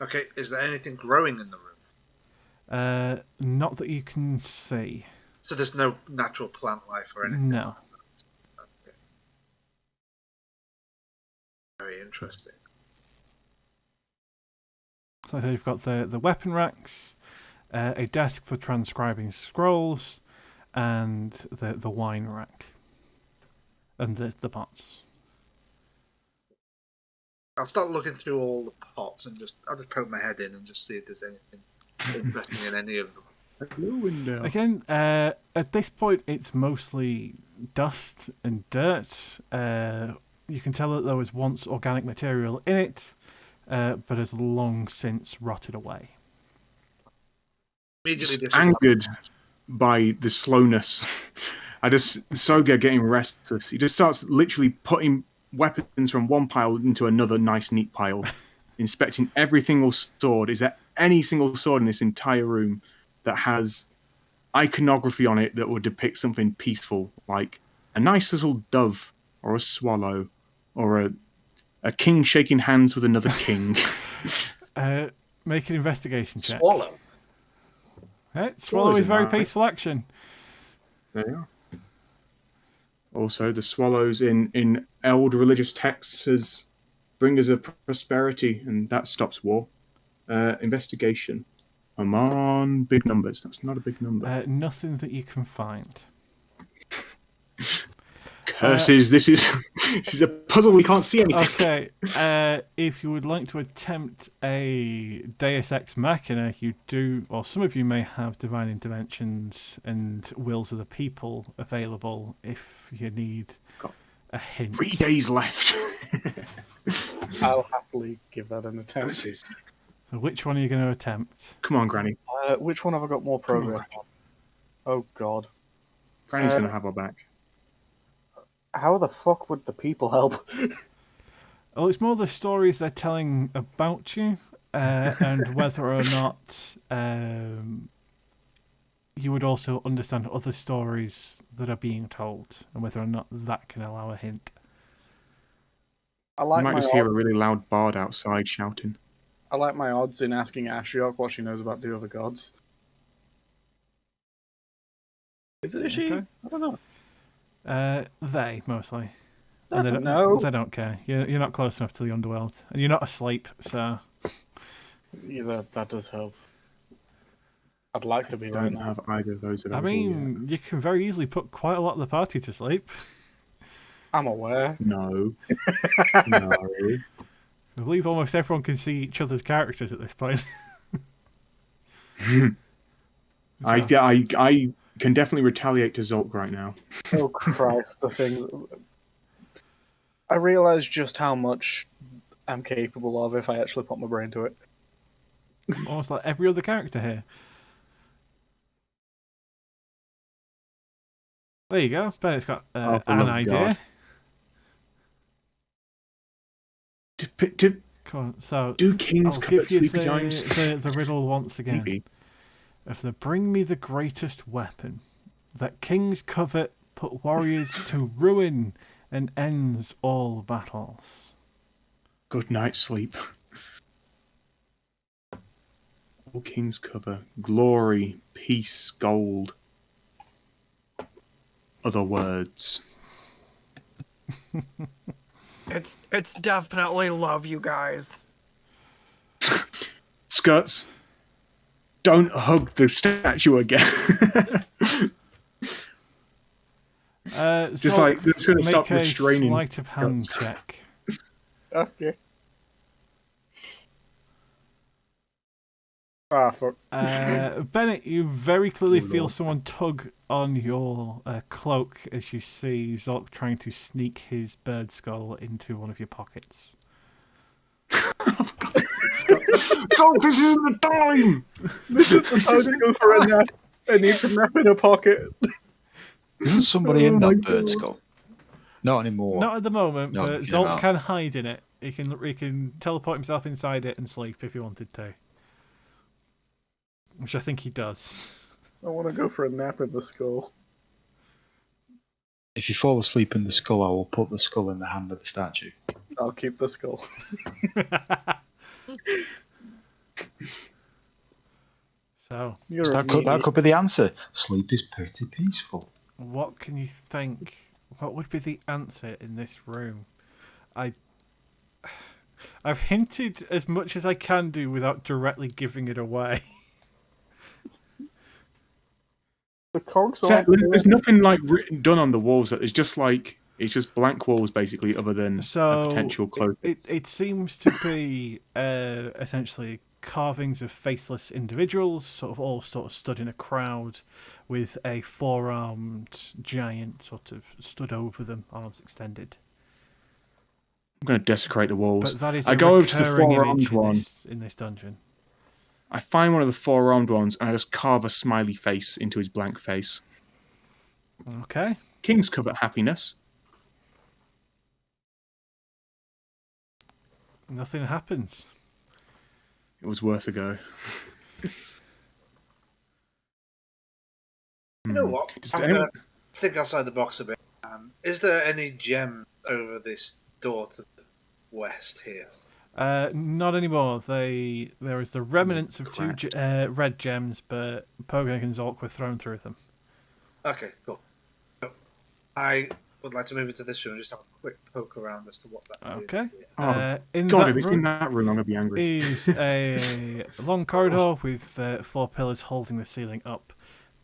Okay, is there anything growing in the room? Not that you can see. So there's no natural plant life or anything? No. Okay. Very interesting. So you've got the weapon racks, a desk for transcribing scrolls, and the wine rack. And the pots. I'll start looking through all the pots and I'll just poke my head in and just see if there's anything interesting in any of them. Again, at this point, it's mostly dust and dirt. You can tell that there was once organic material in it, but has long since rotted away. Immediately angered by the slowness. Soga getting restless. He just starts literally putting weapons from one pile into another nice, neat pile, inspecting every single sword. Is there any single sword in this entire room that has iconography on it that would depict something peaceful, like a nice little dove or a swallow or a king shaking hands with another king? Make an investigation check. Swallow. Swallow is very nice. peaceful action. There you are. Also, the swallows in old religious texts as bringers of prosperity, and that stops war. Investigation. Come on, big numbers. That's not a big number. Nothing that you can find. Curses! This is a puzzle. We can't see anything. Okay, if you would like to attempt a Deus Ex Machina, you do, or some of you may have divine interventions and wills of the people available if you need a hint. 3 days left. I'll happily give that an attempt. Curses. So which one are you going to attempt? Come on, Granny. Which one have I got more progress on? Oh God. Granny's going to have our back. How the fuck would the people help? Well, it's more the stories they're telling about you, and whether or not you would also understand other stories that are being told, and whether or not that can allow a hint. I You like might my just hear a really loud bard outside shouting. I like my odds in asking Ashiok what she knows about the other gods. Is it she? Okay. I don't know. They mostly. I And don't know. They don't care. You're not close enough to the underworld, and you're not asleep, so. Yeah, that does help. I'd like to be right Don't now. have either of those I available mean, you can very easily put quite a lot of the party to sleep. I'm aware. yet. No. No. I believe almost everyone can see each other's characters at this point. I can definitely retaliate to Zolk right now. Oh Christ, the things. I realise just how much I'm capable of if I actually put my brain to it. Almost like every other character here. There you go. Bennett's got Oh, for an love of idea. Come on, so Do kings I'll covet give you sleepy times? the riddle once again. Maybe. If they bring me the greatest weapon that kings covet, put warriors to ruin, and ends all battles. Good night's sleep. All kings cover glory, peace, gold. Other words. It's definitely love, you guys. Skirts. Don't hug the statue again. Just so like it's going to make stop a restraining. sleight of hand Skirts. check. Okay. Ah, fuck. Bennett, you very clearly Oh, feel Lord. someone tug on your cloak as you see Zolk trying to sneak his bird skull into one of your pockets. Zolk, this isn't the time! This is the time to go for a nap. I need to nap in a pocket. Isn't somebody in my that bird God. skull? Not anymore. Not at the moment, No, but you Zolk cannot. can hide in it. He can teleport himself inside it and sleep if he wanted to. Which I think he does. I want to go for a nap in the skull. If you fall asleep in the skull, I will put the skull in the hand of the statue. I'll keep the skull. So, That could be the answer. Sleep is pretty peaceful. what can you think? What would be the answer in this room? I've hinted as much as I can do without directly giving it away. The cogs So, are. there's nothing like written done on the walls. It's just like it's just blank walls basically, other than So a potential close. it seems to be essentially carvings of faceless individuals, all stood in a crowd, with a four-armed giant sort of stood over them, arms extended. I'm going to desecrate the walls. But that is I a go over to the recurring four-armed image one. in this dungeon. I find one of the four-armed ones and I just carve a smiley face into his blank face. Okay. Kings covet happiness. Nothing happens. It was worth a go. You know what? Just I'm anyone- going to think outside the box a bit. Is there any gem over this door to the west here? Not anymore. There is the remnants of two red gems, but Pogeg and Zolk were thrown through them. Okay, cool. So, I would like to move into this room and just have a quick poke around as to what that is. Okay. Oh, In God, that if it's room in that room, I'm going to be angry. is a long corridor with 4 pillars holding the ceiling up.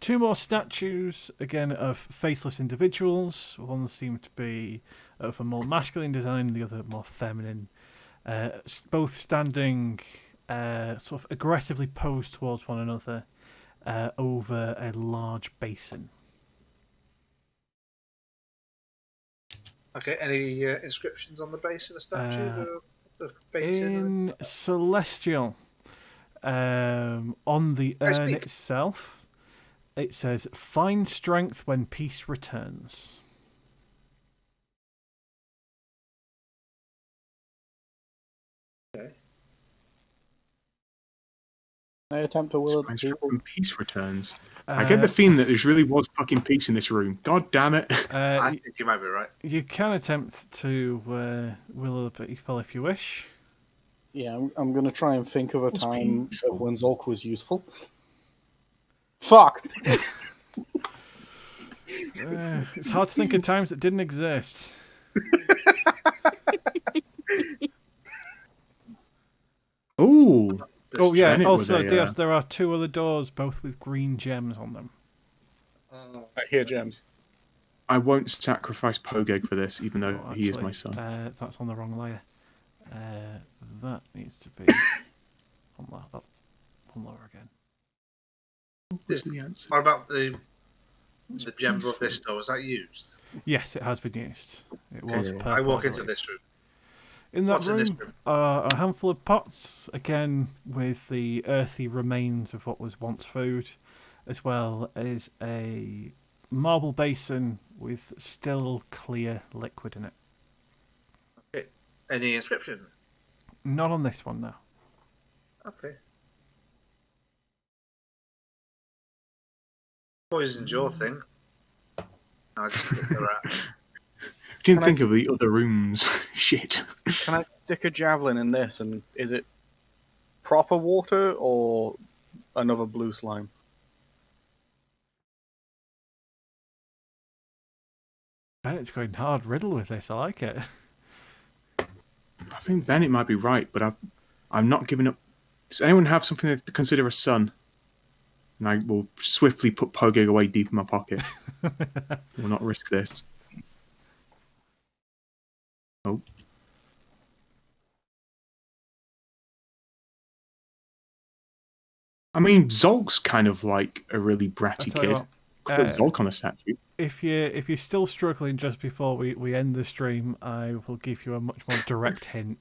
2 more statues, again, of faceless individuals. One seemed to be of a more masculine design, the other more feminine. Both standing sort of aggressively posed towards one another over a large basin. Okay, any inscriptions on the base of the statues or the painting? In Celestial, on the I urn speak. itself, it says, "Find strength when peace returns." Okay. I attempt to will When people. peace returns. I get the feeling that there really was fucking peace in this room. God damn it. I think you might be right. You can attempt to will other people if you wish. Yeah, I'm going to try and think of a What's time peaceful? of when Zolk was useful. Fuck! It's hard to think of times that didn't exist. Ooh. Oh yeah, Janet also with a, Diaz, there are 2 other doors, both with green gems on them. I hear gems. I won't sacrifice Pogeg for this, even though Oh, he is actually, my son. that's on the wrong layer. That needs to be on lower again. What's the answer? What about the gem above this door? Was that used? Yes, it has been used. It was Okay. purple. I walk I into believe. this room. In that What's in this room room? are a handful of pots, again with the earthy remains of what was once food, as well as a marble basin with still clear liquid in it. Okay. Any inscription? Not on this one, though. Okay. Poisoned your thing. I just picked the rat. Didn't think of the other rooms. Shit. Can I stick a javelin in this, and is it proper water or another blue slime? Bennett's going hard riddle with this. I like it. I think Bennett might be right, but I'm not giving up. Does anyone have something to consider a son? And I will swiftly put Pogeg away deep in my pocket. Will not risk this. Oh. I mean, Zolk's kind of like a really bratty tell you kid. what, Could put Zolk on a statue. If you're still struggling just before we end the stream, I will give you a much more direct hint.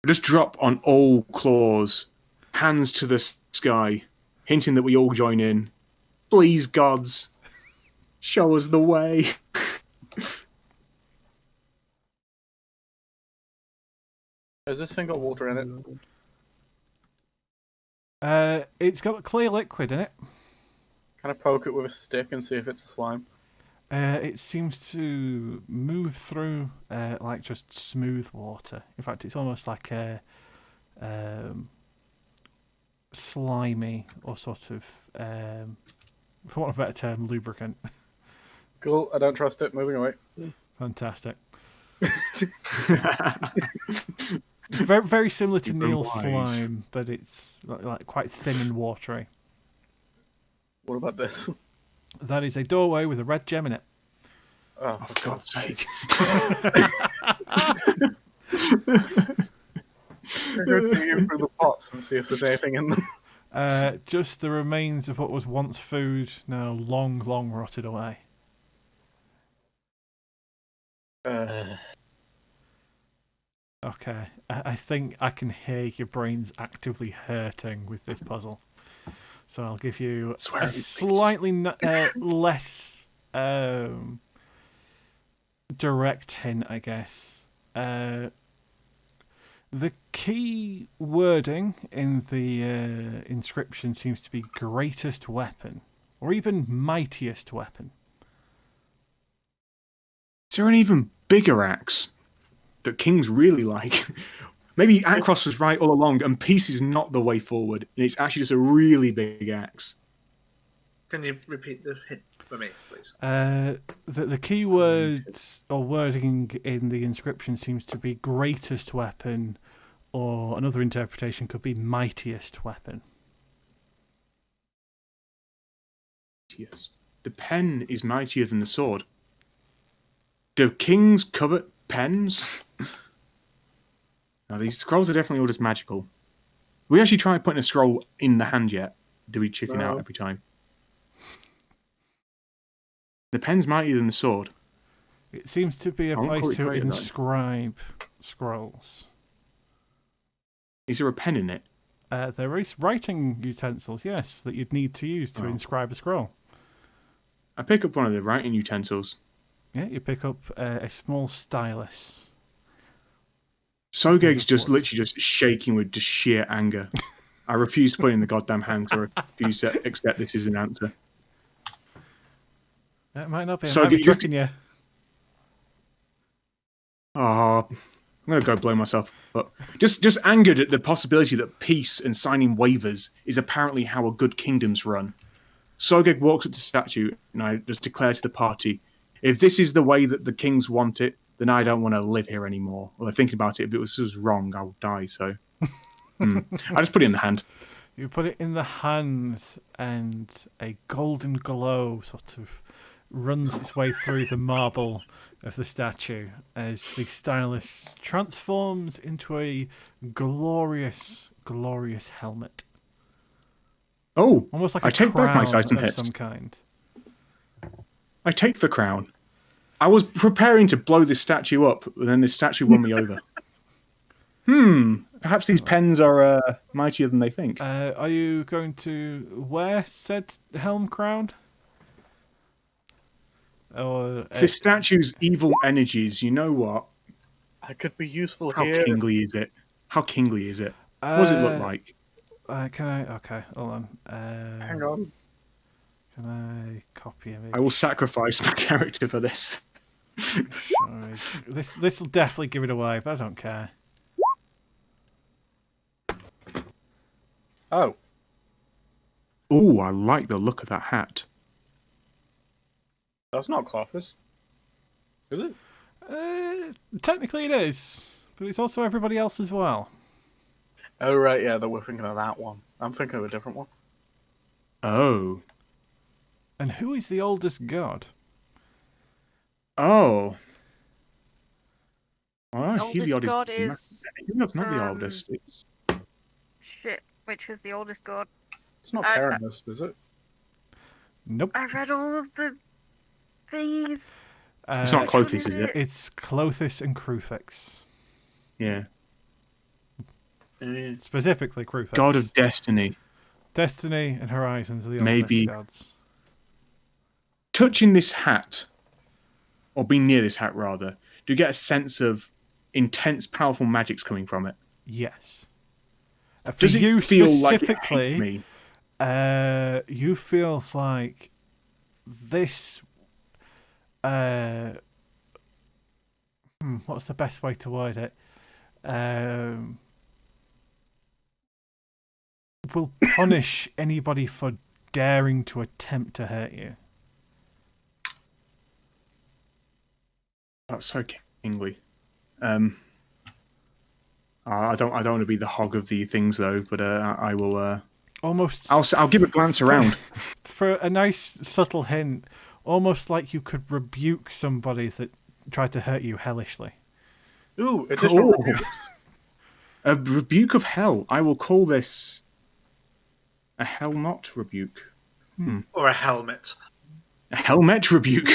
Just drop on all claws, hands to the sky, hinting that we all join in. Please, gods, show us the way. Has this thing got water in it? It's got clear liquid in it. Can I poke it with a stick and see if it's a slime? It seems to move through like just smooth water. In fact, it's almost like a slimy or sort of, for want of a better term, lubricant. Cool, I don't trust it. Moving away. Fantastic. Very, very similar to You're Neil's wise. slime, but it's like quite thin and watery. What about this? That is a doorway with a red gem in it. Oh, For God's sake. I'm going to dig through the pots and see if there's anything in them. Just the remains of what was once food, now long, long rotted away. Okay, I think I can hear your brains actively hurting with this puzzle. So I'll give you Swear a it is, slightly less direct hint, I guess. The key wording in the inscription seems to be greatest weapon, or even mightiest weapon. Is there an even bigger axe? that kings really like. Maybe Akros was right all along, and peace is not the way forward. And it's actually just a really big axe. Can you repeat the hint for me, please? The key words or wording in the inscription seems to be greatest weapon, or another interpretation could be mightiest weapon. Yes. The pen is mightier than the sword. Do kings covet pens? Now, these scrolls are definitely all just magical. We actually tried putting a scroll in the hand yet? Do we chicken out every time? The pen's mightier than the sword. It seems to be a I won't call place it to greater, though. inscribe scrolls. Is there a pen in it? There is writing utensils, yes, that you'd need to use to inscribe a scroll. I pick up one of the writing utensils. Yeah, you pick up a small stylus. Sogeg's just literally just shaking with just sheer anger. I refuse to put it in the goddamn hand because I refuse to accept this as an answer. That might not be. So I might be you- tricking you. Oh, I'm going to go blow myself up. Just angered at the possibility that peace and signing waivers is apparently how a good kingdom's run. Sogeg walks up to the statue and I just declare to the party, if this is the way that the kings want it, then I don't want to live here anymore. Well, I'm thinking about it. If it was wrong, I'll die, so... I just put it in the hand. You put it in the hand, and a golden glow sort of runs its way through the marble of the statue as the stylus transforms into a glorious, glorious helmet. Oh, Almost like I a take back my crown Titan of hits. some kind. I take the crown. I was preparing to blow this statue up, and then this statue won me over. Perhaps these pens are mightier than they think. Are you going to wear said helm crown? Or This statue's evil energies, you know what? I could be useful How here. kingly is it? How kingly is it? What does it look like? Can I? Okay, hold on. Hang on. Can I copy image? I will sacrifice my character for this. Sorry. This will definitely give it away, but I don't care. Oh, Oh, I like the look of that hat. that's not Clothis. Is it? Technically it is, but it's also everybody else as well. Oh, right, yeah, we're thinking of that one. I'm thinking of a different one. Oh. And who is the oldest god? Oh. The Oh, oldest god is... That's not the um, oldest. It's... Shit, which is the oldest god? It's not I- Karanis, is it? Nope. I read all of the thingies. It's not Which one Clothis, is it? It's Clothis and Crufix. Yeah. Specifically Crufix. God of Destiny. Destiny and Horizons are the Maybe- oldest gods. Touching this hat, or being near this hat rather, do you get a sense of intense, powerful magics coming from it? Yes. For Does it you feel like it specifically, hates me? you feel like this. What's the best way to word it? Will punish anybody for daring to attempt to hurt you. That's so kingly. I don't want to be the hog of the things though, but I will. Almost I'll give a glance around. for a nice subtle hint, almost like you could rebuke somebody that tried to hurt you hellishly. Ooh, additional Cool. rebukes. A rebuke of hell. I will call this a helmet rebuke. Or a helmet. A helmet rebuke.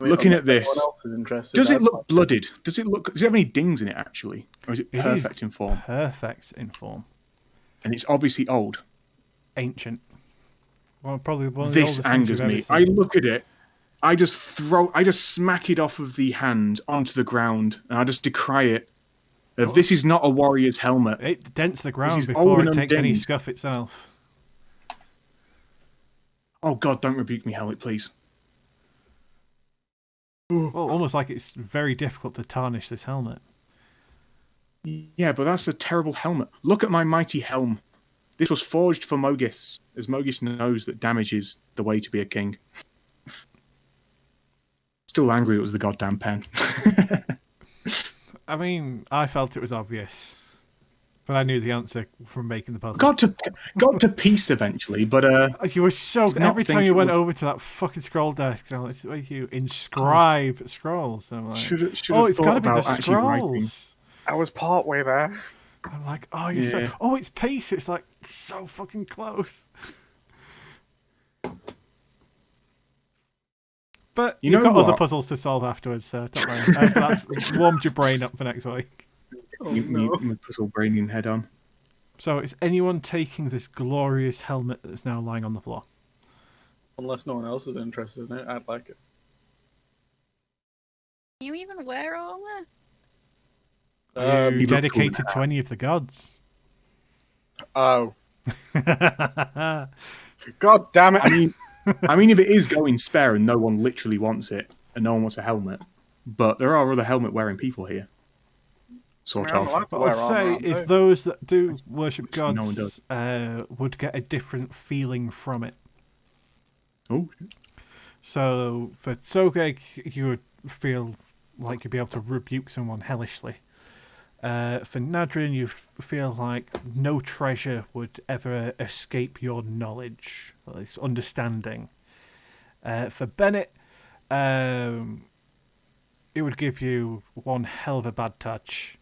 Looking at Unless this, anyone else is interested, does it I'd look like- blooded? Does it have any dings in it actually, or is it It is perfect in form? Perfect in form. And it's obviously old. Ancient. Well, probably one of the This oldest things angers you've ever me. seen. I look at it, I just smack it off of the hand onto the ground, and I just decry it. This is not a warrior's helmet. It dents the is ground old before it and takes any undimmed. scuff itself. Oh God, don't rebuke me, helmet, please. Well, almost like it's very difficult to tarnish this helmet. Yeah, but that's a terrible helmet. Look at my mighty helm. This was forged for Mogis, as Mogis knows that damage is the way to be a king. Still angry it was the goddamn pen. I mean, I felt it was obvious. But I knew the answer from making the puzzle. got to peace eventually, but You were so... not Every time think you it went was- over to that fucking scroll desk, you know, it's where you inscribe scrolls. I'm like, should have it's got thought to be the about actually writing. scrolls. I was part way there. I'm like, oh, you're so... Yeah. Oh, it's peace. It's like, it's so fucking close. But You you've know got other what? puzzles to solve afterwards, so don't worry. That's warmed your brain up for next week. Oh, You no. my puzzle braining head on. So is anyone taking this glorious helmet that's now lying on the floor? Unless no one else is interested in it, I'd like it. Can you even wear armor? Are you you look cool dedicated now. to any of the gods? Oh, god damn it! I mean, if it is going spare and no one literally wants it, and no one wants a helmet, but there are other helmet-wearing people here. Sort I'm of. allowed to What wear I'd say armor, aren't is I? those that do worship No one gods would get a different feeling from it. Oh, So for Sogeg, you would feel like you'd be able to rebuke someone hellishly. For Nadrin, you feel like no treasure would ever escape your knowledge, at least understanding. For Bennett, it would give you one hell of a bad touch.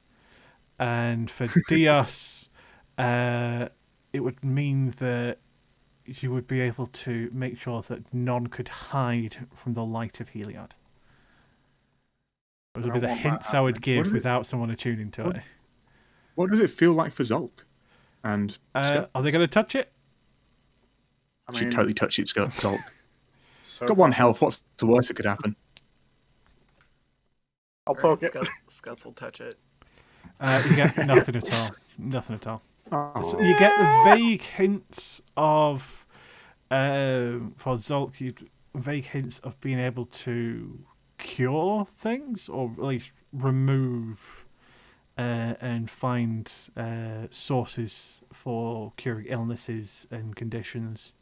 And for Dios, it would mean that you would be able to make sure that none could hide from the light of Heliod. Those would be the don't want that hints I would happening. give What is it? without someone attuning to it. what does it feel like for Zolk? And Are they going to touch it? I should mean, totally touch it, Zolk. so Got one health. What's the worst that could happen? I'll poke it. Scuts will touch it. You get nothing at all. Nothing at all. Oh, So you get the vague hints of, for Zolk, vague hints of being able to cure things, or at least remove and find sources for curing illnesses and conditions.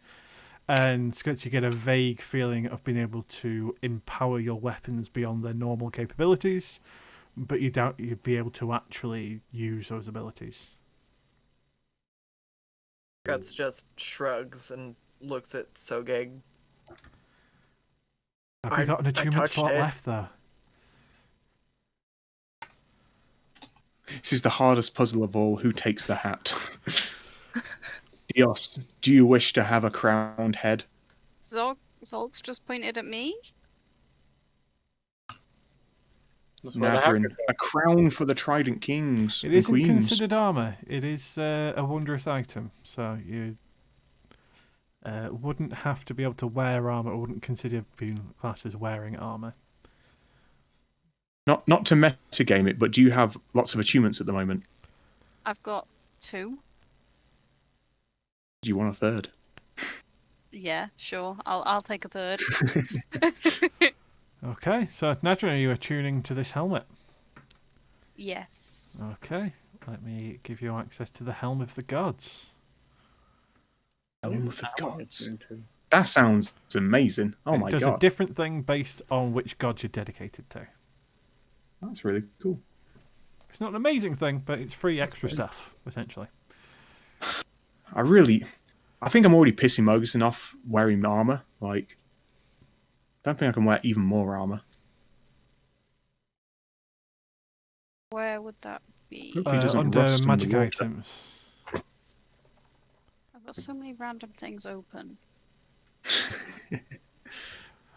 And Scott, you get a vague feeling of being able to empower your weapons beyond their normal capabilities, but you doubt you'd be able to actually use those abilities. Guts just shrugs and looks at Sogeg. Have we got an I attunement touched slot it. left, though? this is the hardest puzzle of all. Who takes the hat? Dios, do you wish to have a crowned head? Zolk's just pointed at me. That's where the hat Nadrin, could go. a crown for the Trident Kings It and isn't Queens. considered armor. It is a wondrous item, so you wouldn't have to be able to wear armor, or wouldn't consider being classed as wearing armor. Not to metagame it, but do you have lots of attunements at the moment? I've got 2. Do you want a third? Yeah, sure. I'll take a third. Okay, so Nadrin, are you attuning to this helmet? Yes. Okay, let me give you access to the Helm of the Gods. Helm of the That one Gods. is into- That sounds amazing. Oh It my does a god. different thing based on which god you're dedicated to. That's really cool. It's not an amazing thing, but it's free extra stuff, essentially. I think I'm already pissing Mogus off wearing armor. Like, I don't think I can wear even more armor. Where would that be? It doesn't Under rust in the magic water. items. I've got so many random things open.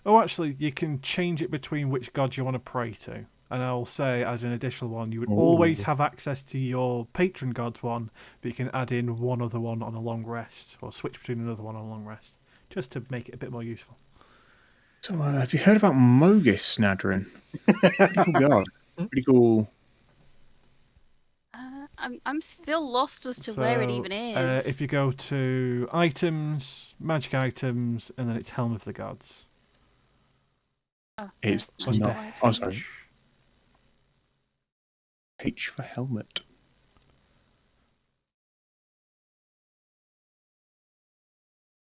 Oh, actually, you can change it between which god you want to pray to. And I'll say, as an additional one, you would always Ooh. have access to your patron god's one, but you can add in one other one on a long rest, or switch between another one on a long rest, just to make it a bit more useful. So, have you heard about Mogus, Nadrin? Pretty cool god. Pretty cool. I'm still lost as to where it So, even is. If you go to items, magic items, and then it's Helm of the Gods. It's there's under magical not. Oh, sorry. items. H for helmet.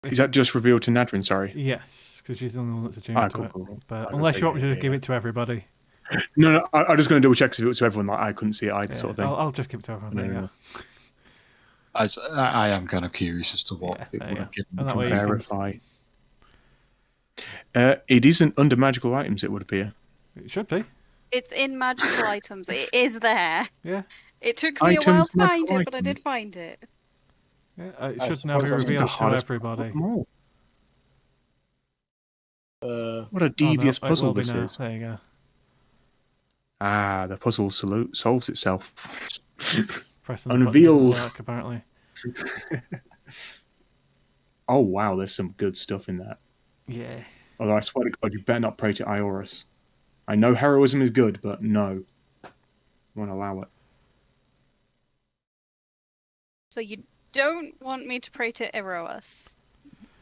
Is that just revealed to Nadrin? Sorry. Yes, because she's the only one that's attuned to Cool, it. cool, cool. But I was unless you gonna want say, me to yeah, give yeah. it to everybody. No, I'm just going to double check if it was to everyone. Like I couldn't see it either, Yeah, sort of thing. I'll just give it to everyone. There you go. As I am kind of curious as to what Yeah, it there would you have go. given. And that way you can- Verify. It isn't under magical items. It would appear. It should be. It's in magical items. It is there. Yeah. It took me a while Items, to find magical it, but I did items. find it. Yeah, it I should now be suppose that's This is the revealed to hardest everybody. of them all. What a Oh, no, devious it will puzzle be this now. is. There you go. Ah, the puzzle solves itself. Pressing the button didn't Unveiled. work, apparently. Oh wow, there's some good stuff in that. Yeah. Although I swear to God, you better not pray to Iorus. I know heroism is good, but no, I won't allow it. So you don't want me to pray to Eros.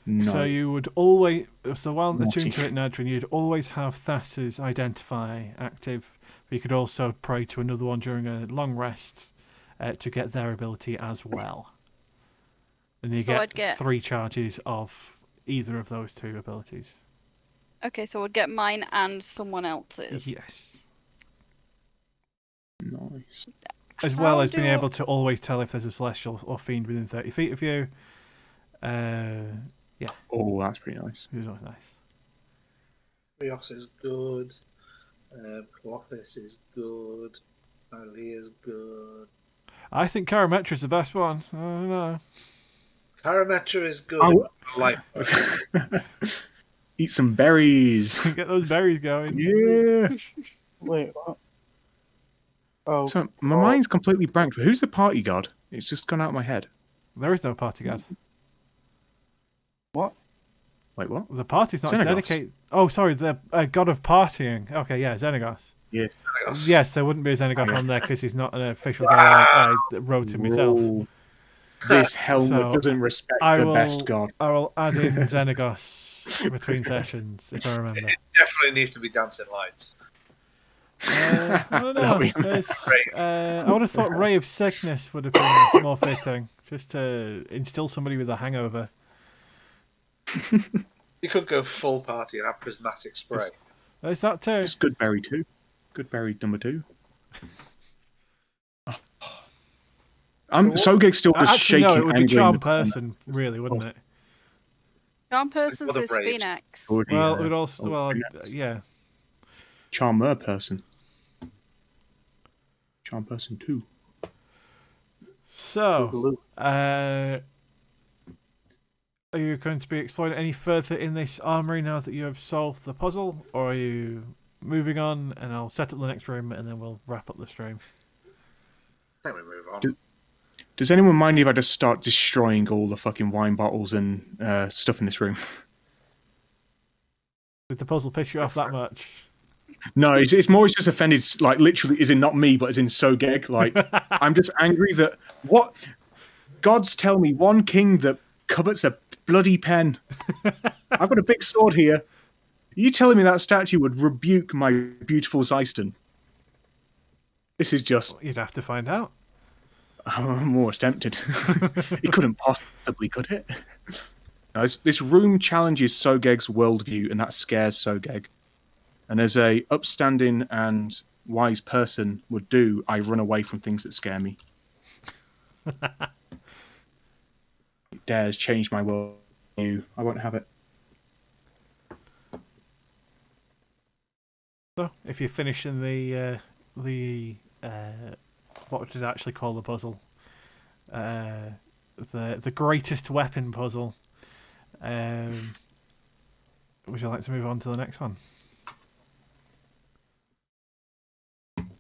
No. So you would always, while Naughty. attuned to it, Nadrin, you'd always have Thassa's Identify active, but you could also pray to another one during a long rest to get their ability as well. And you So I'd get- 3 charges of either of those 2 abilities. Okay, so I'd get mine and someone else's. Yes. Nice. As well How as being do I- able to always tell if there's a celestial or fiend within 30 feet of you. Oh, that's pretty nice. It was always nice. Theros is good. Clothis is good. Alia's good. I think Karametra is the best one. I don't know. Parametra is good. Oh. Like Eat some berries. Get those berries going. Yeah. Wait, what? Oh, So my mind's completely blank. Who's the party god? It's just gone out of my head. There is no party god. what? Wait, what? The party's not Xenagos. dedicated. Oh, sorry, the god of partying. Okay, yeah, Xenagos. Yes. Yes, there wouldn't be a Xenagos on there because he's not an official god. I wrote him myself. Whoa. This helmet So, doesn't respect I the will, best god. I will add in Xenagos between sessions if I remember. it definitely needs to be dancing lights. I don't know. That'll be- I would have thought Ray of Sickness would have been more fitting, just to instill somebody with a hangover. You could go full party and have prismatic spray. There's that too. It's good berry 2. Good berry number 2. I'm Sogeg's still just Actually, shaking no, it would be angrily in Charm the corner. Person, really, wouldn't it? Charm person's Other is braves. Phoenix. Or the, Well, it would also, or well, Phoenix. yeah. Charmer person. Charm person 2. So, are you going to be exploring any further in this armory now that you have solved the puzzle, or are you moving on? And I'll set up the next room, and then we'll wrap up the stream. Then we move on. Does anyone mind if I just start destroying all the fucking wine bottles and stuff in this room? Did the puzzle piss you off that much? No, it's more just offended, like literally, is in not me, but as in Sogeg. Like, I'm just angry that what gods tell me one king that covets a bloody pen. I've got a big sword here. Are you telling me that statue would rebuke my beautiful Zeiston? This is just. You'd have to find out. I'm more tempted. It couldn't possibly, could it? No, this room challenges Sogeg's worldview, and that scares Sogeg. And as a upstanding and wise person would do, I run away from things that scare me. It dares change my worldview. I won't have it. So, if you're finishing the what did it actually call the puzzle? The greatest weapon puzzle. Would you like to move on to the next one?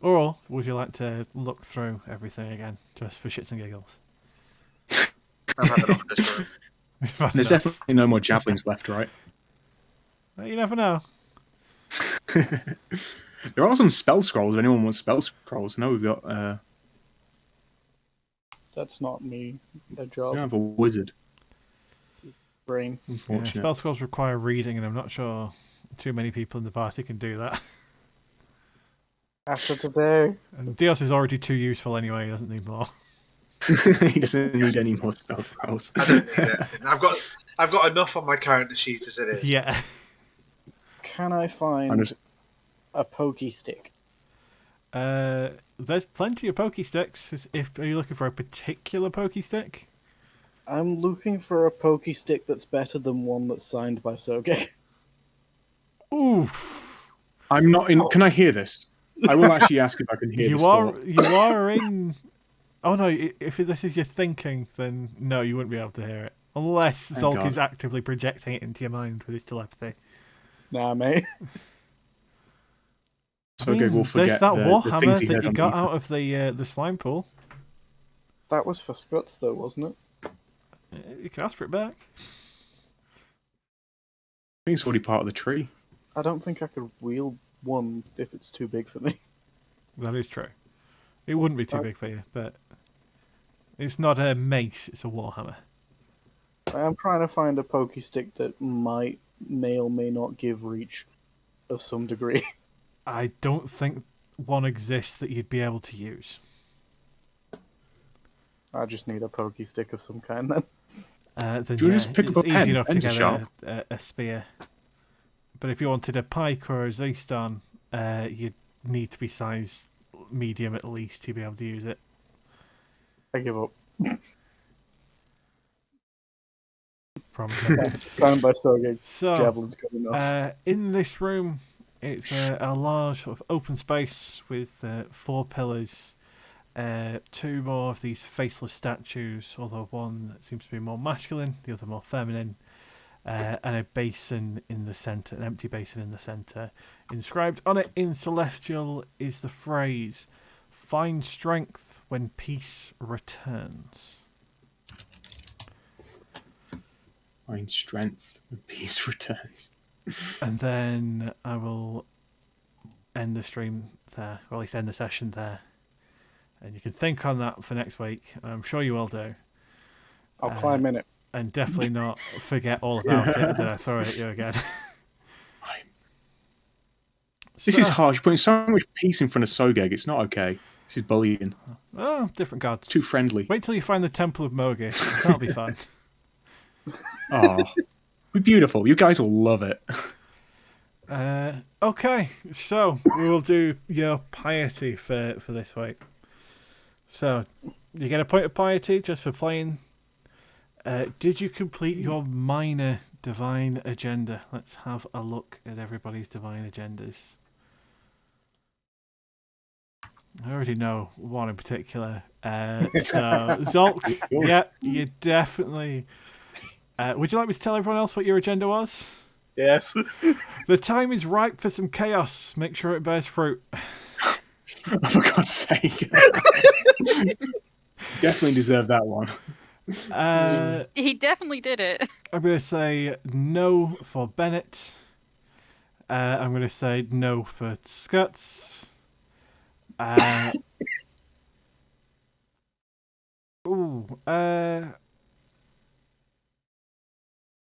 Or would you like to look through everything again, just for shits and giggles? I've had enough of this room. There's definitely no more javelins left, right? You never know. There are some spell scrolls if anyone wants spell scrolls. I know we've got... That's not me. A we job. don't have a wizard, Brain. Yeah, unfortunately. spell scrolls require reading, and I'm not sure too many people in the party can do that. After today. And Dios is already too useful anyway. He doesn't need more. He doesn't need any more spell files. I don't need anything. I've got enough on my character sheet as it is. Yeah. Can I find a pokey stick? There's plenty of pokey sticks. Are you looking for a particular pokey stick? I'm looking for a pokey stick that's better than one that's signed by Sergey. Oof. I'm not in. Can I hear this? I will actually ask if I can hear this. You are in. Oh no! If this is your thinking, then no, you wouldn't be able to hear it unless Zolk is actively projecting it into your mind with his telepathy. Nah, mate. So we'll forget there's that the warhammer things he that heard you on got Mythic. out of the slime pool. That was for Scuts, though, wasn't it? You can ask for it back. I think it's already part of the tree. I don't think I could wield one if it's too big for me. That is true. It wouldn't be too big for you, but it's not a mace; it's a warhammer. I am trying to find a pokey stick that may or may not give reach of some degree. I don't think one exists that you'd be able to use. I just need a pokey stick of some kind then. Then Do you just pick up it's a pen? easy enough to Pen's get sharp. a spear. But if you wanted a pike or a Zeestan, you'd need to be size medium at least to be able to use it. I give up. Probably. Signed by Sergey. So, Javelin's good enough. in this room, it's a large sort of open space with 4 pillars, 2 more of these faceless statues, although one that seems to be more masculine, the other more feminine, and a basin in the centre, an empty basin in the centre. Inscribed on it in Celestial is the phrase, "Find strength when peace returns." Find strength when peace returns. And then I will end the stream there, or at least end the session there. And you can think on that for next week. I'm sure you will do. I'll climb in it. And definitely not forget all about it and then I throw it at you again. This is harsh. You're putting so much peace in front of Sogeg. It's not okay. This is bullying. Oh, different gods. Too friendly. Wait till you find the Temple of Mogis. That'll be fun. Oh, be beautiful. You guys will love it. Okay, so we will do your piety for this week. So, you get a point of piety just for playing. Did you complete your minor divine agenda? Let's have a look at everybody's divine agendas. I already know one in particular. So, Zolk, yeah, you definitely... would you like me to tell everyone else what your agenda was? Yes. The time is ripe for some chaos. Make sure it bears fruit. Oh, for God's sake. Definitely deserve that one. He definitely did it. I'm going to say no for Bennett. I'm going to say no for Scuts. For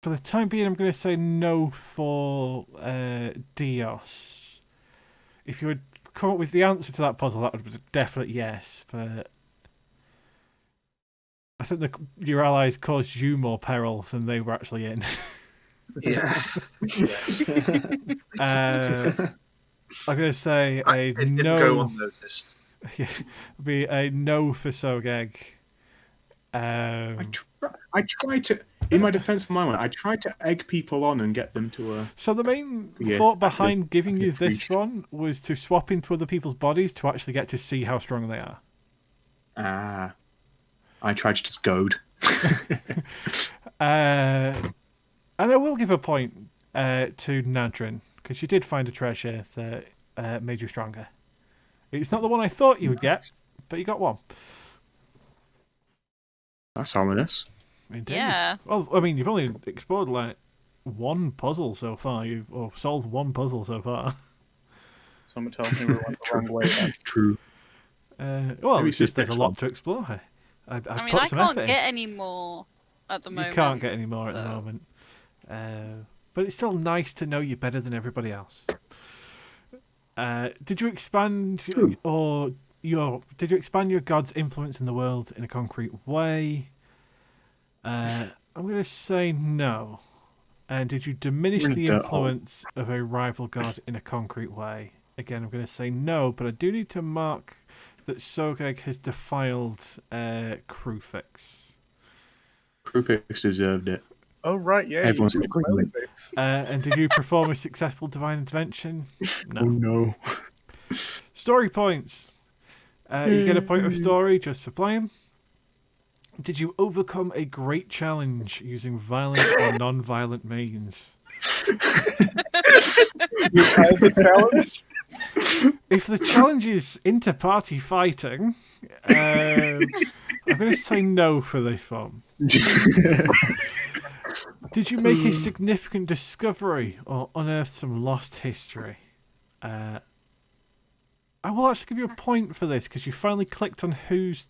the time being, I'm going to say no for Dios. If you would come up with the answer to that puzzle, that would be a definite yes, but I think your allies caused you more peril than they were actually in. Yeah. Yes. I'm going to say It didn't no. go unnoticed. Be a no for Sogeg. I tried to, in my defense of my one, I tried to egg people on and get them to So the main Yeah, thought behind giving you agree. this one was to swap into other people's bodies to actually get to see how strong they are. I tried to just goad. And I will give a point to Nadrin, because you did find a treasure that made you stronger. It's not the one I thought you would get, but you got one. That's ominous. Indeed. Yeah. Well, I mean, you've only explored like one puzzle so far. Or solved one puzzle so far. Someone tells me we went the wrong way then. True. Well, Maybe it's just there's a next lot one. to explore. I I mean, put I some can't effort in. get any more at the moment. You can't get any more at the so- moment. but it's still nice to know you're better than everybody else. Did you expand did you expand your god's influence in the world in a concrete way? I'm going to say no. And did you diminish We're in a the dirt hole. influence of a rival god in a concrete way? Again, I'm going to say no, but I do need to mark that Sogeg has defiled Crewfix. Crewfix deserved it. Oh right, yeah. Everyone's you in agreement. face. And did you perform a successful divine intervention? Oh no. Story points. You get a point of story just for playing. Did you overcome a great challenge using violent or non-violent means? If the challenge is inter-party fighting, I'm going to say no for this one. Did you make a significant discovery or unearth some lost history? I will actually give you a point for this because you finally clicked on whose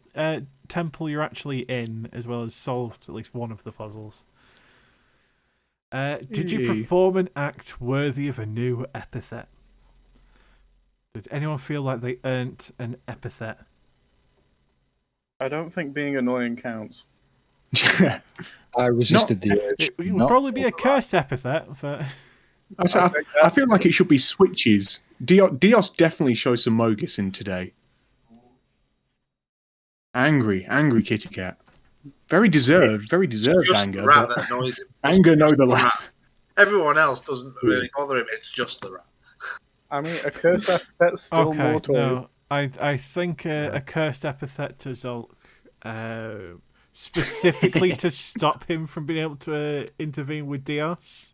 temple you're actually in, as well as solved at least one of the puzzles. Did you perform an act worthy of a new epithet? Did anyone feel like they earned an epithet? I don't think being annoying counts. I resisted the urge. It would not probably to be a cursed epithet, but I feel like it should be switches. Dios definitely shows some Mogus in today. Angry Kitty Cat. Very deserved Just anger. the rat but that annoys him. Anger know the The laugh. rat. Everyone else doesn't really bother him. It's just the rat. I mean, a curse epithet's still okay, more toys. no. I think a cursed epithet to Zolk, specifically to stop him from being able to intervene with Dios,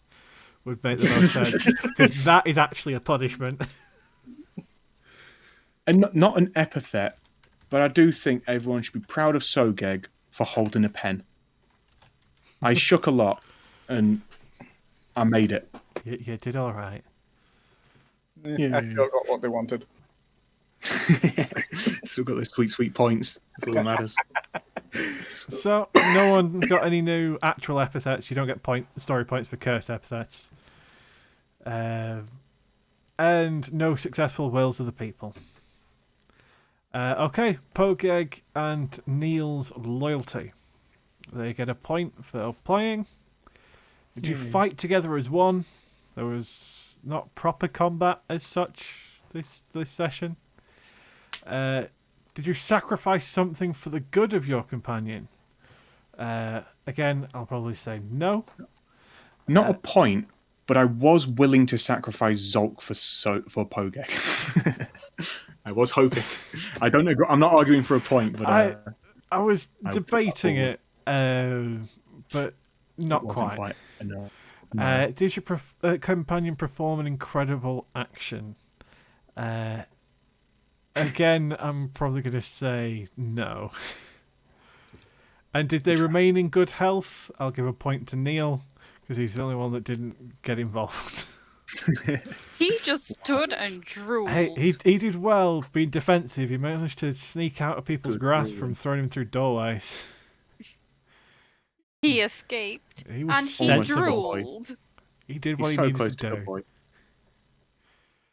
would make the most sense, because that is actually a punishment. And not an epithet, but I do think everyone should be proud of Sogeg for holding a pen. I shook a lot, and I made it. You did all right. Yeah. I still got what they wanted. Still got those sweet points. That's all that matters. So, no one got any new actual epithets. You don't get story points for cursed epithets. And no successful wills of the people. Okay, Pogeg and Neil's loyalty. They get a point for playing. Did you fight together as one? There was not proper combat as such this session. Did you sacrifice something for the good of your companion? Again, I'll probably say no. Not a point, but I was willing to sacrifice Zolk for Pogeg. I was hoping. I don't agree. I'm not arguing for a point, but I was I debating it, but not it wasn't quite. enough. Did your companion perform an incredible action? Again, I'm probably going to say no. And did they remain in good health? I'll give a point to Neil, because he's the only one that didn't get involved. He just stood and drooled. Hey, he did well being defensive. He managed to sneak out of people's grasp from throwing him through doorways. He escaped. He was And he sensible. drooled. He did what He's he so needed close to to do. a boy.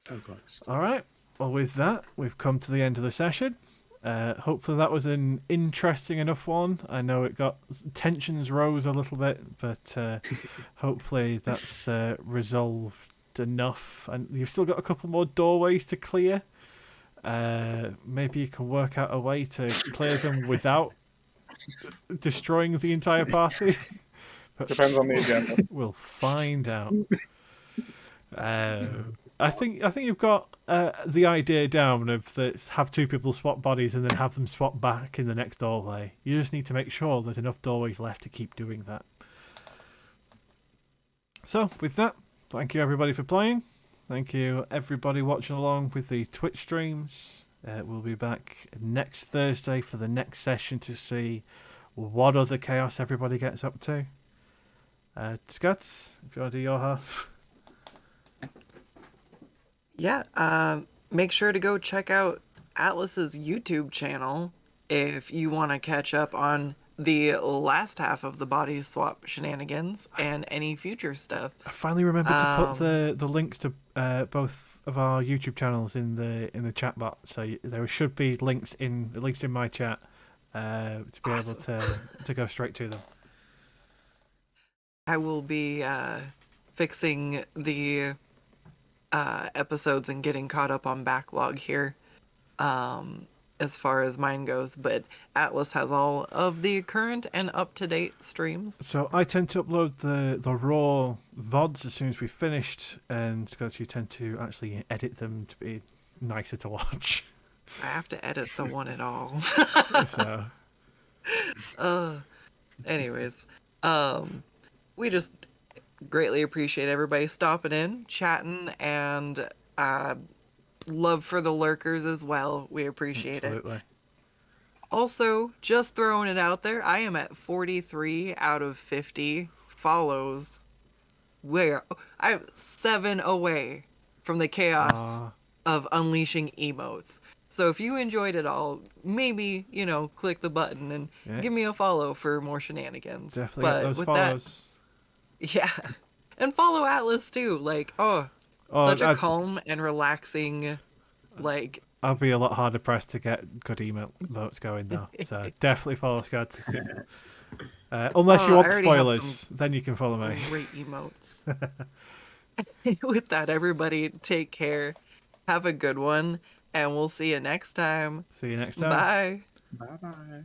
So close. All right. Well, with that, we've come to the end of the session. Hopefully that was an interesting enough one. I know it got tensions rose a little bit, but hopefully that's resolved enough. And you've still got a couple more doorways to clear. Maybe you can work out a way to clear them without destroying the entire party. But Depends on the agenda. we'll find out. I think you've got the idea down of have two people swap bodies and then have them swap back in the next doorway. You just need to make sure there's enough doorways left to keep doing that. So, with that, thank you everybody for playing. Thank you everybody watching along with the Twitch streams. We'll be back next Thursday for the next session to see what other chaos everybody gets up to. Scuds, if you want to do your half. Yeah, make sure to go check out Atlas's YouTube channel if you want to catch up on the last half of the body swap shenanigans and any future stuff. I finally remembered to put the links to both of our YouTube channels in the chat bot, so there should be links at least in my chat, to be able to go straight to them. I will be fixing the episodes and getting caught up on backlog here, as far as mine goes, but Atlas has all of the current and up-to-date streams. So I tend to upload the raw VODs as soon as we've finished, and Scott, you tend to actually edit them to be nicer to watch. I have to edit the one at all. So Anyways, we just greatly appreciate everybody stopping in, chatting, and love for the lurkers as well. We appreciate absolutely. it. Also, just throwing it out there, I am at 43 out of 50 follows. I'm 7 away from the chaos of unleashing emotes. So if you enjoyed it all, maybe, click the button and give me a follow for more shenanigans. Definitely get those with follows. Yeah. And follow Atlas too. Such a calm and relaxing, I'll be a lot harder pressed to get good emotes going though. So definitely follow Scott. Unless you want spoilers, then you can follow me. Great emotes. With that, everybody, take care. Have a good one. And we'll see you next time. See you next time. Bye. Bye bye.